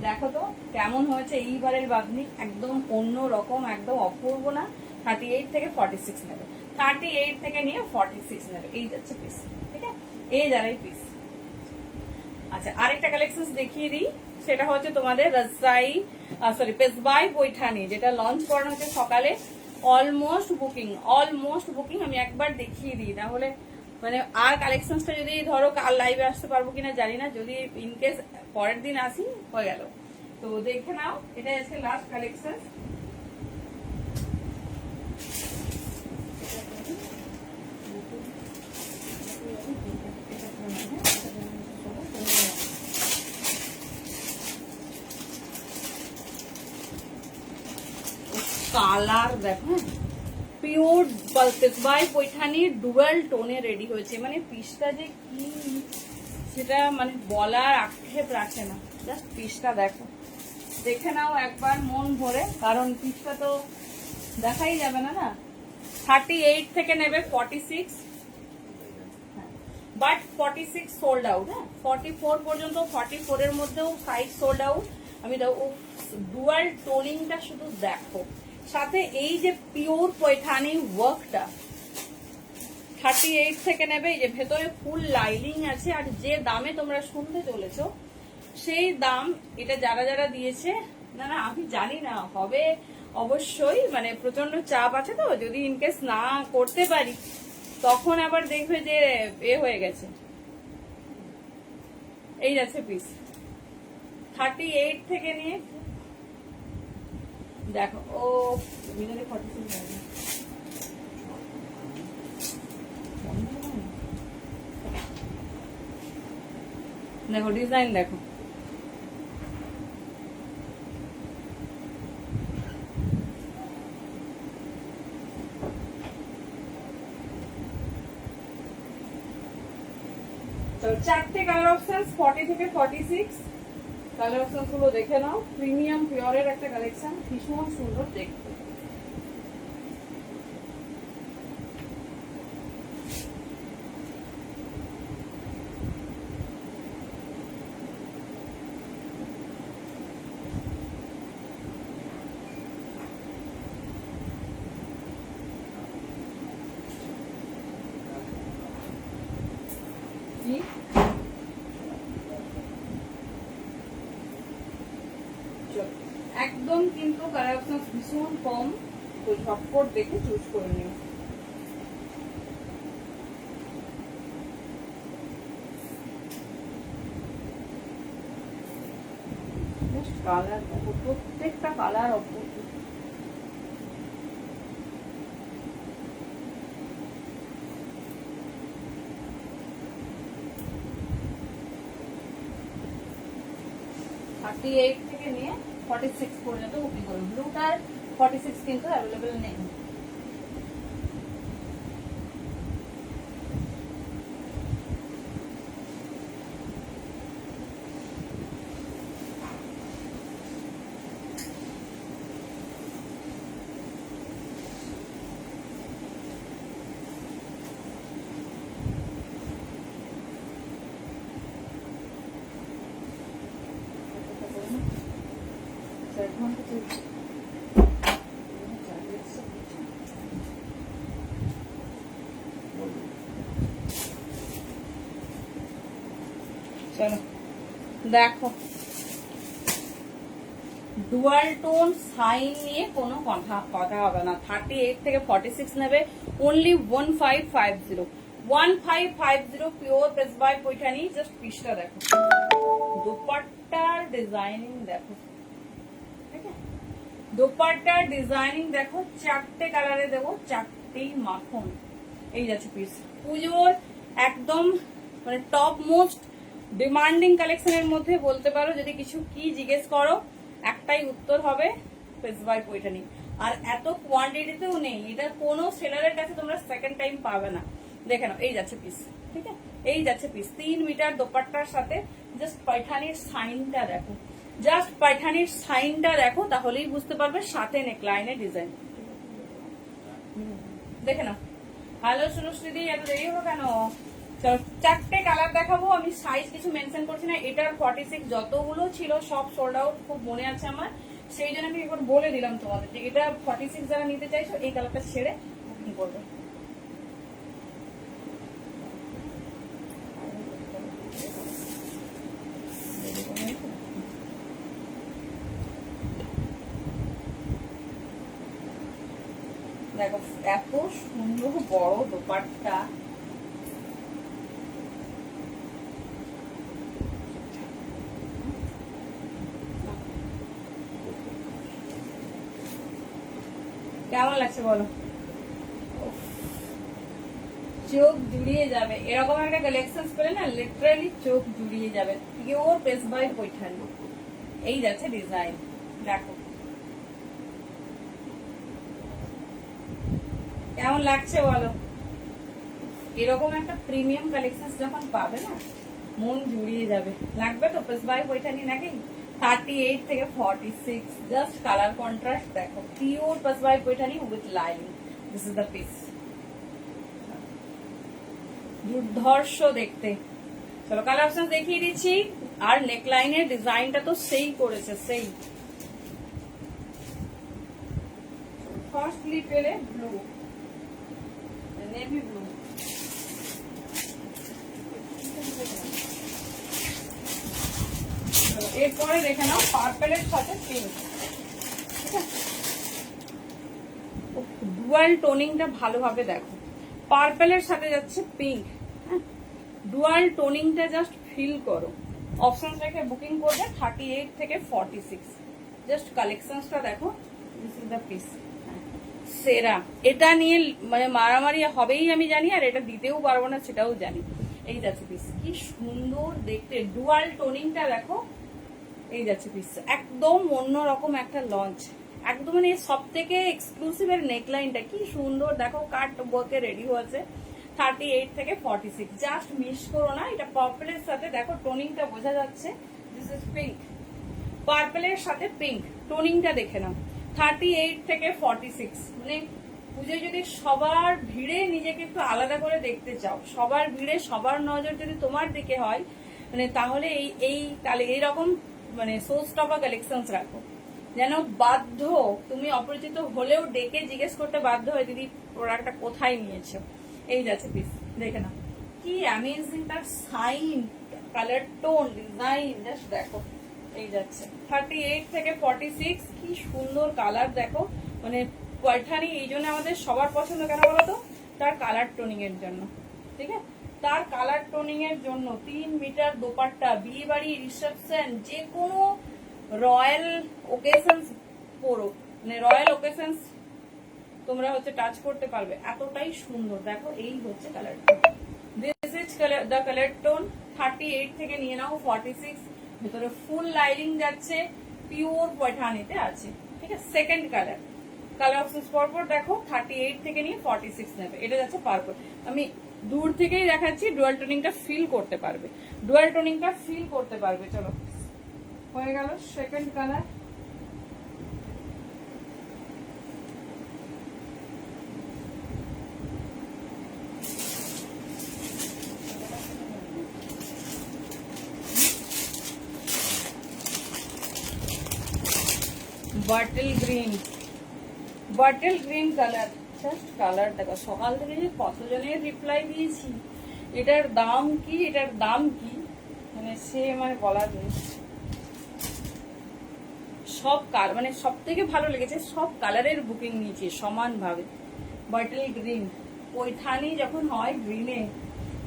দেখো তো কেমন হয়েছে এইবারের বাগনি, একদম অন্য রকম, একদম অপূর্ব না? 38 থেকে 46 নেবে, 38 থেকে নিয়ে 46 নেবে, এই যাচ্ছে পিস। ঠিক আছে, এই যারাই পিস। আচ্ছা, আরেকটা কালেকশন দেখিয়ে দিই, সেটা হচ্ছে তোমাদের রাজশাহী পেশবাই পৈঠানি, যেটা লঞ্চ করানো হচ্ছে সকালে। Almost booking. আমি একবার দেখিয়ে দিই, তাহলে মানে আর কালেকশনসটা যদি ধরো কাল লাইভে আসতে পারবো কিনা জানি না, যদি ইনকেস পরের দিন আসি হয়ে গেল। তো দেখে নাও, এটা আজকে লাস্ট কালেকশন। কালার দেখো, পিওর পেশবাই পৈঠানি ডুয়াল টোনে রেডি হয়েছে, মানে পিসটা যে কি সেটা মানে বলার আক্ষেপ রাখে না। জাস্ট পিসটা দেখো, দেখে নাও একবার মন ভরে, কারণ পিসটা তো দেখাই যাবে না না। 38 থেকে নেবে 46, বাট 46 সোল্ড আউট। হ্যাঁ, 44 পর্যন্ত, 44 এর মধ্যেও সাইজ সোল্ড আউট। আমি দেখো ডুয়াল টোনিংটা শুধু দেখো, সাথে এই যে পিওর পৈঠানি ওয়ার্কটা। 38 থেকে নেবে, এই যে ভেতরে ফুল লাইনিং আছে, আর যে দামে তোমরা শুনতে চলেছো সেই দাম, এটা যারা যারা দিয়েছে, না না আমি জানি না হবে অবশ্যই, মানে প্রচন্ড চাপ আছে তো, যদি ইনকেস না করতে পারি তখন আবার দেখবে যে এ হয়ে গেছে। এই যাচ্ছে পিস 38 থেকে নিয়ে দেখো। ও ভিতরে 46 দেখো, ডিজাইন দেখো, তো চারটে কালার অপশন 40 থেকে 46। কালার অপশন গুলো দেখে নাও, প্রিমিয়াম পিওরের একটা কালেকশন, ভীষণ সুন্দর দেখতে। একদম কিন্তু কালার অপশন ভীষণ কম, তো ঝটপট দেখে চুজ করে নিও। কালার দেখো, প্রত্যেকটা কালার অপূর্ব। থার্টি 38 থেকে নিয়ে 46 পর্যন্ত বুকিং করুন। ব্লুটার 46 কিন্তু অ্যাভেলেবেল নেই। চলো দেখো, ডুয়াল টোন সাইন নিয়ে কোনো কথা হবে না। 38 থেকে 46 নেবে, অনলি 1550, 1550 পিওর পেশবাই পৈঠানি। জাস্ট পিসটা দেখো, দোপাট্টার ডিজাইনিং দেখো, ঠিক আছে, দোপাট্টার ডিজাইনিং দেখো, চারটে কালারে দেবো, চারটেই মাখন। এই যাচ্ছে পিস, পুজোর একদম মানে টপ মোস্ট ডিমান্ডিং কালেকশনের মধ্যে বলতে পারো। যদি কিছু কি জিজ্ঞেস করো একটাই উত্তর হবে পেশবাই পৈঠানি, আর এত কোয়ান্টিটিতেও নেই, এটা কোনো সেলারের কাছে তোমরা সেকেন্ড টাইম পাবে না। দেখে নাও, এই যাচ্ছে পিস, ঠিক আছে, এই যাচ্ছে পিস 3 মিটার দোপাট্টার সাথে। জাস্ট পৈঠানির সাইনটা দেখো, জাস্ট পৈঠানির সাইনটা দেখো, তাহলেই বুঝতে পারবে। সাথে নেকলাইনের ডিজাইন দেখে নাও। হ্যালো সুরশ্রীদি, এত দেরি হলো কেন? চলো 4টে কালার দেখাবো, আমি সাইজ কিছু মেনশন করছি না। এটার 46 যতগুলো ছিল সব সোল্ড আউট, খুব মনে আছে আমার, সেই জন্য আমি একবার বলে দিলাম তোমাদের যে এটা 46 যারা নিতে চাইছো এই কালারটা ছেড়ে বুকিং করবে। দেখো এত সুন্দর বড় দোপাট্টা, কেমন লাগছে বলো? চোখ জুড়িয়ে যাবে এরকম একটা কালেকশন পেলে না, লিটারালি চোখ জুড়িয়ে যাবে। পিওর পেস বাই পৈঠানি, এই যাচ্ছে ডিজাইন। দেখো কেমন লাগছে বলো? এরকম একটা প্রিমিয়াম কালেকশন যখন পাবে না, মন জুড়িয়ে যাবে। লাগবে তো পেস বাই পৈঠানি নাকি? 38 থেকে 46, জাস্ট কালার কন্ট্রাস্ট দেখো, pure piece by Paithani with lining. This is the piece, দুর্ধর্ষ দেখতে। চলো কালার অপশন দেখিয়ে দিচ্ছি। আর নেকলাইনের ডিজাইনটা তো সেই করেছে, সেই। ফার্স্টলি পেলে ব্লু, নেভি ব্লু, এরপরে দেখে নাও পার্পেলের সাথে পিঙ্ক। ডুয়াল টোনিংটা ভালোভাবে দেখো, পার্পেলের সাথে যাচ্ছে পিঙ্ক। ডুয়াল টোনিংটা জাস্ট ফিল করো। অপশন রেখে বুকিং করবে 38 থেকে 46। জাস্ট কালেকশনসটা দেখো, দিস ইজ দ্য পিস। সেরা, এটা নিয়ে মানে মারামারি হবেই আমি জানি, আর এটা দিতেও পারবো না সেটাও জানি। এই যাচ্ছে পিস, কি সুন্দর দেখতে, ডুয়াল টোনিংটা দেখো। এই যাচ্ছে পিস, একদম অন্যরকম একটা লঞ্চ, একদম মানে সব থেকে এক্সক্লুসিভ এর নেকলাইনটা কি সুন্দর দেখো, কাট ওয়ার্কে রেডি হয়েছে। 38 থেকে 46, জাস্ট মিস করো না। এটা পার্পলের সাথে দেখো টোনিংটা বোঝা যাচ্ছে, দিস ইজ পিঙ্ক, পার্পলের সাথে পিঙ্ক, টোনিংটা দেখে নাও। 38 থেকে 46, মানে পুজোয় যদি সবার ভিড়ে নিজেকে একটু আলাদা করে দেখতে চাও, সবার ভিড়ে সবার নজর যদি তোমার দিকে হয়, মানে তাহলে তাহলে এইরকম মানে শো স্টপার কালেকশন রাখো, যেন বাধ্য তুমি অপরিচিত হলেও ডেকে জিজ্ঞেস করতে বাধ্য হয় দিদি প্রোডাক্টটা কোথায় নিয়েছো। এই যাচ্ছে পিস, দেখে নাও কি অ্যামেজিং, তার shine, colour tone, design just দেখো। এই যাচ্ছে 38 থেকে 46, কি সুন্দর কালার দেখো। মানে পৈঠানি এই জন্য আমাদের সবার পছন্দ কেন বলতো? তার কালার টোনিং এর জন্য, ঠিক আছে? তার কালার টোনিং এর জন্য 3 মিটার দোপাট্টা, বিয়ে বাড়ি, রিসেপশন, যে কোনো রয়্যাল ওকেশনস পরো, মানে রয়্যাল ওকেশনস তোমরা হচ্ছে টাচ করতে পারবে, এতটাই সুন্দর। দেখো এই হচ্ছে colour tone, this is the colour tone. 38 থেকে নিয়ে নাও 46, ভিতরে ফুল লাইনিং যাচ্ছে, পিওর পৈঠানিতে আছে, ঠিক আছে? সেকেন্ড কালার, কালার অপশন পরপর দেখো, 38 থেকে নিয়ে 46 নেবে। এটা যাচ্ছে পার্পল, আমি দূর থেকেই দেখাচ্ছি, ডুয়াল টোনিংটা ফিল করতে পারবে, ডুয়াল টোনিংটা ফিল করতে পারবে। চলো হয়ে গেল second colour. Bottle green, bottle green colour, just colour দেখো। সকাল থেকে যে কতজনের রিপ্লাই দিয়েছি, এটার দাম কি, এটার দাম কি, মানে সে আমার বলার নেই। সব কালার মানে সব থেকে ভালো লেগেছে, সব কালারের বুকিং নিয়েছি সমানভাবে। বাটল গ্রিন, পৈঠানি যখন হয় গ্রিনে,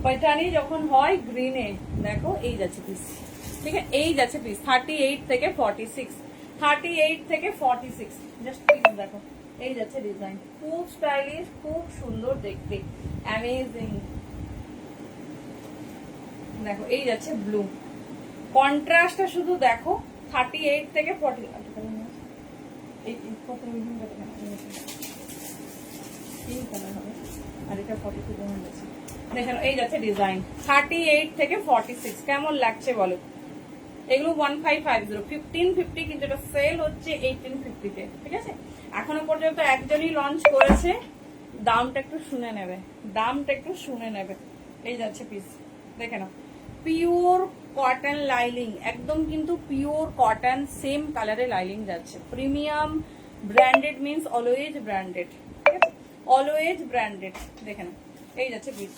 পৈঠানি যখন হয় গ্রিনে, দেখো এই যাচ্ছে পিস, ঠিক আছে? এই যাচ্ছে পিস 38 থেকে 46, 38 থেকে 46, জাস্ট পিস দেখো। এই যাচ্ছে ডিজাইন, খুব স্টাইলিশ, খুব সুন্দর দেখতে, অ্যামেজিং। দেখো এই যাচ্ছে ব্লু, কন্ট্রাস্টটা শুধু দেখো। 38 থেকে 40, আর এটা 42 যাচ্ছে। দেখেন এই যাচ্ছে ডিজাইন, 38 থেকে 46, কেমন লাগছে বলো? এগুলো 1550, 1550, কিন্তু এটা সেল হচ্ছে 1850 তে, ঠিক আছে? এখনো পর্যন্ত একজনই লঞ্চ করেছে, দামটা একটু শুনে নেবে, দামটা একটু শুনে নেবে। এই যাচ্ছে পিস, দেখে নাও পিওর কটন লাইলিং, একদম কিন্তু পিওর কটন, সেম কালারে লাইলিং যাচ্ছে। Premium branded means always branded, ঠিক আছে, অলওয়েজ ব্র্যান্ডেড। দেখে নাও এই যাচ্ছে পিস।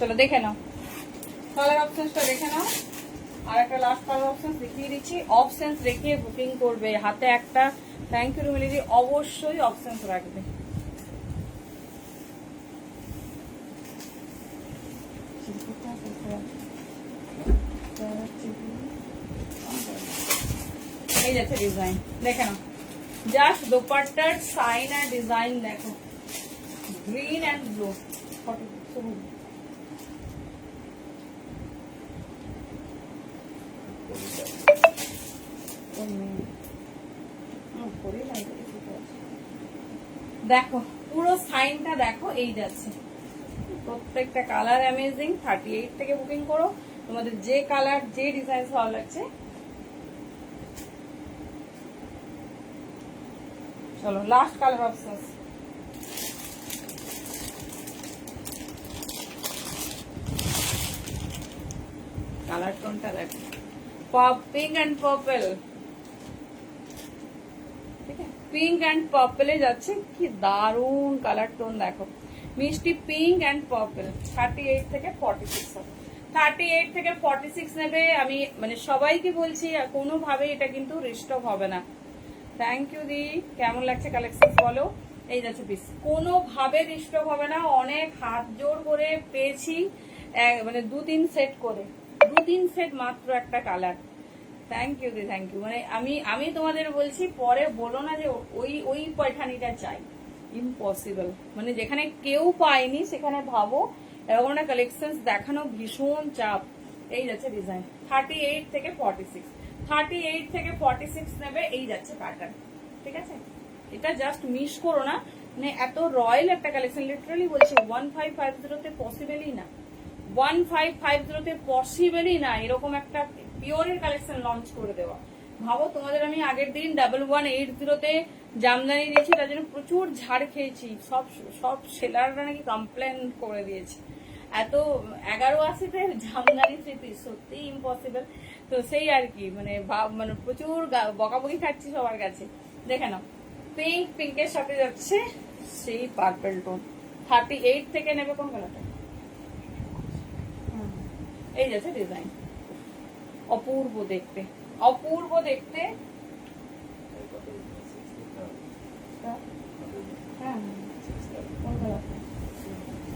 চলো দেখে নাও কালার অপশনসটা, দেখে নাও। আর একটা লাস্ট কালার অপশন দেখিয়ে দিচ্ছি। অপশনস রেখে বুকিং করবে, হাতে একটা থ্যাংক ইউ রুমিলিদি, অবশ্যই অপশনস রাখবে। এই যাচ্ছে ডিজাইন, দেখে নাও জাস্ট দোপাট্টার সাইন আর ডিজাইন দেখো, গ্রিন অ্যান্ড ব্লু। দেখো পুরো সাইনটা দেখো, এই যাচ্ছে প্রত্যেকটা কালার অ্যামেজিং। 38 থেকে বুকিং করো, তোমাদের যে কালার যে ডিজাইন ভালো লাগছে। চলো লাস্ট কালার অপশন, কালার টোনটা দেখো, পিঙ্ক অ্যান্ড পার্পল, ঠিক আছে, পিঙ্ক অ্যান্ড পার্পলে যাচ্ছে, কি দারুন কালার টোন দেখো, মিষ্টি পিঙ্ক অ্যান্ড পার্পল। 38 থেকে 46, 38 থেকে 46 নেবে। আমি মানে সবাইকে বলছি কোনোভাবে এটা কিন্তু রিস্টক হবে না। থ্যাংক ইউ দি, কেমন লাগছে কালেকশন বলো। এই যাচ্ছে পিস, কোনোভাবে রিস্টক হবে না, অনেক হাত জোর করে পেয়েছি, মানে 2-3 সেট করে, 2-3 সেট মাত্র একটা কালার। থ্যাংক ইউ দি, থ্যাংক ইউ। মানে আমি তোমাদের বলছি, পরে বলো না যে ওই পয়ঠানিটা চাই, ইম্পসিবল। মানে যেখানে কেউ পায়নি সেখানে ভাবো, এরকম একটা কালেকশন দেখানো ভীষণ চাপ। এই যাচ্ছে ডিজাইন 38 থেকে 46, 38 থেকে 46 নেবে। এই যাচ্ছে প্যাটার্ন, ঠিক আছে, এটা জাস্ট মিস করো না। মানে এত রয়্যাল একটা কালেকশন, লিটারালি বলছি 1550 পসিবলই না, 1550 পসিবলই না এরকম একটা পিওরের কালেকশন লঞ্চ করে দেওয়া। ভাবো তোমাদের আমি আগের দিন 1180 জামদানি দিয়েছি, তার জন্য প্রচুর ঝাড় খেয়েছি, সব সেলাররা নাকি কমপ্লেন করে দিয়েছে, এত 1180-তে জামদানি 3 পিস, সত্যি ইম্পসিবল। তো সেই আর কি, মানে প্রচুর বকাবকি খাচ্ছি সবার কাছে। দেখে নাও পিঙ্কের সাথে যাচ্ছে সেই পার্পল টোন। 38 থেকে নেবে কোন কালারটা, এই যাচ্ছে ডিজাইন, অপূর্ব দেখতে, অপূর্ব দেখতে।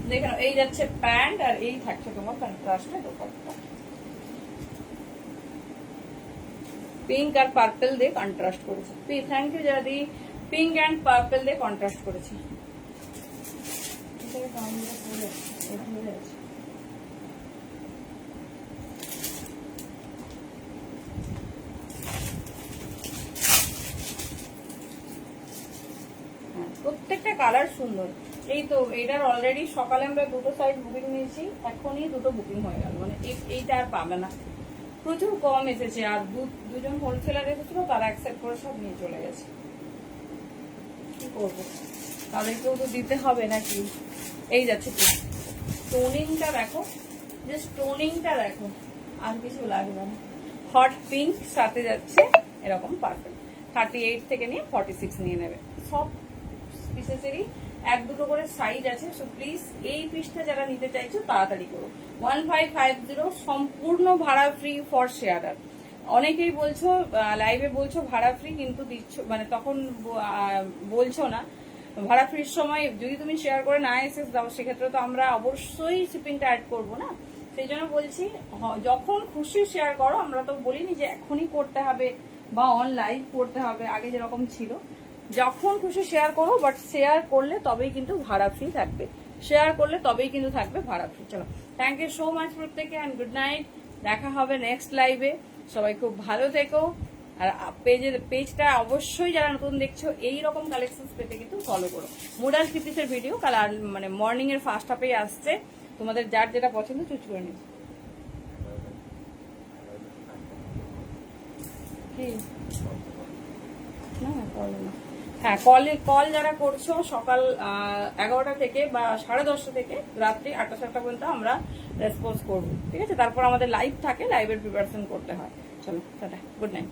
দেখো এই যাচ্ছে প্যান্ট, আর এই থাকছে তোমার কন্ট্রাস্টে দোপাট্টা, পিঙ্ক আর পার্পল দিয়ে কন্ট্রাস্ট করেছে। Thank you Jadi, pink and purple দিয়ে কন্ট্রাস্ট করেছে। প্রত্যেকটা কালার সুন্দর। এই তো এটার অলরেডি সকালে আমরা 2টো সাইজ বুকিং নিয়েছি, এখনই 2টো বুকিং হয়ে গেল, মানে এইটা আর পাবে না, প্রচুর কম এসেছে। আর দুজন হোলসেলার এসেছিল, তারা অ্যাকসেপ্ট করে সব নিয়ে চলে গেছে। কি করবো, তাদেরকেও তো দিতে হবে নাকি। এই যাচ্ছে টোনিংটা দেখো, জাস্ট টোনিংটা দেখো, আর কিছু লাগবে না। হট পিঙ্ক সাথে যাচ্ছে এরকম পারফেক্ট। 38 থেকে নিয়ে 46 নিয়ে নেবে। সব পিসেসেরই 1-2 করে সাইজ আছে, সো প্লিজ এই পিসটা যারা নিতে চাইছো তাড়াতাড়ি করো। 1550 সম্পূর্ণ ভাড়া ফ্রি ফর শেয়ারার। অনেকেই বলছো লাইভে বলছো ভাড়া ফ্রি, কিন্তু দিচ্ছ মানে তখন বলছো না। ভাড়া ফ্রির সময় যদি তুমি শেয়ার করে না এসএস দাও, সেক্ষেত্রে তো আমরা অবশ্যই শিপিংটা অ্যাড করবো না। সেই জন্য বলছি যখন খুশি শেয়ার করো, আমরা তো বলিনি যে এখনই করতে হবে বা অনলাইন করতে হবে আগে যেরকম ছিল। যখন খুশি শেয়ার করো, বাট শেয়ার করলে তবেই কিন্তু ভাড়া ফ্রি থাকবে, শেয়ার করলে তবেই কিন্তু থাকবে ভাড়া ফ্রি। চলো থ্যাংক ইউ সো মাচ প্রত্যেকে, অ্যান্ড গুড নাইট। দেখা হবে নেক্সট লাইভে। সবাই খুব ভালো থেকো, আর পেজটা অবশ্যই যারা নতুন দেখছো এই রকম কালেকশন পেতে কিন্তু ফলো করো। মোডাল থ্রি-পিসের ভিডিও কাল আর মানে মর্নিং এর ফার্স্ট হাফে আসছে, তোমাদের যার যেটা পছন্দ চুজ করে নিও। কি না কল না, হ্যাঁ কল যারা করছো সকাল 11টা থেকে বা 10:30 থেকে রাত্রি 8টা পর্যন্ত আমরা রেসপন্স করবো, ঠিক আছে? তারপর আমাদের লাইভ থাকে, লাইভের প্রিপারেশন করতে হয়। চলো টাটা, গুড নাইট।